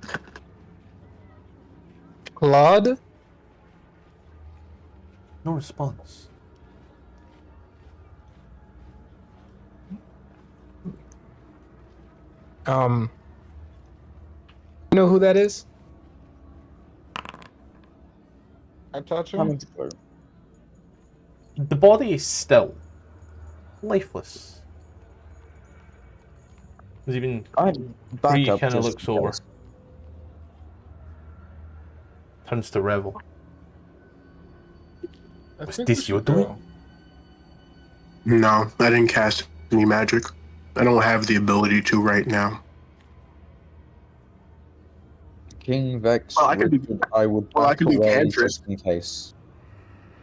Claude? No response. You know who that is? I touch How him. much go? The body is still lifeless. There's even I back Bree up kind of just looks in over, case. turns to Revel. I Was think we this your should go. doing? No, I didn't cast any magic. I don't have the ability to right now. King Vex, Well, I could do- Richard, I would well, I back could do away cantrip. just in case.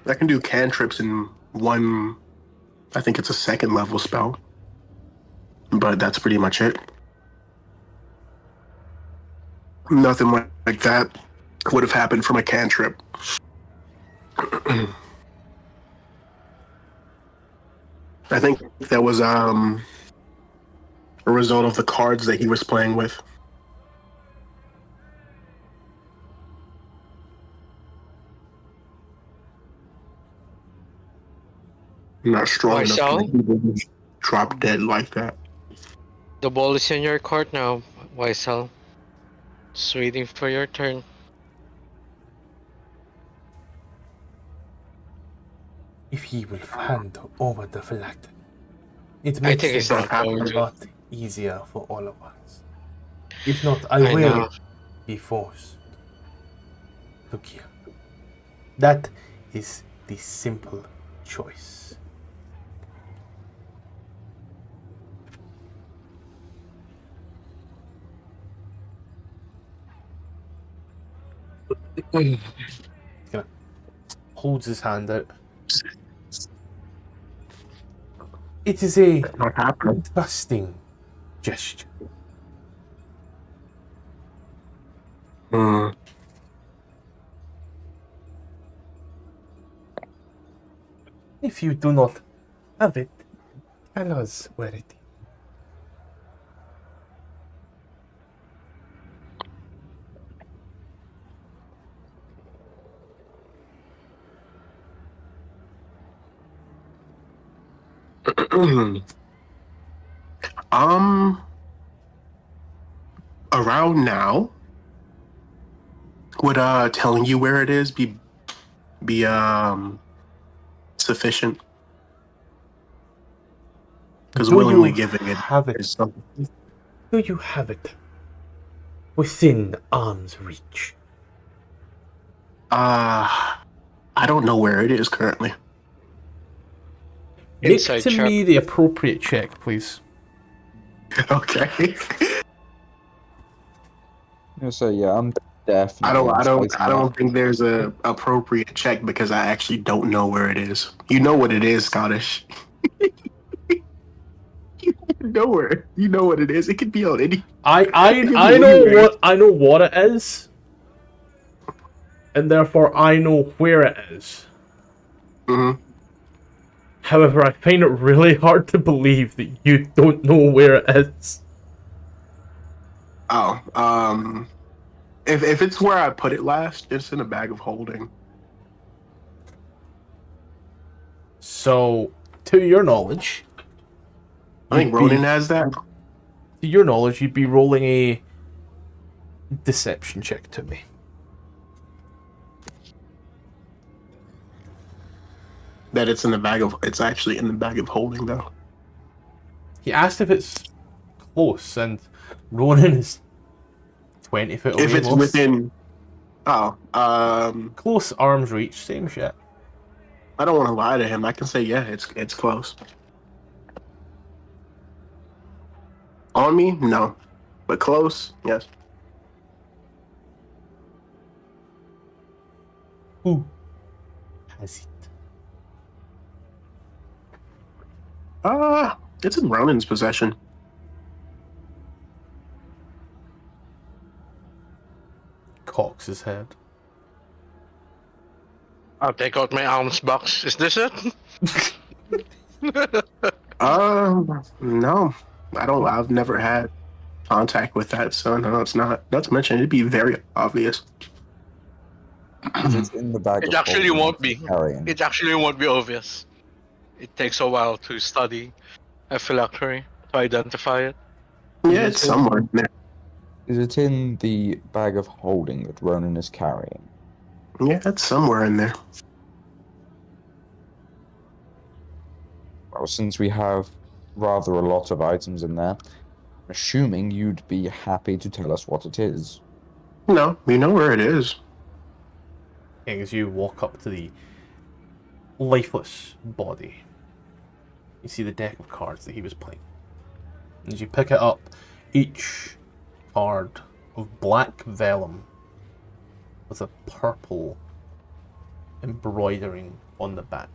I can do cantrips in one, I think it's a second level spell. But that's pretty much it. Nothing like that would have happened from a cantrip. I think that was a result of the cards that he was playing with. Not strong enough to Marcel? make people drop dead like that. The ball is in your court now, Ysel. Just waiting for your turn. If he will hand over the phylactery, it I makes think he's things not going a to. lot easier for all of us. If not, I I will know. be forced to kill. That is the simple choice. He's gonna holds his hand out. It is a Not happening. trusting gesture. Hmm. If you do not have it, tell us where it is. Around now, would telling you where it is be sufficient? Because Do willingly you giving it have it? is something. Do you have it within arm's reach? I don't know where it is currently. Make Inside to check. me the appropriate check, please. Okay. So yeah, I'm definitely. I chasing that. don't think there's a appropriate check because I actually don't know where it is. You know what it is, Scottish. You know where. You know what it is. It could be on any. I know what it is, and therefore I know where it is. Mm-hmm. However, I find it really hard to believe that you don't know where it is. Oh, if it's where I put it last, it's in a bag of holding. So, to your knowledge, I think you'd Ronan be- has that. to your knowledge, you'd be rolling a deception check to me. That it's in the bag of. It's actually in the bag of holding, though. He asked if it's close, and Ronan is 20 foot away. If it's most. within. Oh, Close arm's reach, same shit. I don't want to lie to him. I can say yeah, it's close. On me, no, but close, yes. Who has it? It's in Ronan's possession. Cocks his head. I'll take out my alms box. Is this it? No, I don't. I've never had contact with that, so no, it's not. Not to mention, it'd be very obvious. Is it in the bag? It of actually holding won't be. carrying? It actually won't be obvious. It takes a while to study a phylactery to identify it. Yeah, it's somewhere in there. Is it in the bag of holding that Ronan is carrying? Yeah, it's somewhere in there. Well, since we have rather a lot of items in there, I'm assuming you'd be happy to tell us what it is. No, you know where it is. As you walk up to the lifeless body, you see the deck of cards that he was playing. As you pick it up, each card of black vellum with a purple embroidering on the back.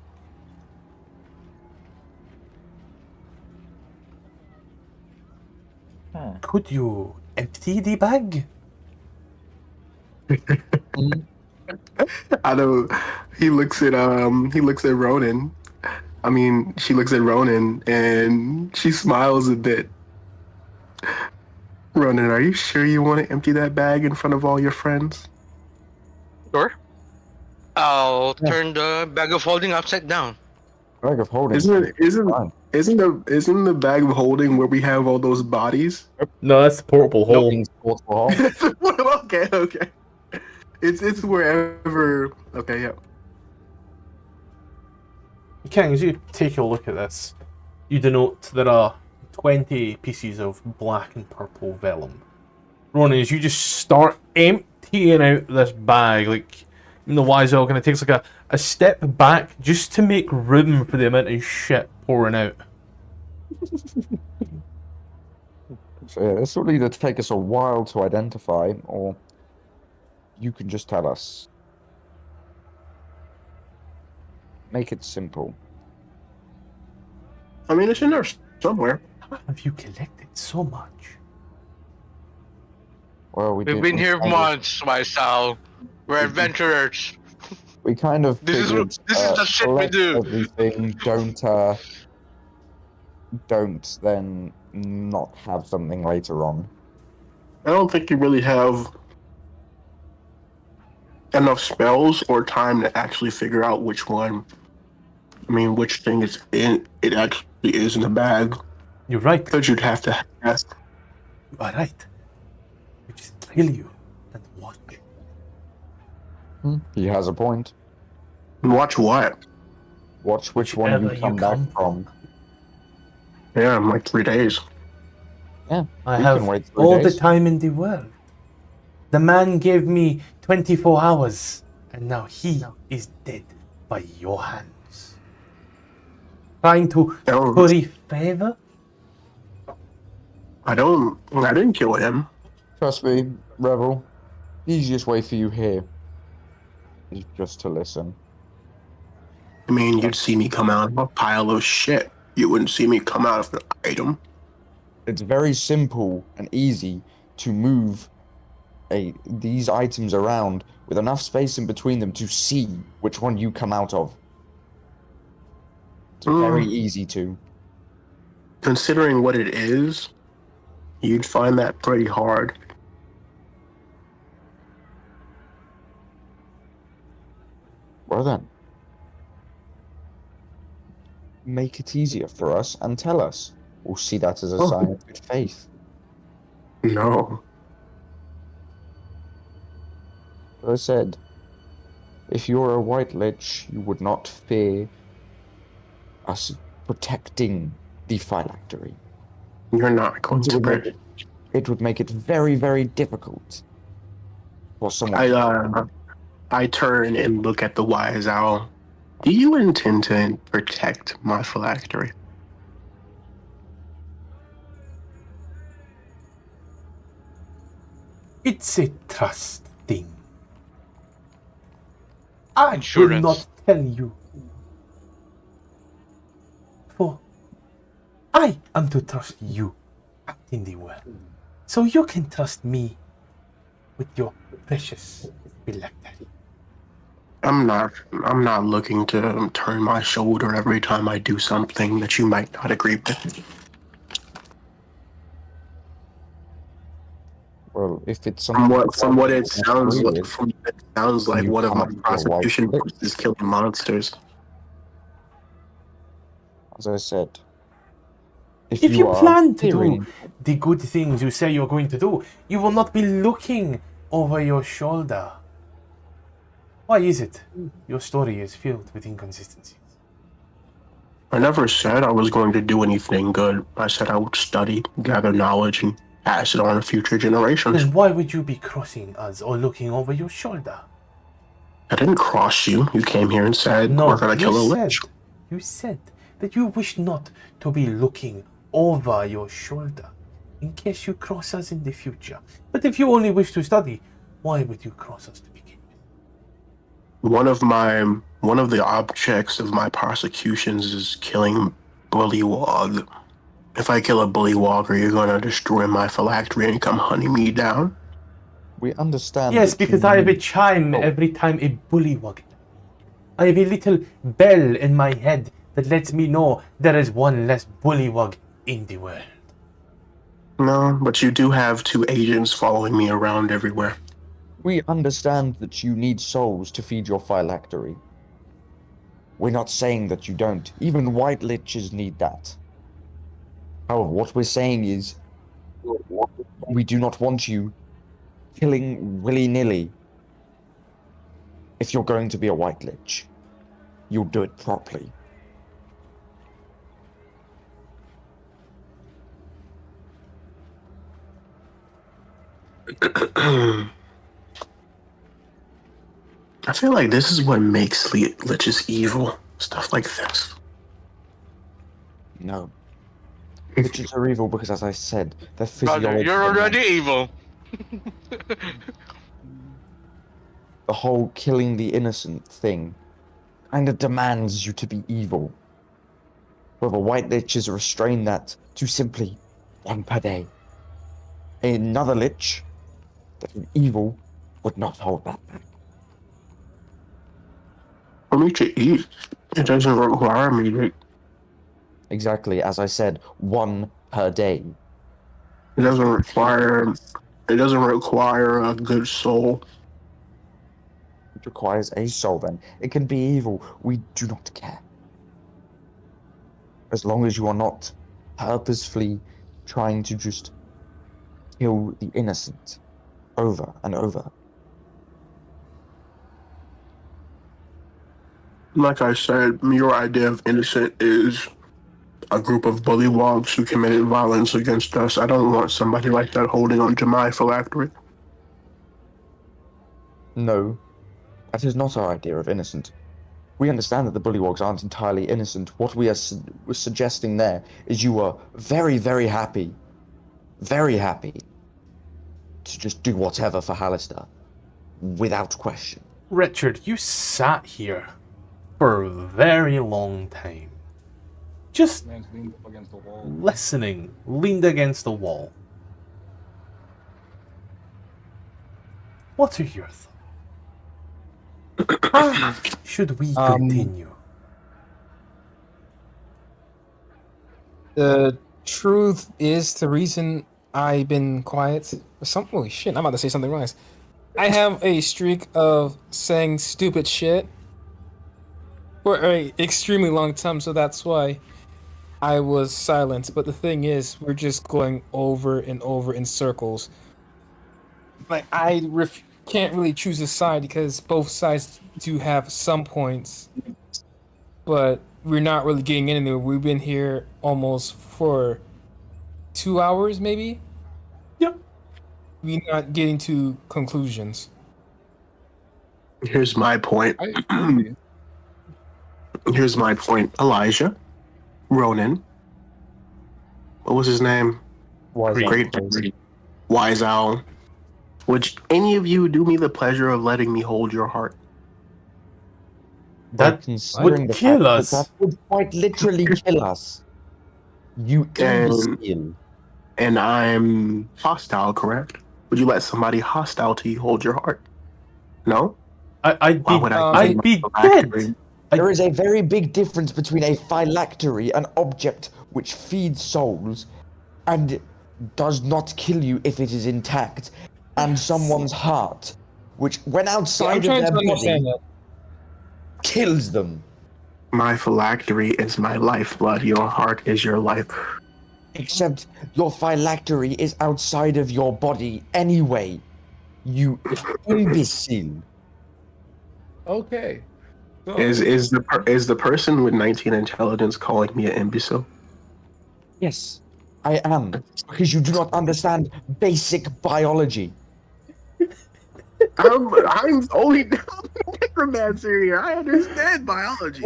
Could you empty the bag? I don't. He looks at Ronan. I mean, she looks at Ronan and she smiles a bit. Ronan, are you sure you want to empty that bag in front of all your friends? Sure. I'll turn the bag of holding upside down. Bag of holding. Isn't Fine. the bag of holding where we have all those bodies? No, that's the portable hole. Means portable hole. Okay. It's wherever. Okay, yeah. King, as you take a look at this, you denote there are 20 pieces of black and purple vellum. Ronan, as you just start emptying out this bag, like, even the wise owl kind of takes like a step back just to make room for the amount of shit pouring out. So yeah, this will either take us a while to identify, or you can just tell us. Make it simple. I mean, it's in there somewhere. How have you collected so much? Well, We've been here months, Maisal. We're adventurers. We kind of This is figured, the shit we collect do. Everything. Don't then not have something later on. I don't think you really have enough spells or time to actually figure out which one. I mean, which thing is in it actually is in the bag. You're right. Because you'd have to ask. You are right. We just kill you and watch. He has a point. Watch what? Watch which one you Whichever come you back come from. Yeah, in like 3 days. Yeah, I we have can wait 3 all days. the time in the world. The man gave me 24 hours, and now he is dead by your hands. Trying to Oh. curry favor? I didn't kill him. Trust me, Revel. The easiest way for you here is just to listen. I mean, you'd see me come out of a pile of shit. You wouldn't see me come out of an item. It's very simple and easy to move these items around with enough space in between them to see which one you come out of. It's very easy to. Considering what it is, you'd find that pretty hard. Well then, make it easier for us and tell us. We'll see that as a sign of good faith. No. As I said, if you're a white lich, you would not fear us protecting the phylactery. You're not going to. It would make it very, very difficult for someone. I turn and look at the wise owl. Do you intend to protect my phylactery? It's a trust thing. I will Insurance. not tell you. For I am to trust you out in the world. So you can trust me with your precious phylactery. I'm not looking to turn my shoulder every time I do something that you might not agree with. Well, if it's something From what it sounds like, You one of my can't be a prosecution white groups is killing monsters. as I said, If you are plan to do fearing- the good things you say you're going to do, you will not be looking over your shoulder. Why is it your story is filled with inconsistencies? I never said I was going to do anything good. I said I would study, gather knowledge, and pass it on to future generations. Then why would you be crossing us or looking over your shoulder? I didn't cross you. You came here and said No, we're gonna kill a lich. you said that you wish not to be looking over your shoulder in case you cross us in the future. But if you only wish to study, why would you cross us to begin with? One of the objects of my prosecutions is killing bullywog. If I kill a bullywog, are you gonna destroy my phylactery and come hunting me down? We understand. Yes, that you because I have a need- chime every time a bullywog. I have a little bell in my head that lets me know there is one less bullywog in the world. No, but you do have 2 agents following me around everywhere. We understand that you need souls to feed your phylactery. We're not saying that you don't. Even white liches need that. However, what we're saying is we do not want you killing willy-nilly. If you're going to be a white lich, you'll do it properly. I feel like this is what makes liches evil. Stuff like this. No. Liches are evil because, as I said, their Brother, physiology. you're already evil. The whole killing the innocent thing kind of demands you to be evil. However, white liches restrain that to simply 1 per day. Another lich that is evil would not hold that back. For me to eat, it doesn't require me to. Exactly, as I said, 1 per day. It doesn't require. It doesn't require a good soul. It requires a soul then. It can be evil. We do not care. As long as you are not purposefully trying to just kill the innocent over and over. Like I said, your idea of innocent is a group of bullywogs who committed violence against us. I don't want somebody like that holding on to my phylactery. No, that is not our idea of innocent. We understand that the bullywogs aren't entirely innocent. What we are suggesting there is you are very, very happy to just do whatever for Hallister, without question. Richard, you sat here for a very long time. Just Man's leaned up against the wall. listening, leaned against the wall. What are your thoughts? How should we continue? The truth is, the reason I've been quiet for some. Holy shit! I'm about to say something wrong. I have a streak of saying stupid shit for a extremely long time, so that's why I was silent. But the thing is, we're just going over and over in circles. Like can't really choose a side because both sides do have some points, but we're not really getting anywhere. We've been here almost for 2 hours, maybe. Yep. We're not getting to conclusions. Here's my point. I agree. Here's my point. Elijah, Ronan, what was his name? Great Wise Owl. Would any of you do me the pleasure of letting me hold your heart? That Considering would the kill fact us. That would quite literally kill us. You imbecile. And I'm hostile, correct? Would you let somebody hostile to you hold your heart? No? I'd Why be, would I I'd be phylactery? dead. There is a very big difference between a phylactery, an object which feeds souls, and does not kill you if it is intact, and someone's heart, which, when outside of their body, kills them. My phylactery is my lifeblood. Your heart is your life. Except your phylactery is outside of your body anyway. You imbecile. Okay. So, Is the person with 19 intelligence calling me an imbecile? Yes, I am. Because you do not understand basic biology. I'm only necromancer here. I understand biology.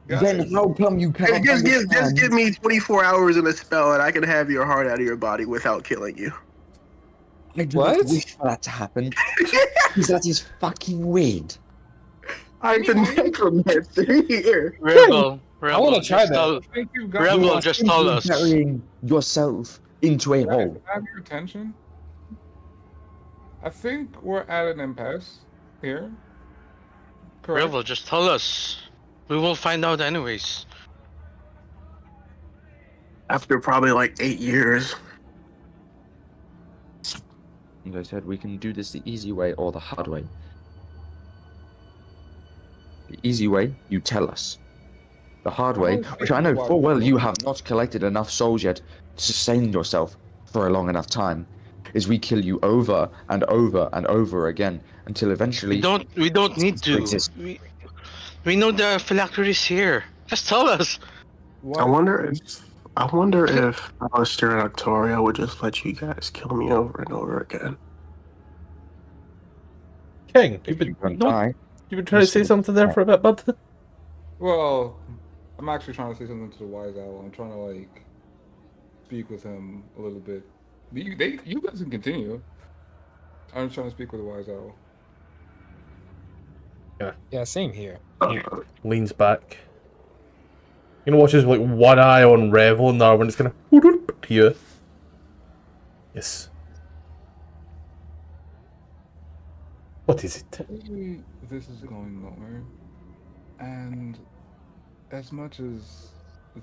Then how come you cannot understand? Just give me 24 hours in a spell and I can have your heart out of your body without killing you. I do What? not wish for that to happen. Because that is fucking weird. I'm the necromancer here. Rebel, I want to try just that. tell, I think you've got Rebel, You are just tell simply us. burying yourself into a Can hole. I have your attention? I think we're at an impasse here. Correct. Rebel, just tell us. We will find out anyways. After probably like 8 years. As I said, we can do this the easy way or the hard way. The easy way, you tell us. The hard way, which I know full well you have not collected enough souls yet to sustain yourself for a long enough time, is we kill you over and over and over again until eventually We don't need to. exist. We know the phylactery is here. Just tell us. I wonder if Alistair and Octoria would just let you guys kill me over and over again. King, If you don't die, you've been trying to say something there for a bit, bud. Well, I'm actually trying to say something to the Wise Owl. I'm trying to like speak with him a little bit. You guys can continue. I'm trying to speak with the Wise Owl. Yeah, same here. Leans back. You know, watches like one eye on Revel and the other one is kind of here. Yes. What is it? Maybe this is going nowhere. And as much as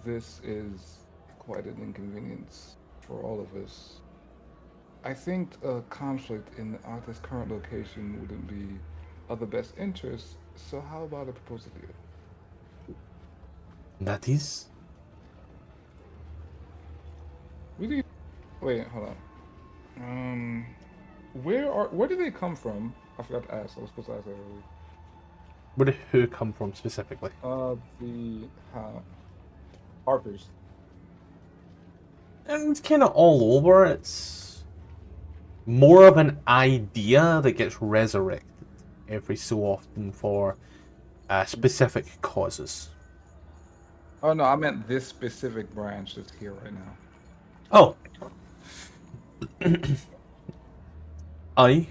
this is quite an inconvenience for all of us, I think a conflict in the Arthur's current location wouldn't be of the best interest. So how about a proposal deal? That is? Really? Wait, hold on. Where do they come from? I forgot to ask. I was supposed to ask that earlier. Where did who come from specifically? The Harpers. And it's kind of all over. It's more of an idea that gets resurrected every so often for specific causes. Oh no, I meant this specific branch that's here right now. Oh. I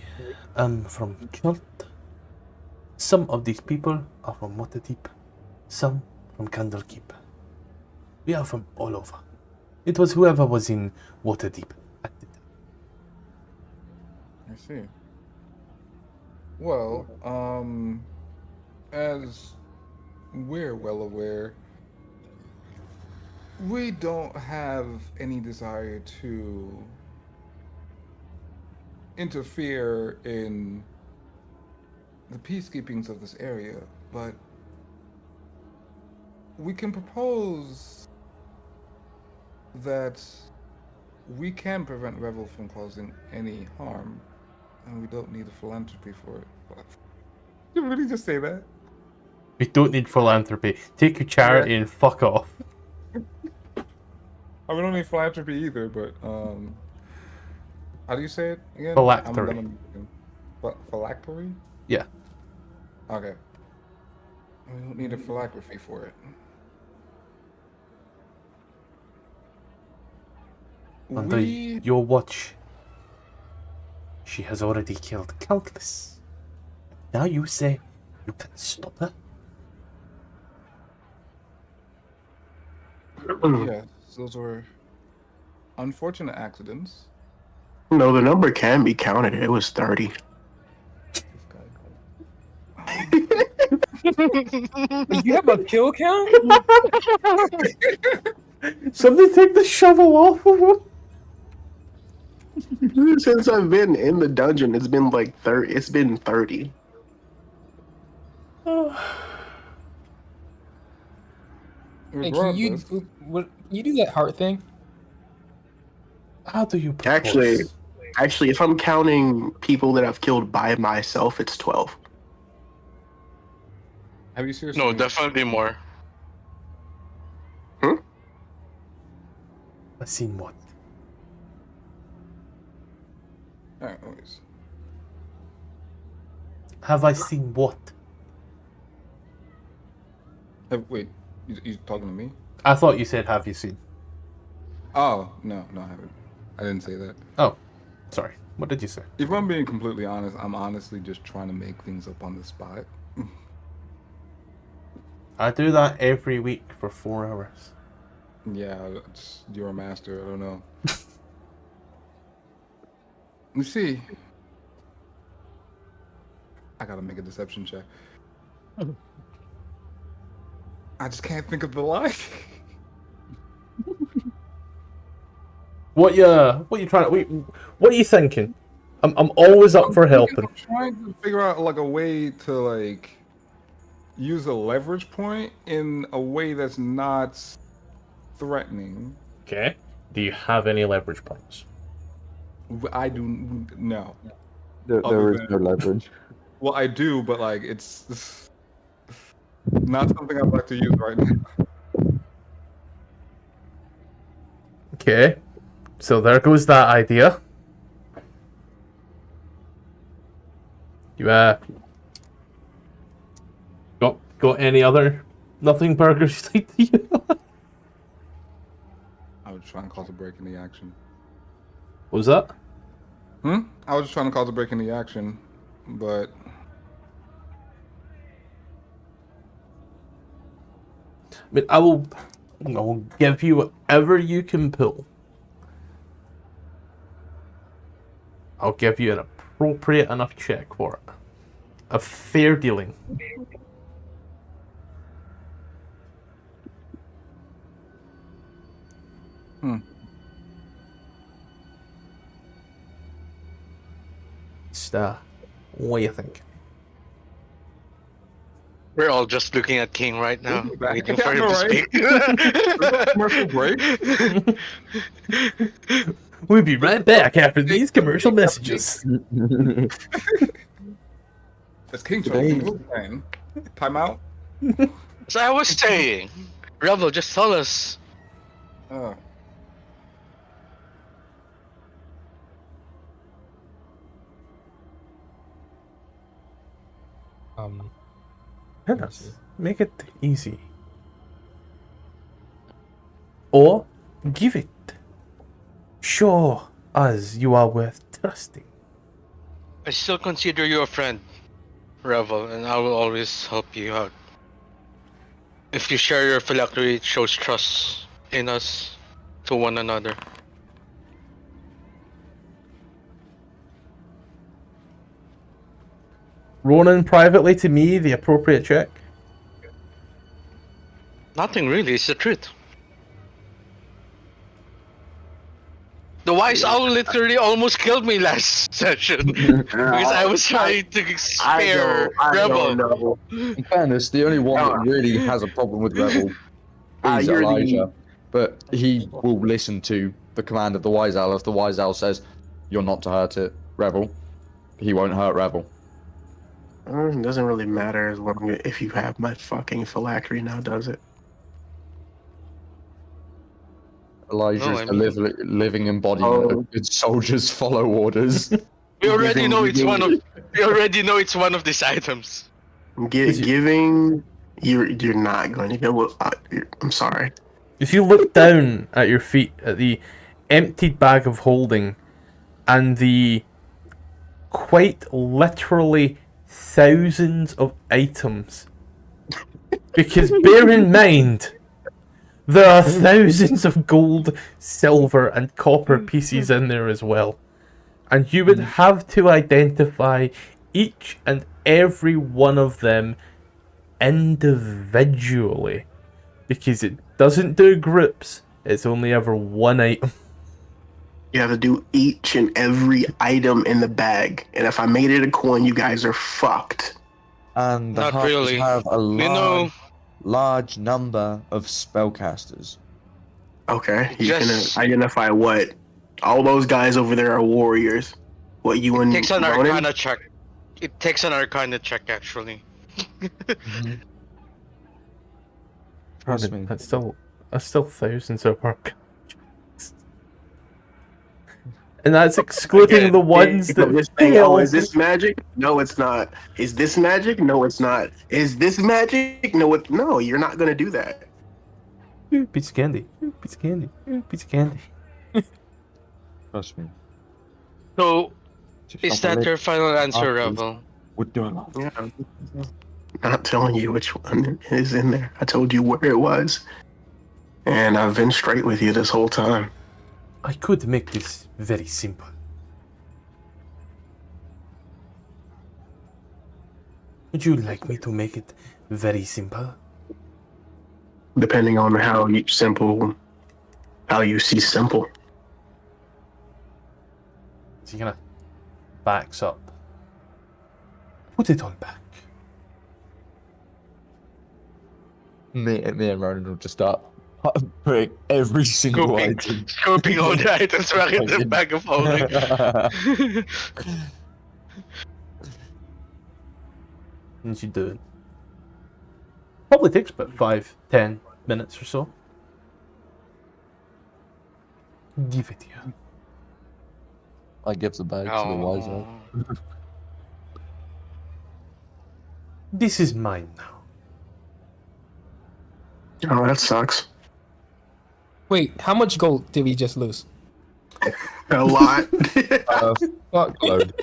am from Cult. Some of these people are from Waterdeep, some from Candlekeep. We are from all over. It was whoever was in Waterdeep at the time. I see. Well, as we're well aware, We don't have any desire to interfere in the peacekeepings of this area, but we can propose that we can prevent Revel from causing any harm, and we don't need a philanthropy for it. Did you really just say that? We don't need philanthropy. Take your charity and fuck off. I mean, we don't need philanthropy either, but how do you say it again? Phylactery. Phylactery? Yeah. Okay. We don't need a phylactery for it. Under your watch, she has already killed countless. Now you say you can stop her? Yes, those were unfortunate accidents. No, the number can be counted. It was 30. This guy You have a kill count? Somebody take the shovel off of him. Since I've been in the dungeon, it's been like 30. It's been 30. Hey, can you do that heart thing? How do you propose? Actually, if I'm counting people that I've killed by myself, it's 12. Have you seriously? No, definitely more. I've seen what? Alright, always. Have I seen what? Wait, you talking to me? I thought you said have you seen. Oh, no, I haven't. I didn't say that. Oh, sorry. What did you say? If I'm being completely honest, I'm honestly just trying to make things up on the spot. I do that every week for 4 hours. Yeah, you're a master. I don't know. Let's see. I gotta make a deception check. I just can't think of the lie. What you trying to? What are you thinking? I'm always up for helping. I'm trying to figure out like a way to like use a leverage point in a way that's not threatening. Okay. Do you have any leverage points? I do no. There is no leverage. Well, I do, but like it's not something I'd like to use right now. Okay. So there goes that idea. You got any other nothing burgers like you? I was trying to cause a break in the action. What was that? I was just trying to cause a break in the action, but I mean, I will give you whatever you can pull. I'll give you an appropriate enough check for it. A fair dealing. What do you think? We're all just looking at King right now, We'll be back. waiting for him I know, to right? speak. Commercial break. We'll be right back after these commercial messages. That's King Charles. Time out. So I was saying, Revel, just tell us. Yes, make it easy. Or give it. Show us you are worth trusting. I still consider you a friend, Revel, and I will always help you out. If you share your phylactery, it shows trust in us to one another. Ronan privately to me the appropriate check. Nothing really, it's the truth. The wise owl literally almost killed me last session because I was trying to spare I Rebel. don't know. In fairness, the only one that really has a problem with Rebel is You're Elijah, but he will listen to the command of the Wise Owl. If the Wise Owl says, "You're not to hurt it, Rebel," he won't hurt Rebel. It doesn't really matter as long if you have my fucking phylactery now, does it? Elijah No, is I the mean- living embodiment Oh. of good soldiers follow orders. We already Giving- know it's giving- one of. We already know it's one of these items. Giving you're not going to go. I'm sorry. If you look down at your feet at the emptied bag of holding and the quite literally thousands of items, because bear in mind there are thousands of gold, silver, and copper pieces in there as well, and you would have to identify each and every one of them individually, because it doesn't do groups, it's only ever one item. You have to do each and every item in the bag, and if I made it a coin, you guys are fucked. And the Not Harpers really. have a You know, large number of spellcasters. Okay, you Just- can identify what all those guys over there are warriors. What you and takes an Ronan? Arcana check. It takes an Arcana check actually. Trust me. That's still thousands of arc. And that's excluding Again, the ones that This thing, fail. is this magic? No, it's not. Is this magic? No, it's not. Is this magic? No, you're not gonna do that. Ooh, piece of candy. Ooh, piece of candy. Ooh, piece of candy. Trust me. So, Just is not that your final answer, Harpers. Rebel? We're doing Yeah. Not telling you which one is in there. I told you where it was, and I've been straight with you this whole time. I could make this very simple. Would you like me to make it very simple? Depending on how you see simple. So he kind of backs up. Put it on back. Me and Ronan will just start putting every single item. Scoping all the items back in the bag of holding. And you do it. Probably takes about 5-10 minutes or so. Give it here. I give the bag to the Wise Owl. Oh. This is mine now. Oh, that sucks. Wait, how much gold did we just lose? A lot. Fuckload.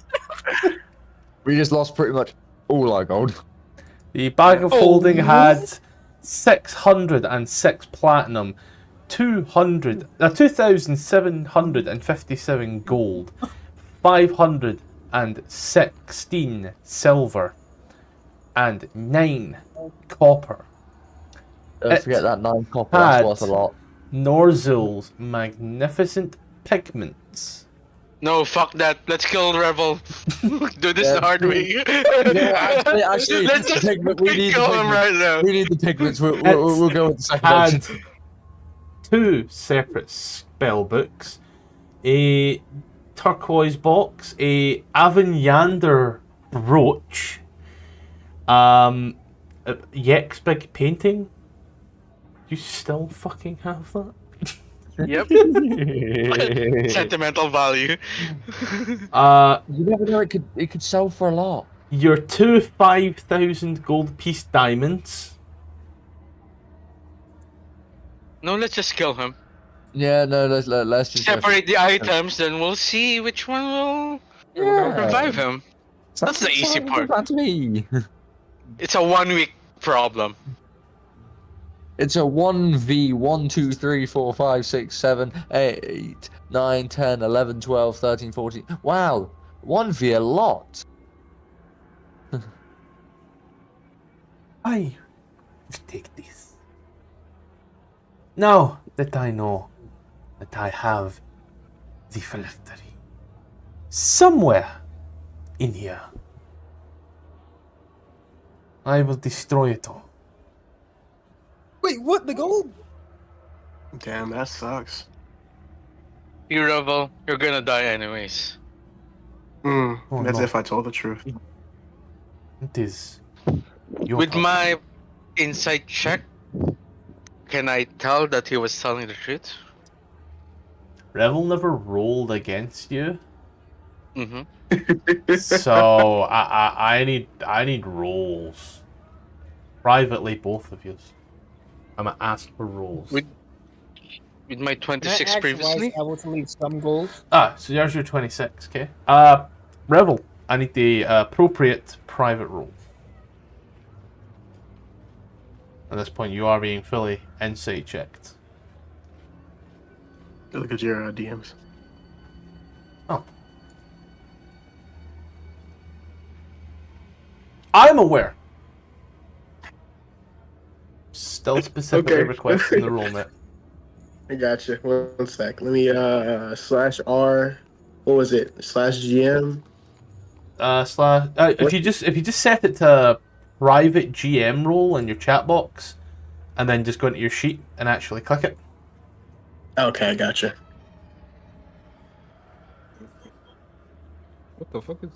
We just lost pretty much all our gold. The bag of holding had 606 platinum, 2,757 gold, 516 silver, and 9 copper. Don't It forget that 9 copper, that's had- worth a lot. Norzul's magnificent pigments. No, fuck that. Let's kill Rebel. Do this Yeah. the hard way. actually, let's just pigment- we need the kill him pigment. right now. We need the pigments. We'll go with the second Had option. 2 separate spell books, a turquoise box, a Avenyander brooch, a Yex big painting. You still fucking have that? Yep. Sentimental value. You never know. It could sell for a lot. Your 2 5,000 gold piece diamonds. No, let's just kill him. Yeah, no. Let's just Separate the items, then we'll see which one will revive him. That's the easy part. That's me. It's a 1 week problem. It's a 1v 1, 2, 3, 4, 5, 6, 7, 8, 9, 10, 11, 12, 13, 14. Wow, 1v a lot. I will take this. Now that I know that I have the phylactery. Somewhere in here. I will destroy it all. Wait, what? The gold? Damn, that sucks. You Revel, you're gonna die anyways. Oh, That's no. if I told the truth. It is. Your With problem. my insight check, can I tell that he was telling the truth? Revel never rolled against you, Mm-hmm. so I need rolls. Privately, both of you. I'm gonna ask for rolls. With my Can I 26 ask why previously? is able to leave some gold? So there's your 26, okay? Revel, I need the appropriate private roll. At this point, you are being fully insight checked. Look at your DMs. Oh. I'm aware. Still specifically Okay. requesting the roll, mate. I got you. One sec. Let me /R. What was it? /GM. If you just set it to private GM role in your chat box, and then just go into your sheet and actually click it. Okay, I got you. What the fuck is?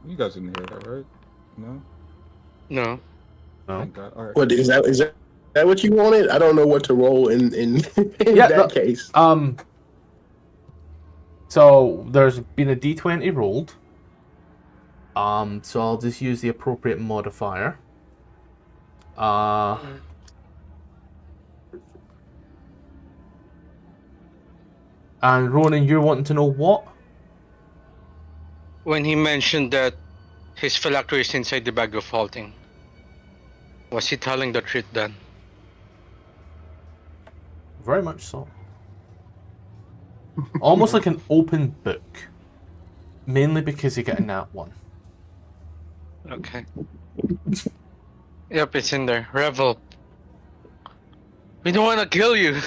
You guys didn't hear that, right? No. No. No. Thank God. All right. What is that? Is that what you wanted? I don't know what to roll in Yeah, that no, case. So there's been a d20 rolled. So I'll just use the appropriate modifier. And Ronan, you're wanting to know what? When he mentioned that his phylactery is inside the bag of holding, was he telling the truth then? Very much so. Almost like an open book. Mainly because you get a nat 1. Okay. Yep, it's in there. Revel. We don't want to kill you.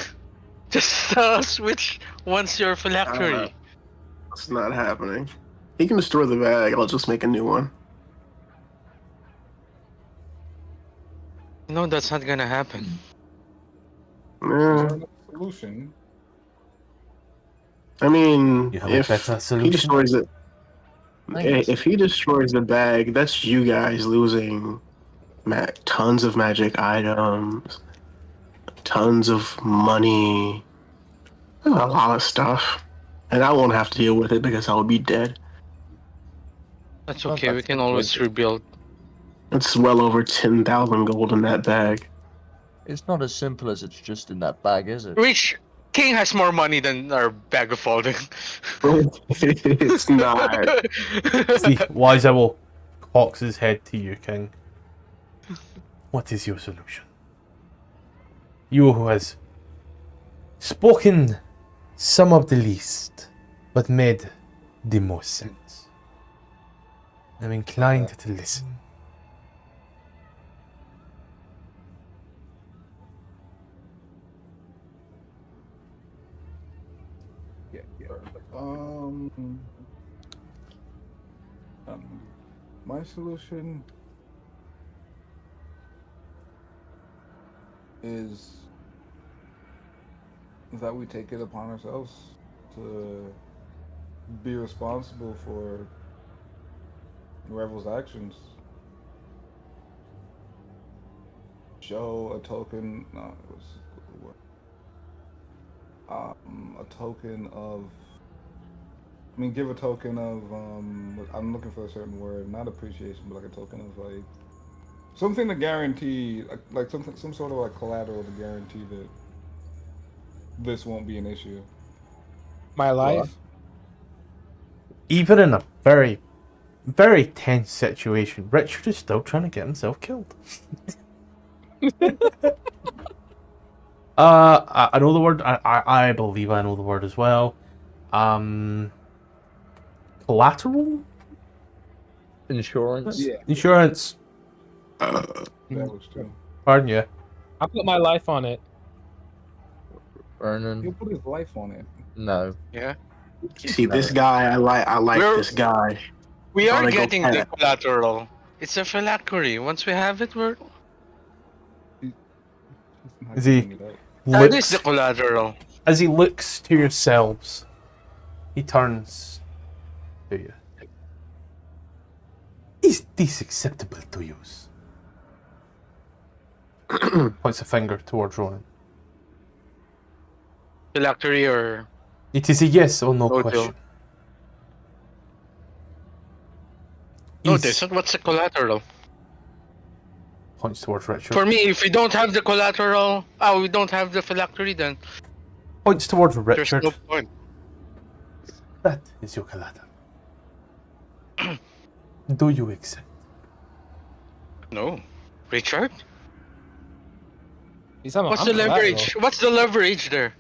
Just tell us which one's your phylactery. It's not happening. He can destroy the bag. I'll just make a new one. No, that's not gonna happen. Is Yeah. there another solution? I mean, You have a if better he solution? destroys it, Thanks. if he destroys the bag, that's you guys losing tons of magic items, tons of money, a lot of stuff, and I won't have to deal with it because I'll be dead. That's Well, okay, we that's can not always good. rebuild. It's well over 10,000 gold in that bag. It's not as simple as it's just in that bag, is it? Rich King has more money than our bag of holding. It's not. See, wise owl cocks his head to you, King. What is your solution? You who has spoken some of the least, but made the most sense. I'm inclined to listen. Yeah. Um, my solution is that we take it upon ourselves to be responsible for Revel's actions. Show a token. No, it was a token of. I mean, give a token of. I'm looking for a certain word, not appreciation, but like a token of like something to guarantee, like something, some sort of like collateral to guarantee that this won't be an issue. My life? Even in a very, very tense situation, Richard is still trying to get himself killed. I know the word. I believe I know the word as well. Collateral? Insurance. Yeah. Insurance. That was true. Pardon you. I put my life on it. He'll Ronan, put his life on it. no. Yeah. See, this guy, I like We're- this guy. We are Wanna go getting the pet. collateral. It's a phylactery. Once we have it, we're. He's not Is he- giving it up. That is the Looks, collateral. as he looks to yourselves, he turns to you. Is this acceptable to use? Points a finger towards Ronan. Phylactery or. It is a yes or no No, question. No, Is- this. What's the collateral? Points towards Richard. For me, if we don't have the collateral, we don't have the phylactery, then Points towards there's Richard. no point. That is your collateral. Do you accept? No. Richard? He's talking What's about, the I'm leverage? What's the leverage there?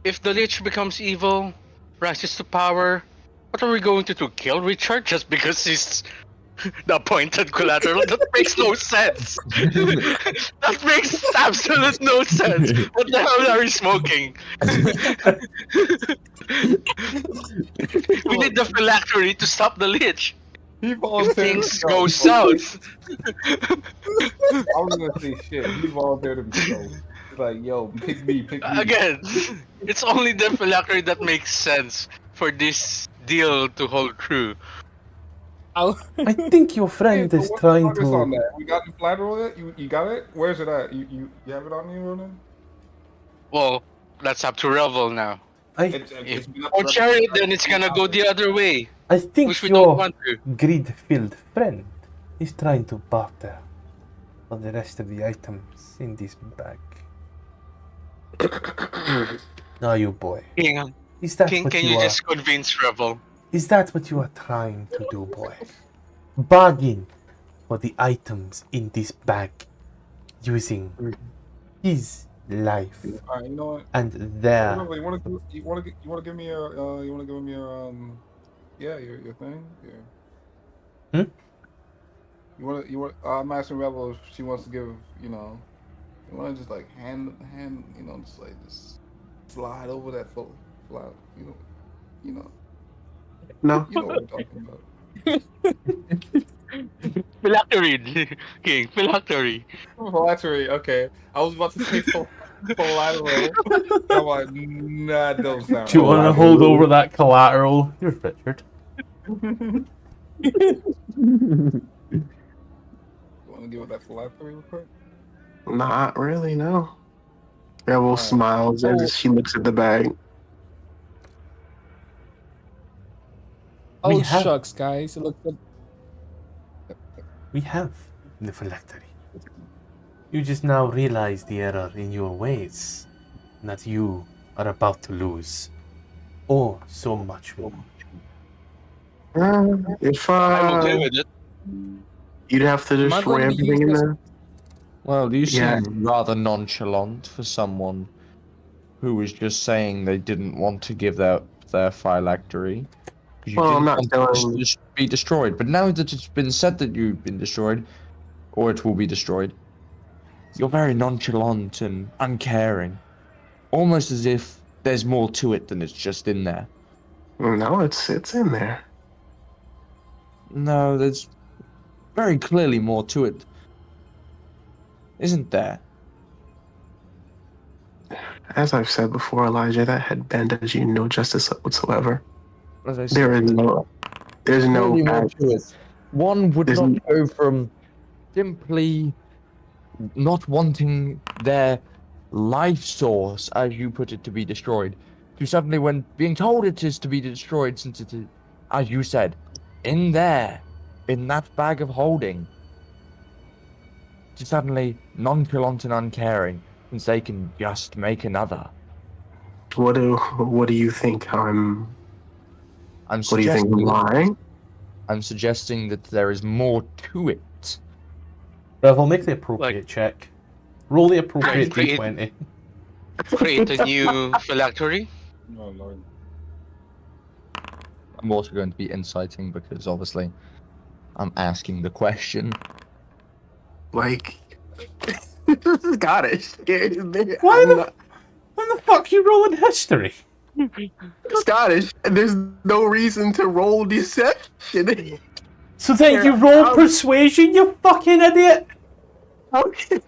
If the Lich becomes evil, rises to power, what are we going to do? Kill Richard just because he's the appointed collateral? That makes no sense. That makes absolute no sense. What the hell are you smoking? We need the phylactery to stop the Lich. He If volunteered. things to go He south. I was gonna say shit. He volunteered himself. He's like, yo, pick me, pick me. Again, it's only the phylactery that makes sense for this deal to hold true. Oh, I think your Hey, friend so is what's the trying progress on to. that? We got the collateral yet? You got it? Where's it at? You have it on you, Ronan? Well, that's up to Revel now. I If been up don't for share it, like then it's 8 gonna go hours. the other way, think which we don't your want to. greed-filled friend is trying to barter for the rest of the items in this bag. Now, you boy, King, is that King, what can you you are? just convince Revel? Is that what you are trying to do, boy? Bargain for the items in this bag using his life All right, you know what? and their. Remember, you want to give me your your thing? Yeah. Hmm? You want I'm asking Rebel if she wants to give, you want to just like hand, just slide over that fly, No. you know what I'm talking about. Phylactery, King, phylactery. Phylactery, okay. I was about to say collateral. I'm like, nah, that don't sound Do you want to right. hold over that collateral? You're Richard. You want to give it that phylactery real quick? Not really, no. Rebel Alright. smiles as she looks at the bag. We oh have- shucks, guys. It looks good. We have the phylactery. You just now realize the error in your ways, that you are about to lose. Oh, so much more. If I'm okay with it. you'd have to Am I destroy going to everything in use this- there. Well, you Yeah. seem rather nonchalant for someone who was just saying they didn't want to give their phylactery. 'Cause you Well, I'm didn't not want it to telling- just be destroyed. But now that it's been said that you've been destroyed, or it will be destroyed, you're very nonchalant and uncaring. Almost as if there's more to it than it's just in there. No, it's in there. No, there's very clearly more to it. Isn't there? As I've said before, Elijah, that headband does you no justice whatsoever. As I said, There's no clearly more bag. to it. One would There's not go from simply not wanting their life source, as you put it, to be destroyed, to suddenly, when being told it is to be destroyed, since it is, as you said, in there, in that bag of holding, to suddenly nonchalant and uncaring, since they can just make another. What do you think? I'm What do you think? I'm lying? I'm suggesting that there is more to it. Revel, make the appropriate check. Roll the appropriate Create- d20. Create a new phylactery. Oh lord. I'm also going to be inciting because obviously I'm asking the question. Like, Scottish. Why I'm the not When the fuck you rolling history? Scottish. And there's no reason to roll deception. So then you roll persuasion, you fucking idiot! Okay.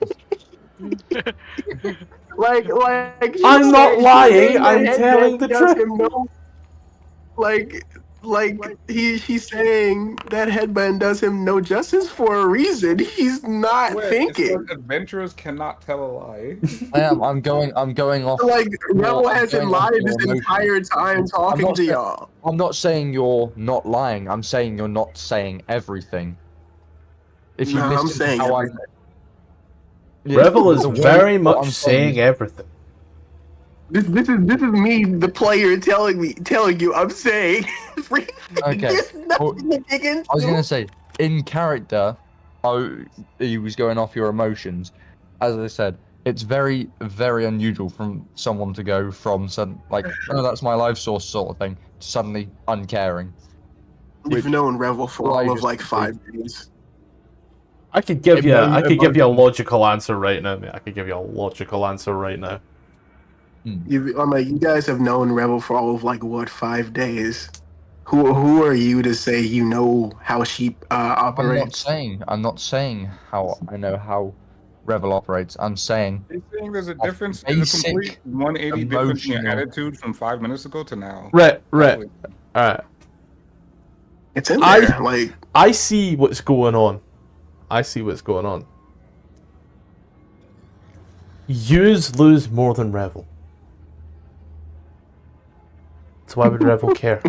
like I'm not she's lying, saying that I'm headband telling the does truth. him no, like she's saying that headband does him no justice for a reason. He's not Wait, thinking. it's like adventurers cannot tell a lie. I'm going off. Like Rebel I'm hasn't going off lied your this emotions. entire time talking not to saying- y'all. I'm not saying you're not lying. I'm saying you're not saying everything. If you No, I'm listen to saying how everything. Revel is the way- very what much I'm saying saying is- everything. This is me, the player, telling you. I'm saying. Okay. There's Well, nothing to dig into. I was gonna say, in character, he was going off your emotions. As I said, it's very, very unusual from someone to go from oh, that's my life source sort of thing, to suddenly uncaring. You've known Revel for Well, I all of just like think 5 days. I could give you a Emotion. logical answer right now, mate. I could give you a logical answer right now. I'm like, you guys have known Rebel for all of like what 5 days. Who are you to say you know how she operates? I'm not saying how I know how Revel operates. I'm saying You're saying there's a Of difference, there's a basic complete 180 difference in your emotional- attitude from 5 minutes ago to now. Right. Probably. Alright. It's in there. Like I see what's going on. Yous lose more than Revel. So why would Revel care?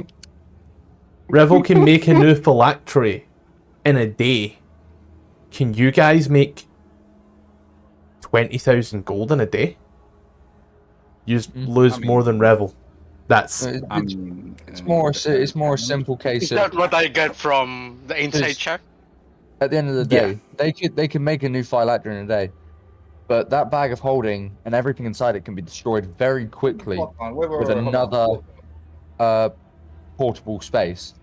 Revel can make a new phylactery in a day. Can you guys make 20,000 gold in a day? You lose more than Revel. That's It's more a simple case Is of that what I get from the insight Is- check? at the end of the day, they can make a new phylactery in a day, but that bag of holding and everything inside it can be destroyed very quickly Hold on, wait, with hold on. another portable space.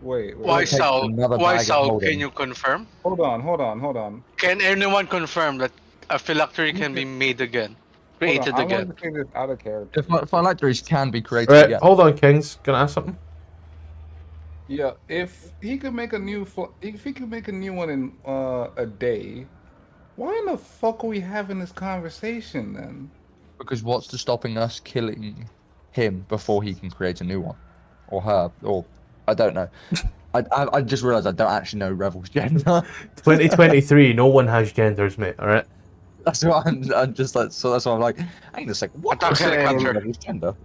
Wait, Why It takes so? another Why bag of so? holding. Can you confirm? hold on. Can anyone confirm that a phylactery can be made again, Hold created on. I again? want to say this out of character. The phylacteries can be created right. again. Hold on, Kings. Can I ask something? Yeah, if he could make a new one in a day, why in the fuck are we having this conversation then? Because what's to stopping us killing him before he can create a new one, or her, or I don't know. I just realized I don't actually know Revel's gender. 2023, no one has genders, mate. Alright? That's what I'm just like. So that's why I'm like, hang on a second. What Attack the heck is helicopter. Revel's gender?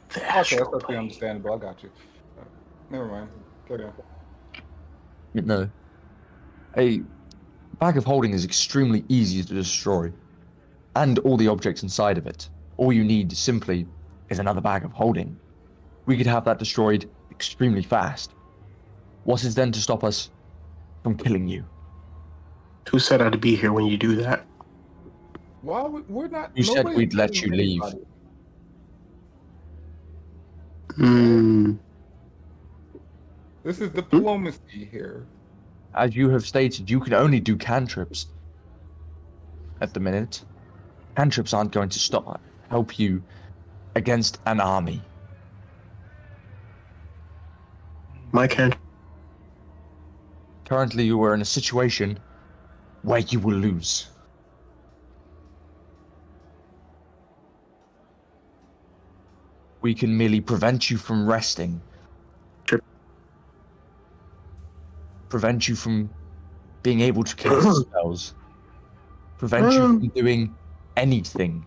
Okay, that's okay, understandable. I got you. Never mind. Carry on. No. A bag of holding is extremely easy to destroy, and all the objects inside of it. All you need simply is another bag of holding. We could have that destroyed extremely fast. What is then to stop us from killing you? who said I'd be here when you do that? Why we're not? You said nobody's we'd let killing you leave. anybody. This is diplomacy here. As you have stated, you can only do cantrips at the minute. Cantrips aren't going to help you against an army. My can't. Currently, you are in a situation where you will lose. We can merely prevent you from resting. Sure. Prevent you from being able to cast spells. Prevent you from doing anything.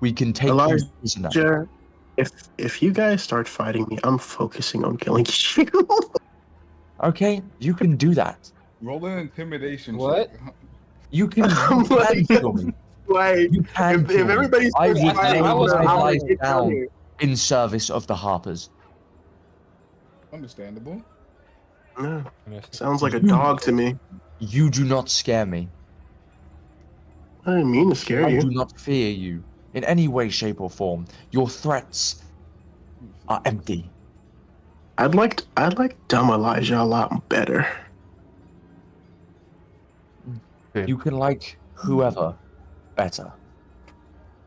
We can take you prisoner. Elijah, if you guys start fighting me, I'm focusing on killing you. Okay, you can do that. Roll an intimidation. What? check. You can, I'm like, kill me. like, You can if kill me. everybody I starts would fighting, lay I was- my I life get down down here. in service of the Harpers. Understandable. No, sounds like a dog to me. You do not scare me. I didn't mean to scare I you. do not fear you in any way, shape, or form. Your threats are empty. I'd like dumb Elijah a lot better. Okay. You can like whoever better.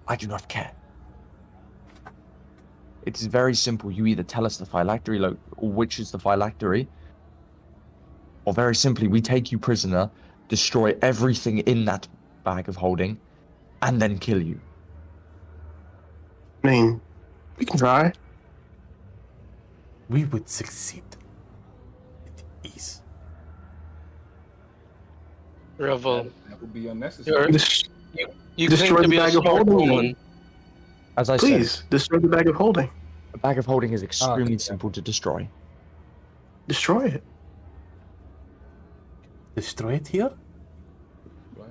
I do not care. It is very simple. You either tell us the phylactery, which is the phylactery, or very simply, we take you prisoner, destroy everything in that bag of holding, and then kill you. I mean, we can try. We would succeed. With ease. Revel, That would be unnecessary. Just you Destroy claim to the be a bag of smart holding. woman. As I please destroy the bag of holding. said, a bag of holding is extremely okay. simple to destroy. Destroy it. Destroy it here? Right.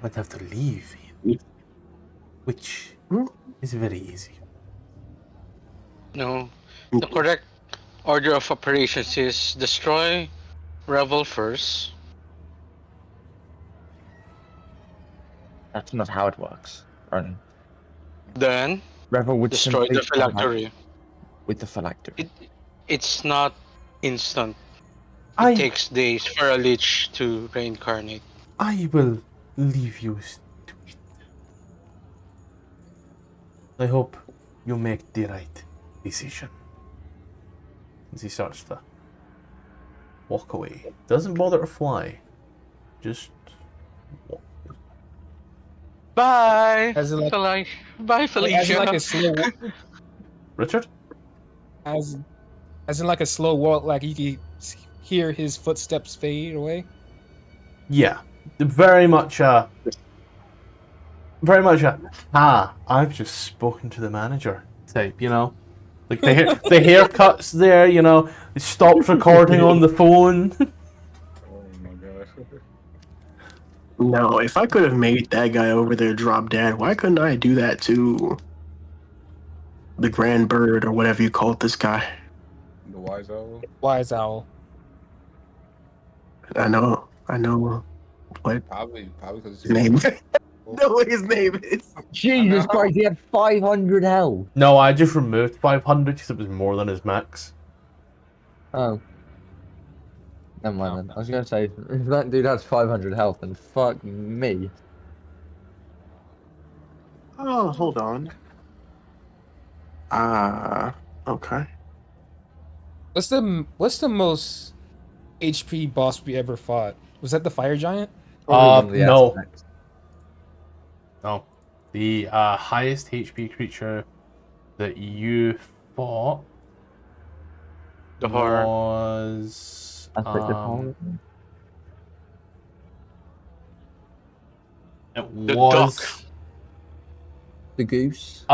I'd have to leave here. Which is very easy. No, the correct order of operations is destroy Revel first. That's not how it works, Ronan. Then Revel would destroy simply the phylactery. with the phylactery. It's not instant. It I takes days for a lich to reincarnate. will leave you to it. I hope you make the right decision. As he starts to walk away. Doesn't bother to fly. Just walk. Bye, As in like, Bye, Felicia. as in like a slow, Richard? as in like a slow walk, like you can hear his footsteps fade away. Yeah. Very much a I've just spoken to the manager type, you know? Like the haircut's there, you know, it stops recording on the phone. Oh my god. No, if I could have made that guy over there drop dead, why couldn't I do that to the Grand Bird or whatever you called this guy? The wise owl. Wise owl. I know what Probably because his name. know what his name is. Jesus Christ, he had 500 health. No, I just removed 500 because it was more than his max. Oh. Never mind then. I was going to say, if that dude has 500 health, then fuck me. Oh, hold on. Okay. What's the most HP boss we ever fought? Was that the fire giant? Probably one of the No. aspects. No. The highest HP creature that you fought The horror. was Aspect of horror. it The was duck. The goose.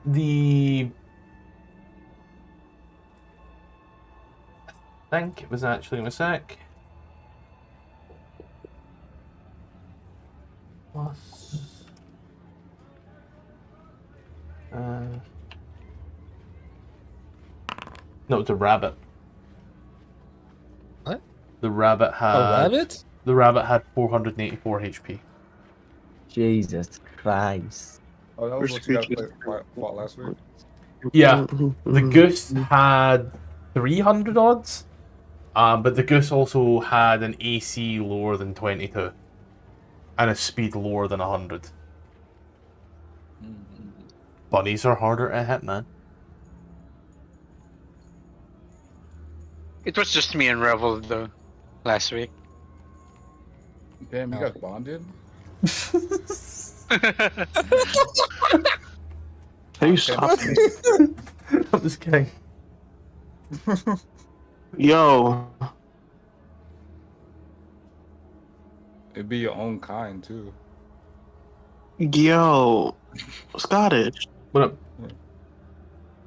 the I think it was actually in a sec. Plus no, it's a rabbit. What? The rabbit had A rabbit? The rabbit had 484 HP. Jesus Christ. Oh, that was what you guys fought last week. Yeah, the goose had 300 odds, but the goose also had an AC lower than 22 and a speed lower than 100. Bunnies are harder to hit, man. It was just me and Revel though last week. Damn, you guys bonded? Can you stop? I'm just kidding. Yo, It'd be your own kind too. yo, Scottish. What up?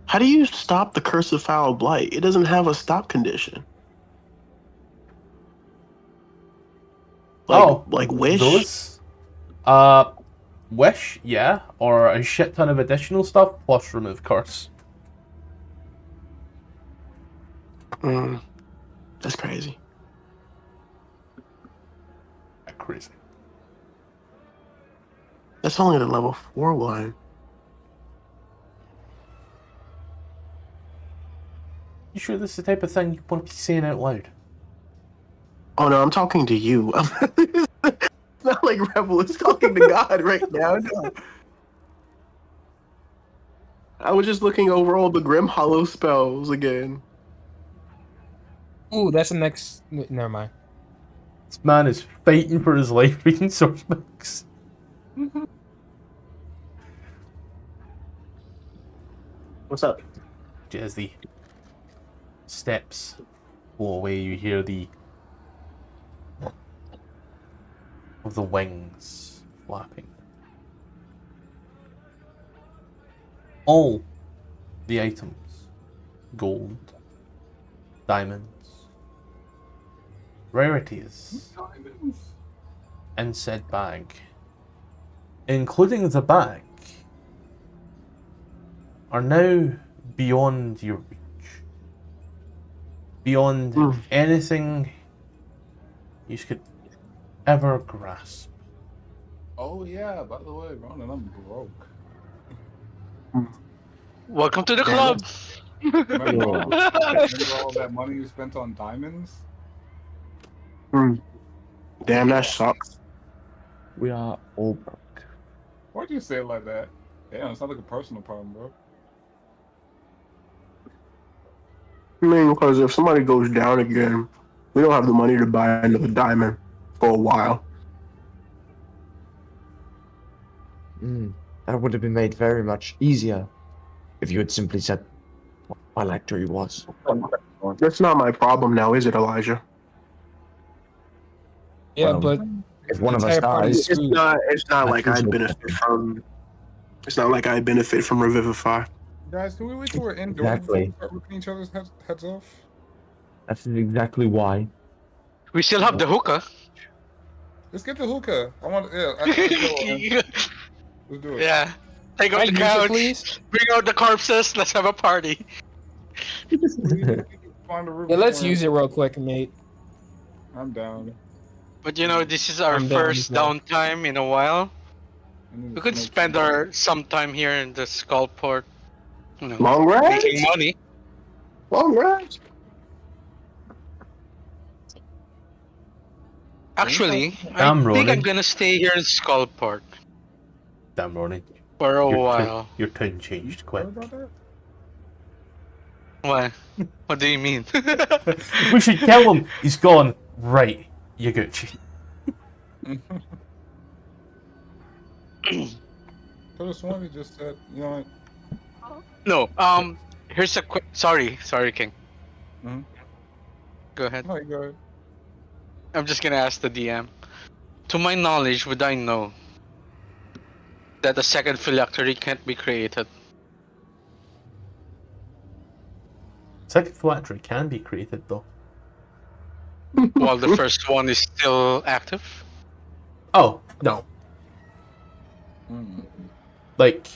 How do you stop the Curse of Foul Blight? It doesn't have a stop condition. Like Wish? Those? Wish, yeah, or a shit ton of additional stuff plus remove curse. That's crazy. Crazy. That's only the level 4 one. You sure this is the type of thing you want to be saying out loud? Oh no, I'm talking to you. like Rebel is talking to God right now. No. I was just looking over all the Grim Hollow spells again. Ooh, that's the next. Never mind. This man is fighting for his life reading source books. What's up? As the steps blow away, you hear the of the wings flapping. All the items, gold, diamonds, rarities in said bag, including the bag, are now beyond your reach. Beyond anything you could ever grasp. Oh yeah, by the way, Ronan, I'm broke. Welcome to the club. Remember all that money you spent on diamonds? Damn, that sucks. We are all broke. Why'd you say it like that? Damn, it's not like a personal problem, bro. I mean, because if somebody goes down again, we don't have the money to buy another diamond for a while. That would have been made very much easier if you had simply said what phylactery was. That's not my problem now, is it, Elijah? Yeah, Well, but if one of the us entire party dies, is screwed. It's not like That's I also benefit from. It's not like I benefit from Revivify. Guys, can we wait till we're indoors before Exactly. we start ripping each other's heads off? That's exactly why. We still have the hookah. Let's get the hookah. I want. Yeah, let's do it. Yeah. Take out the Use it, couch. please. Bring out the corpses. Let's have a party. Find a room Yeah, let's somewhere. use it real quick, mate. I'm down. But you know, this is our I'm down first as well. downtime in a while. I need to We could smoke spend some. some time here in the Skullport. You know, Long rest? making money. Long rest? Actually, Damn, I think Ronan. I'm gonna stay here in Skullport Damn, Ronnie. for a Your while. your tune changed quick. Sorry about that? What? What do you mean? We should kill him. He's gone. Right, you Gucci. Could have sworn he just said, you know what? No. Here's a quick. Sorry, King. Mhm. Go ahead. No, you go ahead. I'm just gonna ask the DM. To my knowledge, would I know that a second phylactery can't be created? Second phylactery can be created though. While the first one is still active? Oh no, Mm. like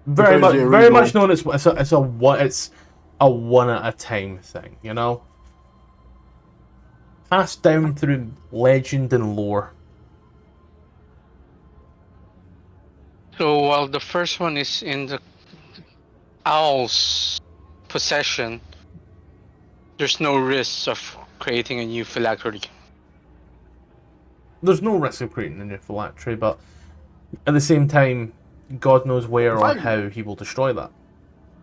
very Because much, the very original- much known as it's a one at a time thing. You know, passed down through legend and lore. So while the first one is in the owl's possession, there's no risk of creating a new phylactery. There's no risk of creating a new phylactery, but at the same time, God knows where or how he will destroy that.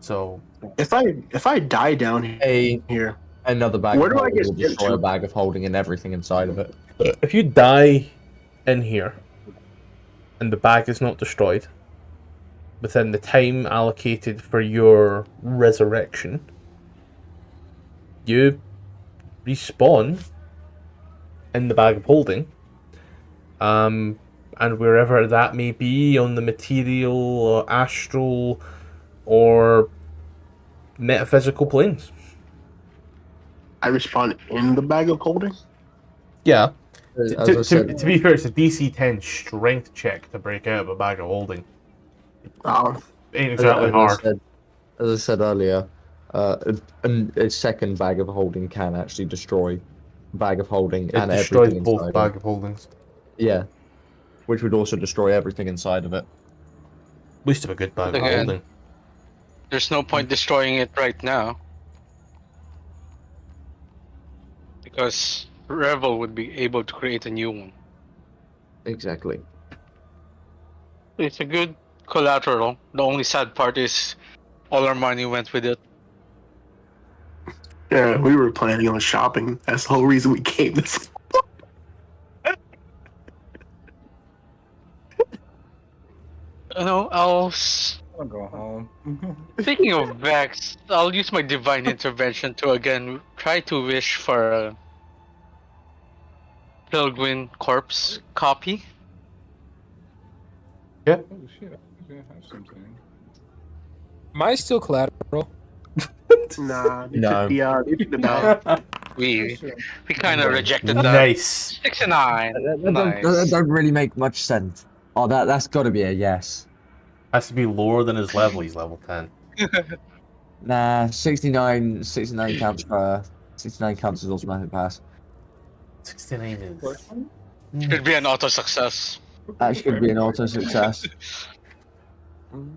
So If I die down here, Another bag Where of do I holding get will sent destroy to? a bag of holding and everything inside of it. if you die in here and the bag is not destroyed within the time allocated for your resurrection, you respawn in the bag of holding, and wherever that may be on the material or astral or metaphysical planes. I respawn in the bag of holding. Yeah. As I To said, be fair, it's a DC 10 strength check to break out of a bag of holding. Oh, Ain't exactly as hard. I said earlier, a second bag of holding can actually destroy a bag of holding It and destroys everything both inside. bag of holdings. Yeah, which would also destroy everything inside of it. At least of a good bag of Again. holding. There's no point destroying it right now. Because Revel would be able to create a new one. Exactly. It's a good collateral. The only sad part is all our money went with it. Yeah, we were planning on shopping. That's the whole reason we came this. I'll go home. Speaking of Vex, I'll use my divine intervention to again try to wish for a Pilgrim corpse copy. Oh shit, I think I have something. Am I still collateral? Nah, No. they took it out. We Sure. kind of rejected that. Nice. 69. That Nice. don't really make much sense. Oh, that's got to be a yes. Has to be lower than his level. He's level 10. Nah, 69 counts for 69 counts as automatic pass. 69 is. Question? Should be an auto success. That should be an auto success.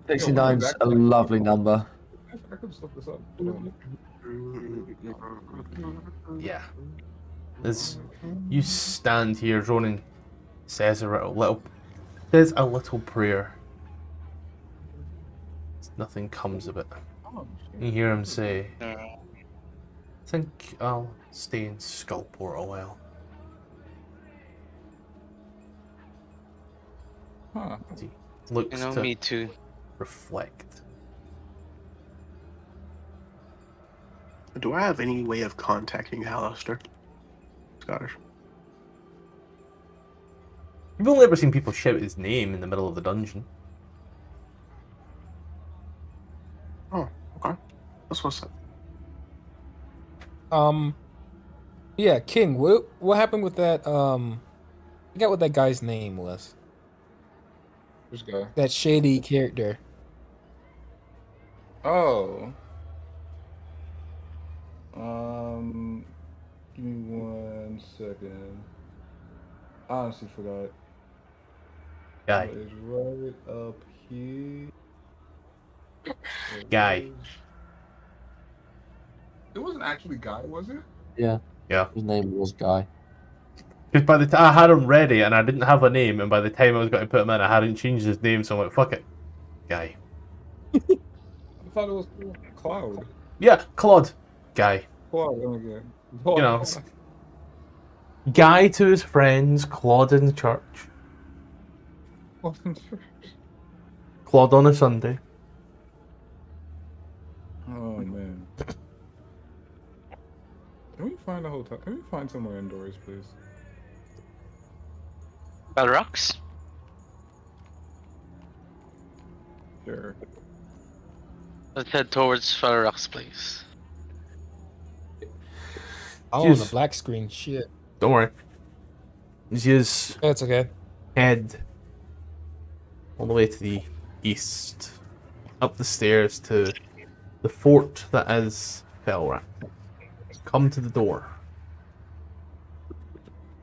69's a lovely number. I could just look this up. Hold on. Yeah. As you stand here, Ronan says a little prayer. Nothing comes of it. Oh, shit. You hear him say, Uh, I think I'll stay in Skullport a while. Huh. He looks to me too. reflect. Do I have any way of contacting Alistair? Scottish. You've only ever seen people shout his name in the middle of the dungeon. Oh, okay. That's what's up. Yeah, King. What happened with that? I forgot what that guy's name was. Which guy? That shady character. Oh. Give me 1 second. I honestly forgot. Guy. It is right up here. Guy. It wasn't actually Guy, was it? Yeah. Yeah. His name was Guy. Because by the time I had him ready and I didn't have a name, and by the time I was going to put him in, I hadn't changed his name, so I'm like, fuck it. Guy. I thought it was Cloud. Yeah, Claude. Guy. Cloud, oh my god. You know, Guy to his friends, Claude in the church. Claude on a Sunday. Oh man. Can we find a hotel? Can we find somewhere indoors, please? Balrox? Sure. Let's head towards Balrox, please. Oh, Jeez. the black screen. Shit. Don't worry. Just That's okay. head all the way to the east, up the stairs to the fort that is Felrak. Come to the door.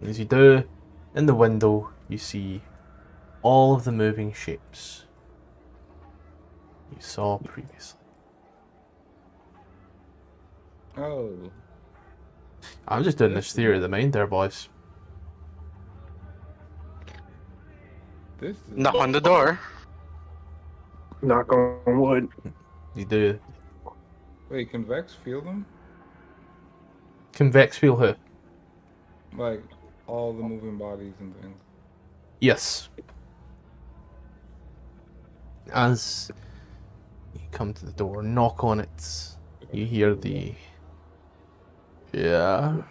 As you do, in the window, you see all of the moving shapes you saw previously. Oh. I'm just doing this theory of the mind there, boys. This is Knock on the door. Knock on wood. You do. Wait, can Vex feel them? Convex feel who? Like all the moving bodies and things. Yes. As you come to the door, knock on it, you hear the... Yeah.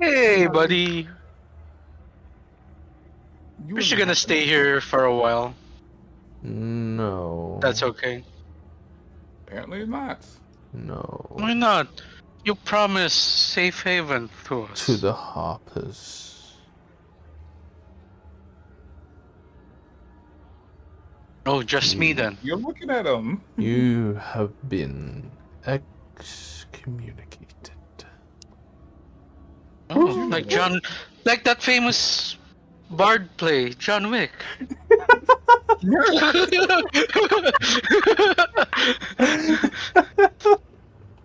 Hey, buddy. You We're just were gonna not stay there. here for a while. No. That's okay. Apparently not. No. Why not? You promised safe haven to us. To the Harpers. Oh, just me then. You're looking at him. You have been excommunicated. Oh, like like that famous bard play, John Wick.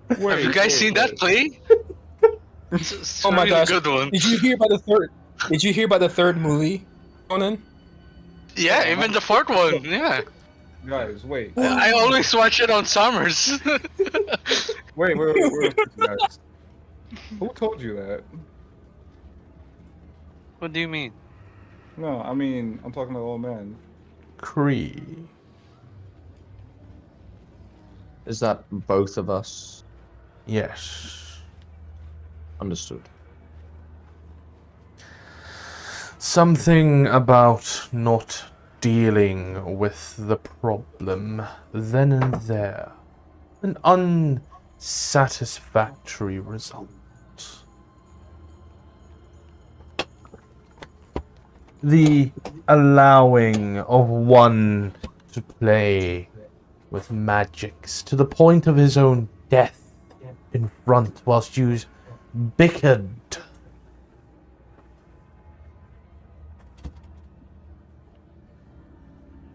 Have you guys seen that play? Oh my really gosh! good one. Did you hear about the third? Did you hear about the third movie, Conan? Yeah, even the fourth one. Yeah, Guys, wait. I always watch it on summers. Wait, guys. Who told you that? What do you mean? No, I mean, I'm talking to the old man. Cree. Is that both of us? Yes. Understood. Something about not dealing with the problem then and there. An unsatisfactory result. The allowing of one to play with magics to the point of his own death in front whilst you bickered.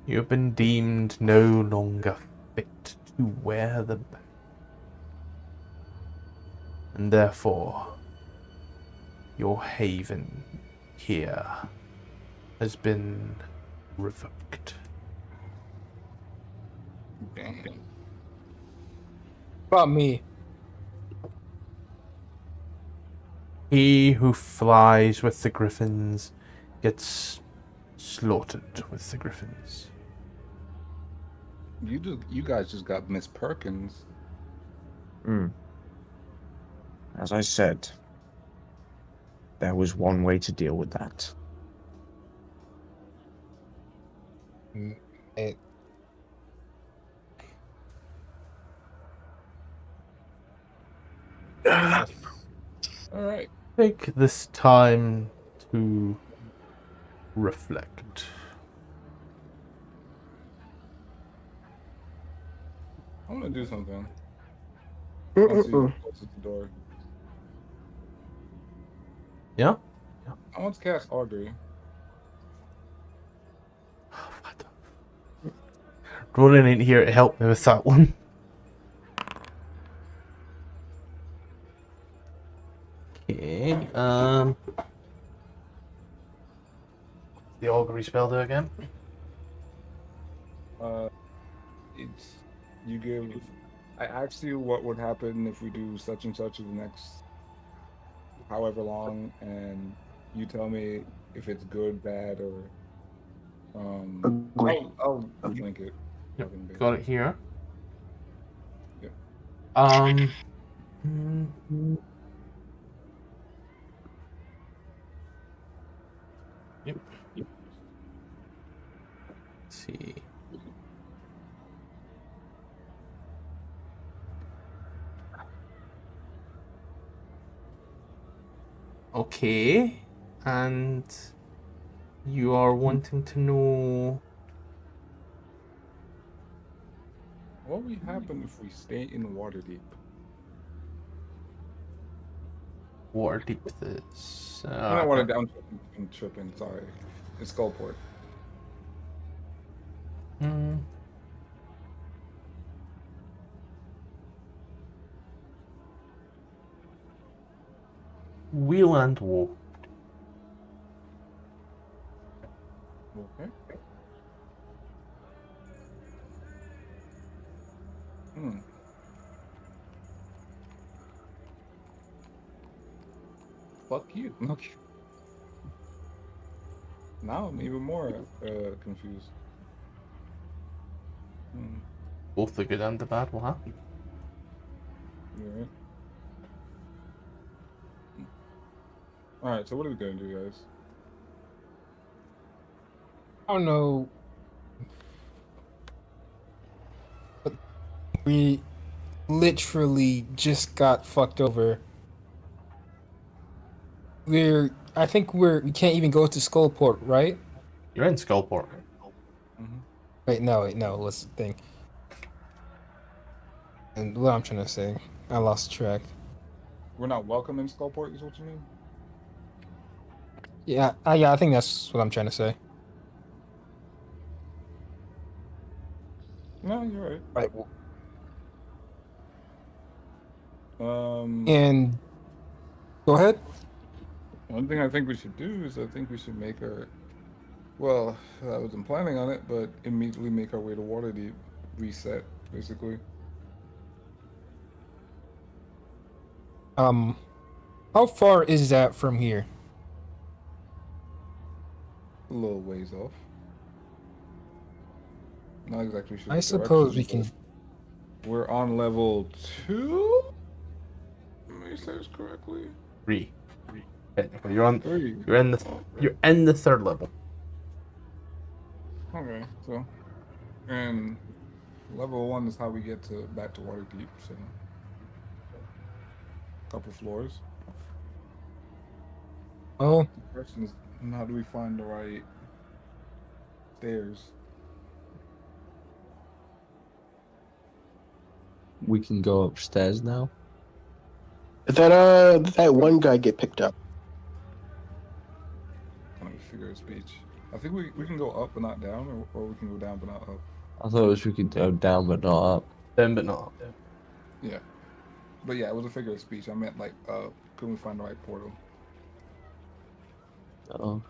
You have been deemed no longer fit to wear the badge. And therefore, your haven here has been revoked. Damn. About me. He who flies with the griffins gets slaughtered with the griffins. You guys just got Miss Perkins. As I said, there was one way to deal with that. It, Alright. Take this time to reflect. I'm gonna do something. Once you close the door. Yeah? I want to cast Augury. Ronan ain't here to help me with that one. Okay, the augury spell do again? It's you give. I asked you what would happen if we do such and such in the next however long, and you tell me if it's good, bad, or I'll link it. Yep, got it here. Yep. Yep. Let's see. Okay, and you are wanting to know What will happen if we stay in Waterdeep? water deep this. I don't want to down tripping. Sorry, it's Skullport. Wheel and woe. Okay. Fuck you. Okay. Now I'm even more confused. Both the good and the bad will happen. Yeah. Alright, so what are we gonna do, guys? I don't know. But we literally just got fucked over. I think we can't even go to Skullport, right? You're in Skullport. Wait, no, what's the thing? And what I'm trying to say, I lost track. We're not welcome in Skullport, is what you mean? Yeah, I think that's what I'm trying to say. No, you're Right. right. And Go ahead. One thing I think we should do is I think we should make our. Well, I wasn't planning on it, but immediately make our way to Waterdeep. Reset, basically. How far is that from here? A little ways off. Not exactly sure. I the suppose we direction, can. We're on level 2? Let me say this correctly. 3. Technically, you're on. 3. You're in the third level. Okay, so. And level 1 is how we get back to Waterdeep, so. Couple floors. Oh, The question is, how do we find the right stairs? We can go upstairs now. Did that one guy get picked up? Kind of a figure of speech. I think we can go up but not down, or we can go down but not up. I thought it was we could go down but not up. Then, but not up. Yeah. But yeah, it was a figure of speech. I meant like, couldn't we find the right portal? Oh.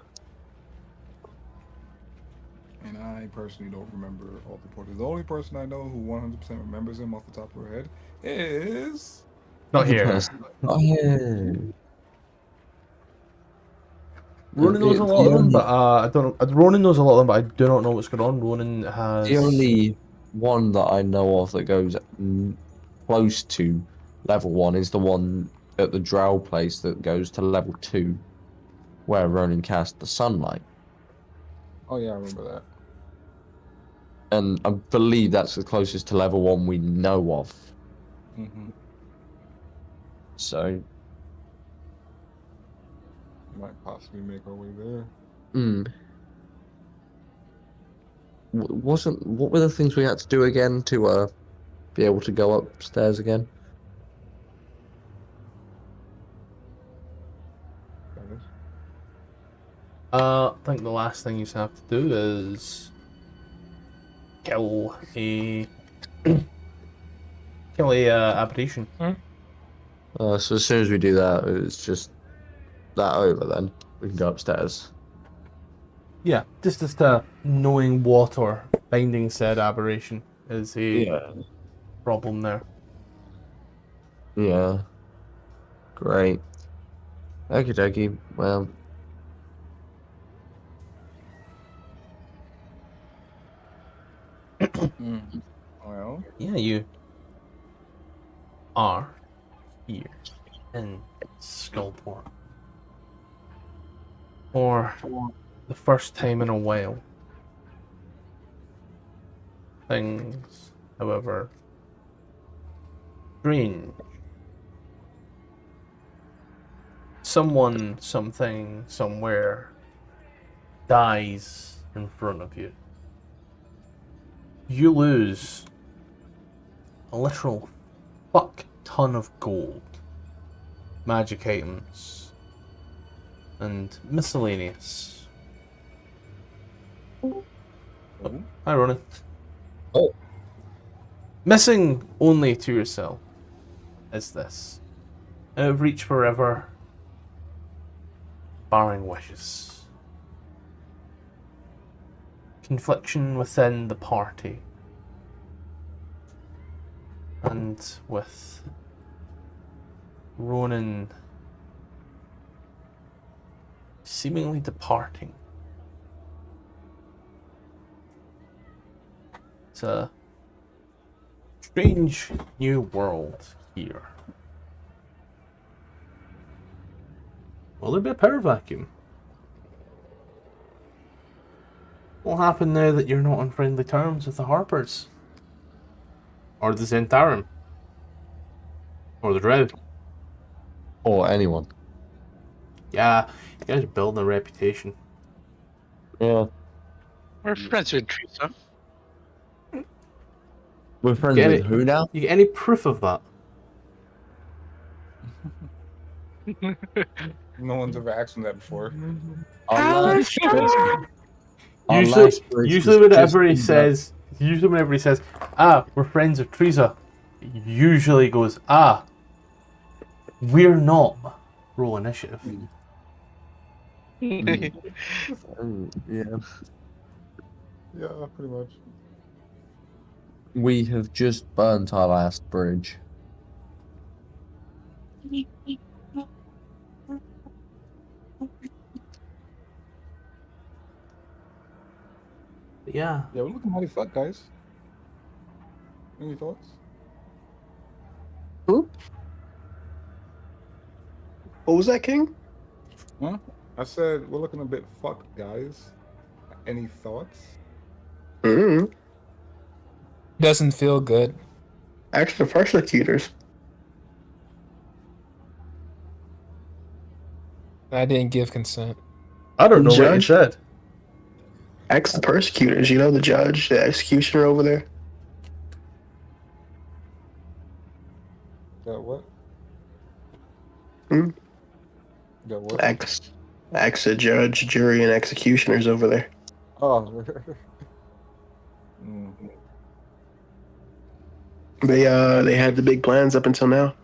And I personally don't remember all the portals. The only person I know who 100% remembers them off the top of her head is... Not here. Oh yeah. Ronan knows a lot of them, but I don't know. Ronan knows a lot of them, but I do not know what's going on. Ronan has. The only one that I know of that goes close to level 1 is the one at the Drow place that goes to level 2, where Ronan cast the sunlight. Oh yeah, I remember that. And I believe that's the closest to level 1 we know of. Mm-hmm. So, Might possibly make our way there. what were the things we had to do again to be able to go upstairs again? I think the last thing you have to do is kill a aberration. So as soon as we do that, it's just that over. Then we can go upstairs. Yeah, just as to knowing what or finding said aberration is a problem there. Yeah. Great. Okie dokie. Well. Well, Yeah, you are here in Skullport for the first time in a while. Things, however, strange. Someone, something, somewhere dies in front of you. You lose a literal fuck ton of gold, magic items, and miscellaneous. Hi, Ronan. Oh. Missing only to yourself is this. Out of reach forever, barring wishes. Confliction within the party. And with Ronan seemingly departing. It's a strange new world here. Will there be a power vacuum? What will happen now that you're not on friendly terms with the Harpers? Or the Zentarum? Or the Drow? Or anyone. Yeah, you guys are building a reputation. Yeah. We're friends with Teresa. We're friends Get with it? who now? You get any proof of that? no one's ever asked me that before. Usually whenever he says, we're friends with Teresa, he usually goes, we're not. roll initiative. Yeah. Yeah, pretty much. We have just burnt our last bridge. But yeah. Yeah, we're looking mighty fucked, guys. Any thoughts? Who? What was that, King? Huh? I said we're looking a bit fucked, guys. Any thoughts? Mm-hmm. Doesn't feel good. Actually, the persecutors. I didn't give consent. I don't know what you Judge? said. Ex the persecutors. You know the judge, the executioner over there. Got what? Hmm? Got what? Ex the judge, jury, and executioners over there. Oh. Mm. They had the big plans up until now.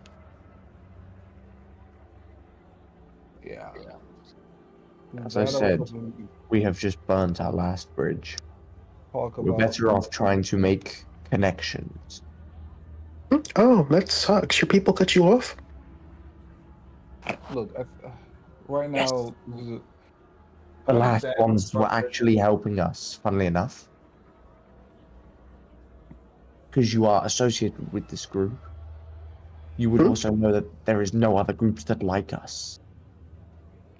Yeah. As I said, we have just burnt our last bridge. Talk We're about better off trying to make connections. Oh, that sucks. Your people cut you off? Look, right now, The last ones were actually helping us, funnily enough. Because you are associated with this group, you would also know that there is no other groups that like us.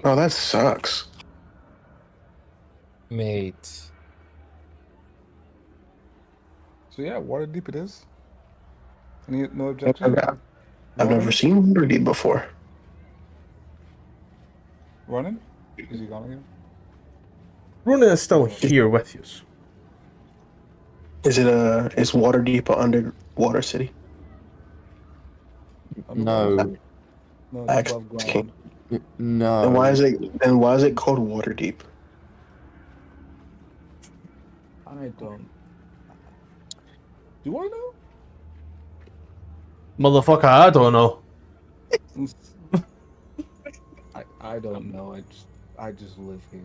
Oh, that sucks. Mate. So yeah, water deep it is. No objection? I've never seen Waterdeep before. Running? Is he gone again? Ronan is still here with you. Is Waterdeep an underwater city? No, No, it's Actually, above ground. no. Then why is it called Waterdeep? I don't. Do I know? Motherfucker, I don't know. I don't know. I just live here.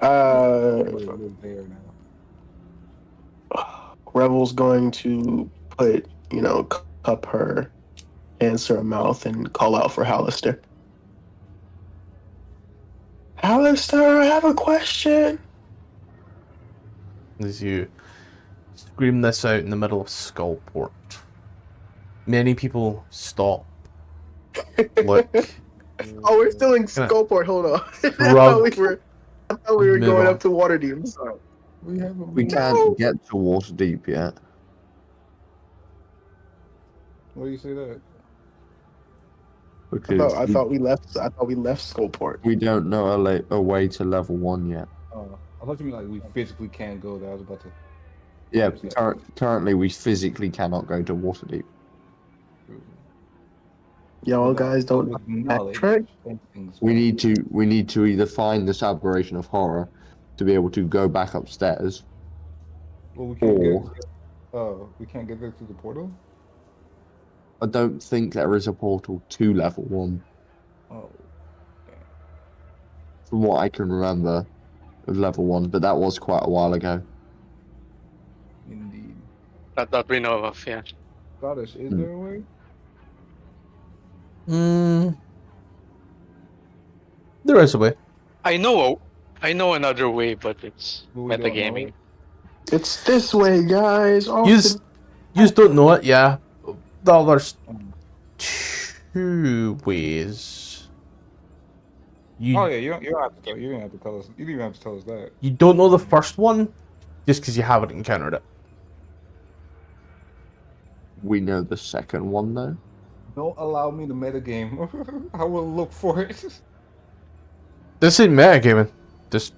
I live there now. Revel's going to cup her hands to her mouth and call out for Hallister. Hallister, I have a question. As you scream this out in the middle of Skullport, many people stop. Look. Oh, we're still in Skullport. Hold on. I thought we were going up to Waterdeep. I'm sorry. We can't get to Waterdeep yet. Why do you say that? Because I thought we left Skullport. we don't know a way to level 1 yet. Oh, I thought you meant like we physically can't go there. I was about to. Yeah, currently we physically cannot go to Waterdeep. Y'all guys don't backtrack. We need to either find this aberration of horror to be able to go back upstairs, Well, we can't or get. We can't get there through the portal. I don't think there is a portal to level 1. Oh. From what I can remember of level 1, but that was quite a while ago. Indeed. That we know of, yeah. Goddess, is there a way? There is a way. I know another way, but it's But we don't know metagaming. it. It's this way, guys. You just don't know it, yeah. There's 2 ways. Oh yeah, you don't have to tell. You don't have to tell us. You don't even have to tell us that. You don't know the first one just because you haven't encountered it. We know the second one though. Don't allow me to metagame. I will look for it. This ain't metagaming. Just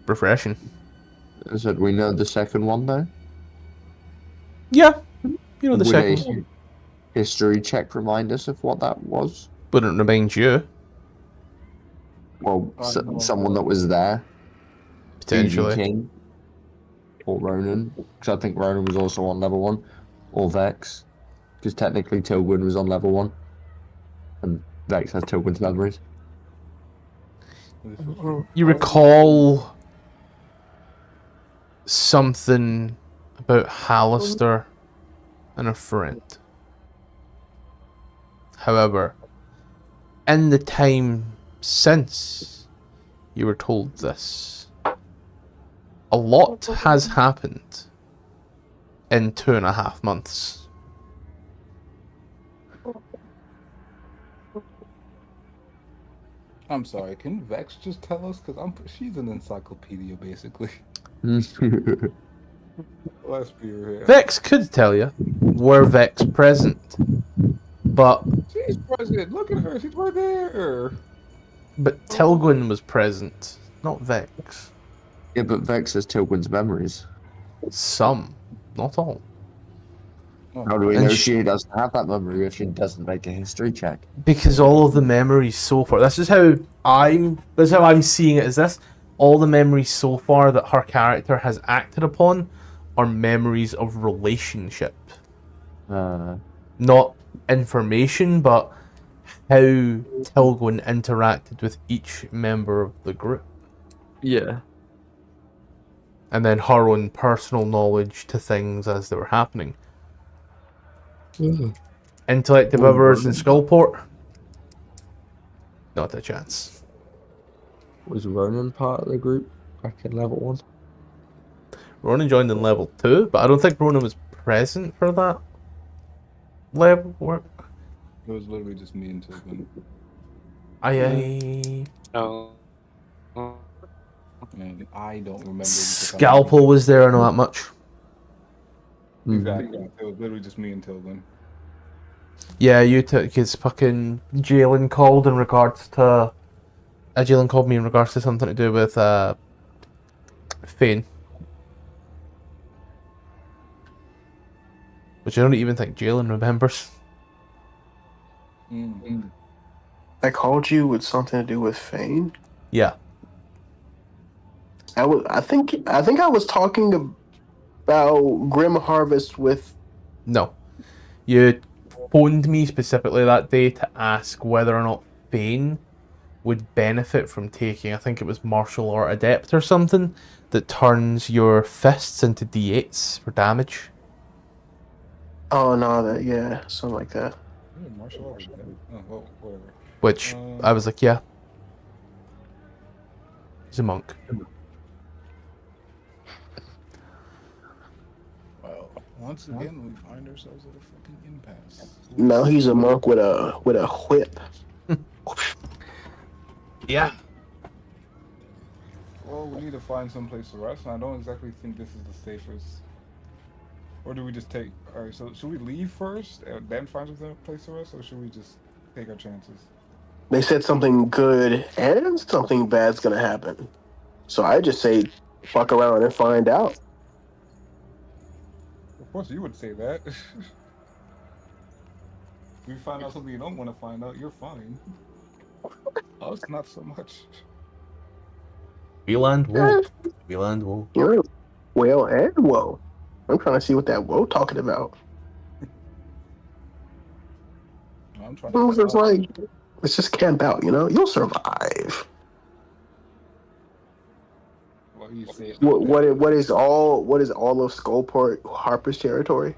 refreshing. I said we know the second one though. Yeah. You know the Would second a one. history check remind us of what that was? Wouldn't remind you, Well, someone that was there. potentially. BG King. Or Ronan. Because I think Ronan was also on level 1. Or Vex. Because technically Tilgwyn was on level 1. And Vex has Tilgwyn's memories. You recall something about Hallister and a friend. However, in the time since you were told this, a lot has happened in 2.5 months. I'm sorry. Can Vex just tell us? Because she's an encyclopedia, basically. Let's be real. Vex could tell you, were Vex present, but She's present. Look at her. She's right there. Tilgwyn was present, not Vex. Yeah, but Vex has Tilgwyn's memories. Some, not all. How do we And know she doesn't have that memory if she doesn't make a history check? Because all of the memories so far, this is how I'm seeing it, is this. All the memories so far that her character has acted upon are memories of relationship. Not information, but how Tilgwyn interacted with each member of the group. Yeah. And then her own personal knowledge to things as they were happening. Intellect devourers in Skullport? Not a chance. Was Ronan part of the group back in level 1? Ronan joined in level 2, but I don't think Ronan was present for that level work. It was literally just me and Tilgwyn. No. And I don't remember. Scalpel was there, I know that much. Exactly. It was literally just me and Tilgwyn. Yeah, you took his fucking Jalen called in regards to. Jalen called me in regards to something to do with Fane. Which I don't even think Jalen remembers. I called you with something to do with Fane. Yeah. I think I was talking about Grim Harvest with. No. You phoned me specifically that day to ask whether or not Fane would benefit from taking, I think it was Martial Art Adept or something, that turns your fists into D8s for damage. Oh no, yeah, something like that. Martial arts. Oh, well, whatever. Which I was like, yeah. He's a monk. Well, once again, we find ourselves at a fucking impasse. Now he's a monk with a whip. Yeah. Well, we need to find some place to rest, and I don't exactly think this is the safest. Or do we just take... Alright, so should we leave first, and then find a place to rest, or should we just take our chances? They said something good and something bad's gonna happen. So I just say, fuck around and find out. Of course you would say that. If you find out something you don't want to find out, you're fine. Us, not so much. We land woe. We land woe. You're well and whoa. I'm trying to see what that whoa talking about. I'm trying It was to just like, let's just camp out, you know? You'll survive. what you say. What is all of Skullport Harper's territory?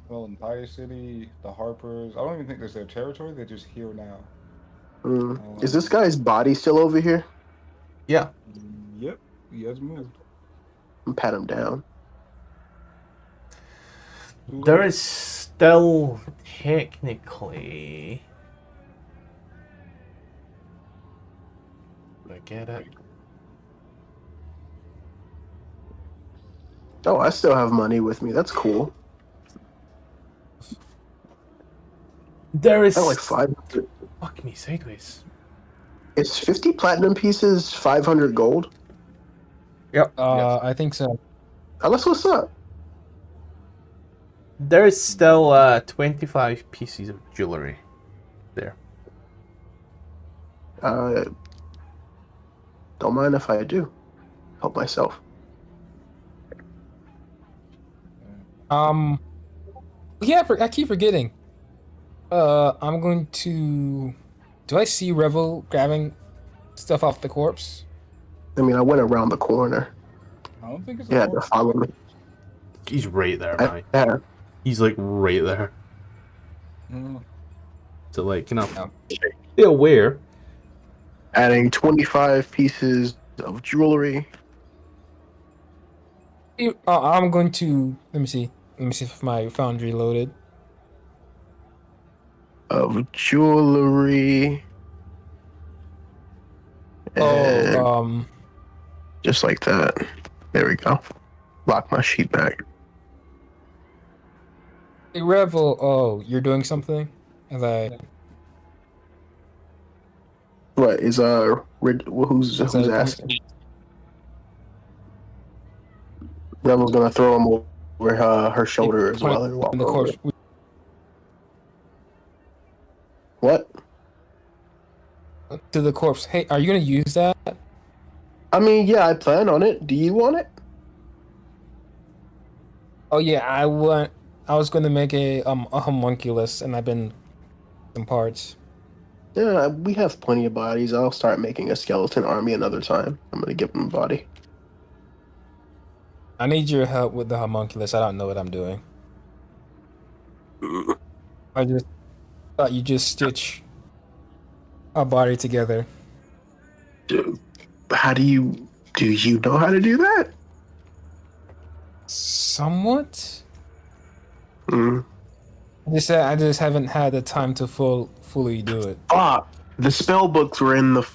Well, Empire City, the Harpers. I don't even think there's their territory. They're just here now. Is this guy's body still over here? Yeah. Yep, he has moved. Pat him down. There is still technically. I get it. Oh, I still have money with me. That's cool. There is. I have like 500. Fuck me sideways. It's 50 platinum pieces, 500 gold. Yep. I think so. Oh, that's what's up. There is still 25 pieces of jewelry there. Don't mind if I do. Help myself. Yeah, I keep forgetting. I'm going to. Do I see Revel grabbing stuff off the corpse? I mean, I went around the corner. I don't think it's Yeah, a to follow me. He's right there, man. Yeah. He's like right there. Mm. So like, you know, No. be aware. Adding 25 pieces of jewelry. I'm going to. Let me see. Let me see if my foundry loaded. Of jewelry. And Oh, just like that. There we go. Lock my sheet back. hey, Revel. Oh, you're doing something? As I. What is who's As I. asking? Rebel's gonna throw him over her shoulder as well and walk In the over. corpse. What? To the corpse. Hey, are you gonna use that? I mean, yeah, I plan on it. Do you want it? Oh yeah, I was gonna make a homunculus, and I've been some parts. Yeah, we have plenty of bodies. I'll start making a skeleton army another time. I'm gonna give him a body. I need your help with the homunculus. I don't know what I'm doing. I just thought you just stitch a body together. How do you know how to do that? Somewhat. Mm. I just haven't had the time to fully do it. Ah, the spell books were in the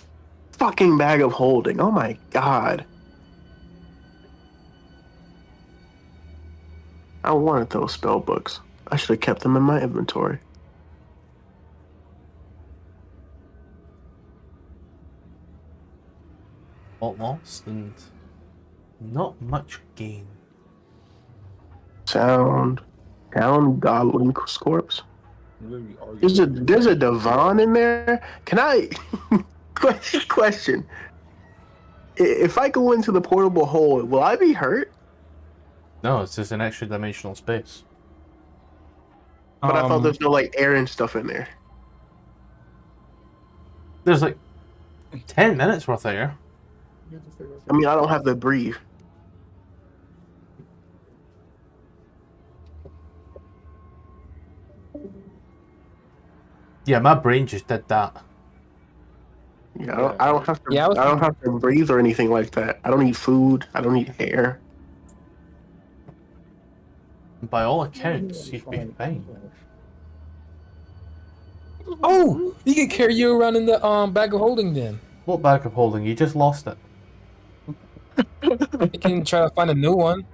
fucking bag of holding. Oh my god. I wanted those spell books. I should have kept them in my inventory. Lot lost and not much gain. Sound down goblin corpse. Literally arguing. There's a Devon in there. Can I question? If I go into the portable hole, will I be hurt? No, it's just an extra dimensional space. But I thought there's no like air and stuff in there. There's like 10 minutes worth of air. I mean, I don't have to breathe. Yeah, my brain just did that. Yeah, I don't have to. Yeah, I don't have to breathe or anything like that. I don't need food. I don't need air. By all accounts, you'd be fine. Oh, you can carry you around in the bag of holding. Then What bag of holding? You just lost it. you can try to find a new one.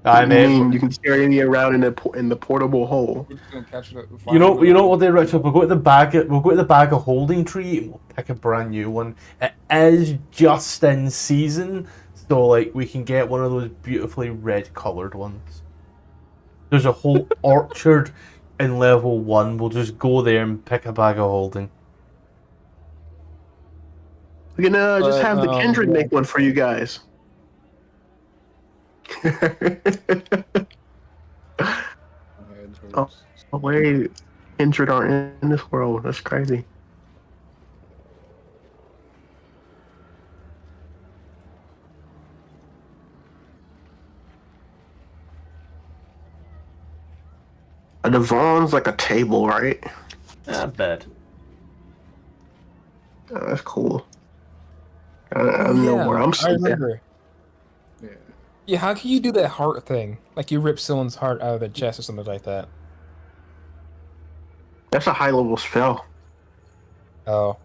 I I mean, you can carry me around in the portable hole. We're just gonna catch it. you know what we'll do, Richard? We'll go to the bag of holding tree and we'll pick a brand new one. It is just in season, so like we can get one of those beautifully red coloured ones. There's a whole orchard in level 1. We'll just go there and pick a bag of holding. We can just have the Kindred yeah. make one for you guys. Oh, wait, Kindred aren't in this world. That's crazy. A divan's like a table, right? Not bad. Oh, that's cool. I don't know where I'm I sitting. remember. Yeah. Yeah, how can you do that heart thing? Like you rip someone's heart out of their chest or something like that. That's a high level spell. Oh.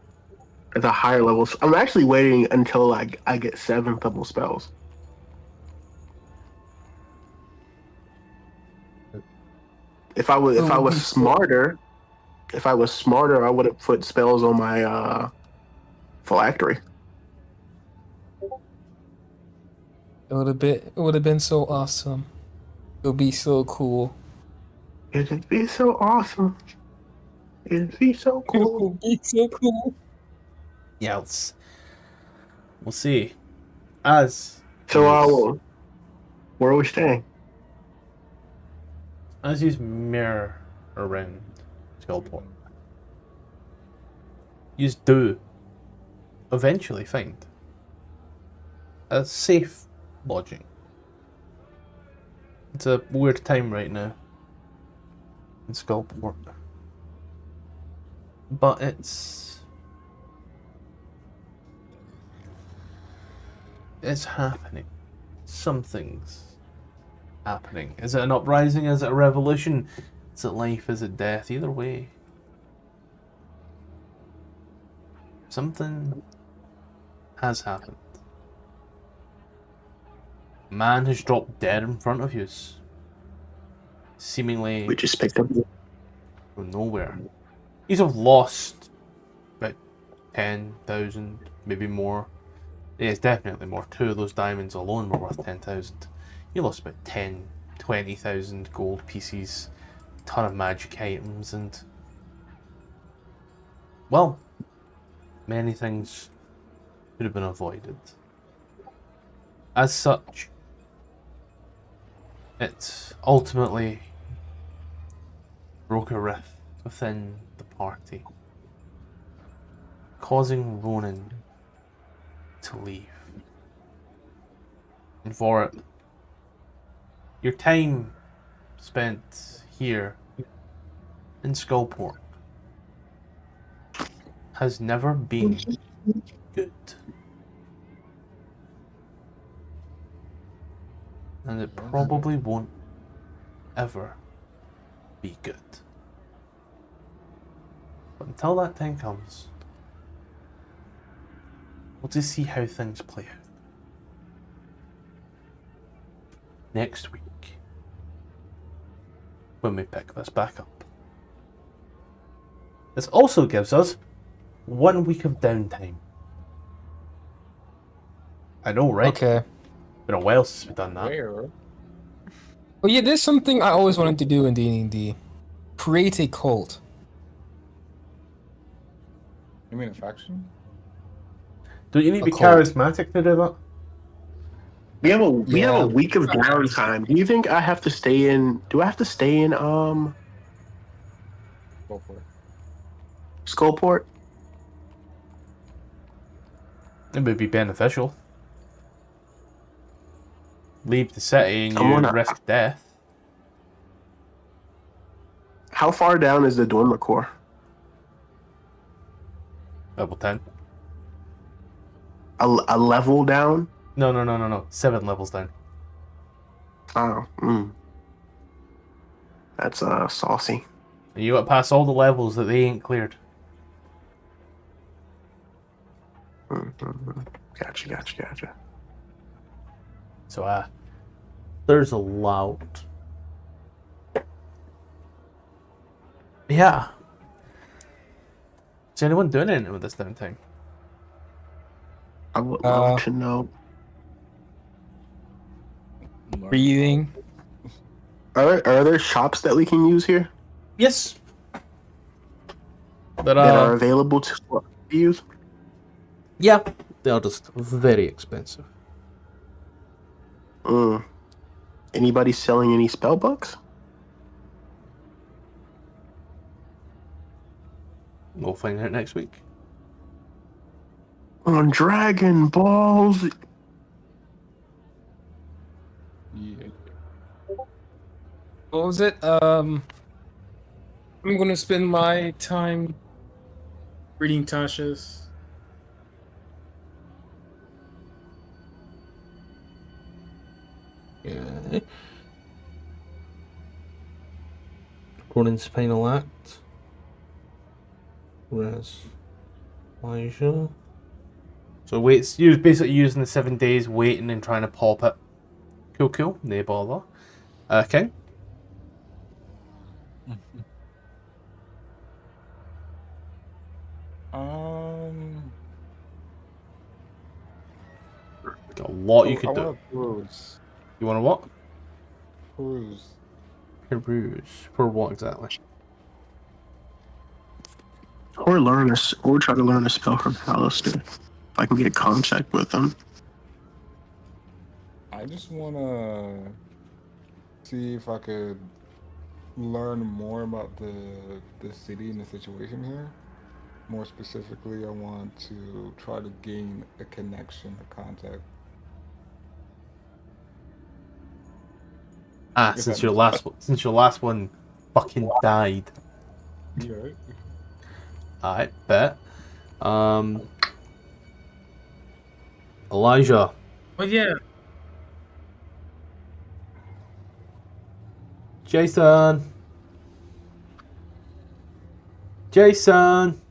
It's a higher level. I'm actually waiting until I get 7th level spells. If I was smarter, I would have put spells on my phylactery. It would have been so awesome. It would be so cool. It'd be so awesome. It'd be so It cool. would be so cool. Yeah, we'll see. As So, where are we staying? as you mirror around Skullport, you do eventually find a safe lodging. It's a weird time right now in Skullport, but it's happening. Something's happening. Is it an uprising? Is it a revolution? Is it life? Is it death? Either way, something has happened. A man has dropped dead in front of you, seemingly We just picked up. from nowhere. He's have lost about 10,000, maybe more. Yeah, it's definitely more. 2 of those diamonds alone were worth 10,000. You lost about 10, 20,000 gold pieces, ton of magic items, and well, many things could have been avoided. As such, it ultimately broke a rift within the party, causing Ronan to leave. And for it, your time spent here in Skullport has never been good. And it probably won't ever be good. But until that time comes, we'll just see how things play out. Next week, when we pick this back up. This also gives us 1 week of downtime. I know, right? Okay. Been a while since we've done that. Where? Well, yeah, there's something I always wanted to do in D&D. Create a cult. You mean a faction? Don't you need to be A cult. charismatic to do that? We have a Yeah. week of downtime. Do you think I have to stay in? Do I have to stay in Go for it. Skullport? It would be beneficial. Leave the city and I you wanna- risk death. How far down is the Dormer Core? Level 10. A level down? No. 7 levels down. Oh, that's saucy. And you got to pass all the levels that they ain't cleared. Gotcha. So, there's a lot. Yeah. Is anyone doing anything with this downtime? I would love to know. Breathing. Are there shops that we can use here Yes. that are available to use? Yeah. They are just very expensive. Anybody selling any spell books? We'll find out next week. On Dragon Balls. Yeah. What was it? I'm gonna spend my time reading Tasha's. Yeah. Ronan's final act. Where's Elijah? So waits. You're basically using the 7 days waiting and trying to pop it. Cool. No bother. Okay. Got a lot you could I do. want to peruse. You want to what? Peruse. Peruse. For what exactly? Or or try to learn a spell from Alistair. If I can get contact with him. I just want to see if I could learn more about the city and the situation here. More specifically, I want to try to gain a connection, a contact. Ah, If that since your makes last one fucking died. sense. Yeah. Right? I bet. Um, Elijah. But yeah, Jason. Jason.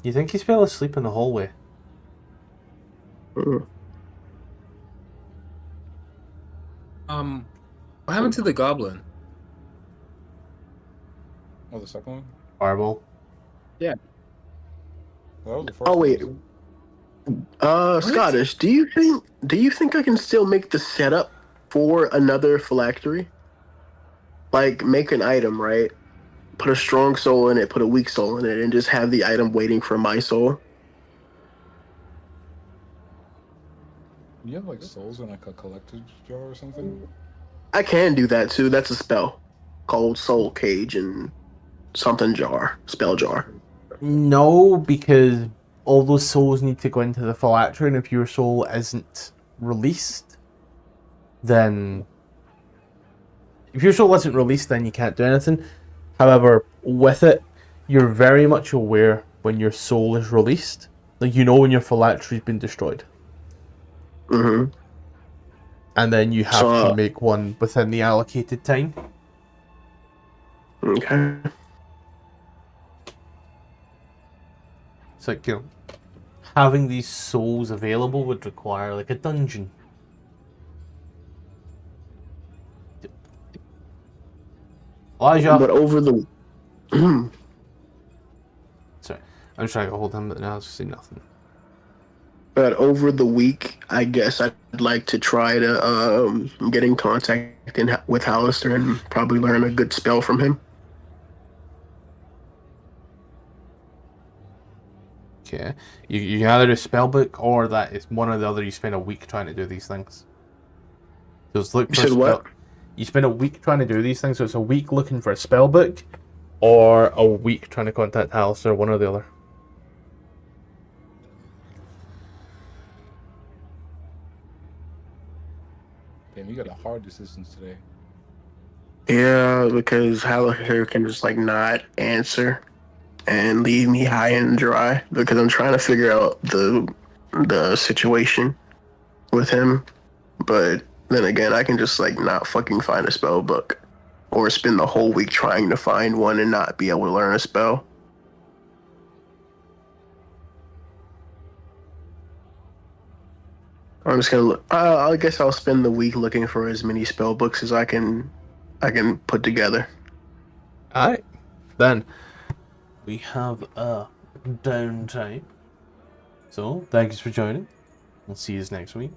You think he's fell asleep in the hallway? Mm. what happened to the goblin? Oh, the second one. Fireball. That was the first Oh one. wait, Wasn't Scottish. Do you think I can still make the setup for another phylactery? Like make an item, right? Put a strong soul in it, put a weak soul in it, and just have the item waiting for my soul. you have like souls in like a collector's jar or something? I can do that too. That's a spell called Soul Cage and something jar, spell jar. No, because all those souls need to go into the phylactery, and if your soul isn't released, then if your soul isn't released, then you can't do anything. However, with it, you're very much aware when your soul is released. Like you know when your phylactery's been destroyed, Mm-hmm. and then you have So, to make one within the allocated time. okay. It's like, you know, having these souls available would require like a dungeon. Elijah. But over the Sorry, I'm trying to hold him, but now I see nothing. but over the week, I guess I'd like to try to get in contact with Hallister and probably learn a good spell from him. Okay, you can either do spellbook or that is one or the other. You spend a week trying to do these things. So it's look You for a said spell. what? You spend a week trying to do these things, so it's a week looking for a spellbook, or a week trying to contact Alistair, one or the other. Damn, you got a hard decision today. Yeah, because Hallister can just like not answer and leave me high and dry because I'm trying to figure out the situation with him. But then again, I can just like not fucking find a spell book or spend the whole week trying to find one and not be able to learn a spell. I'm just gonna look. I guess I'll spend the week looking for as many spell books as I can put together. Alright, then we have a downtime. So, thank you for joining. We'll see you next week.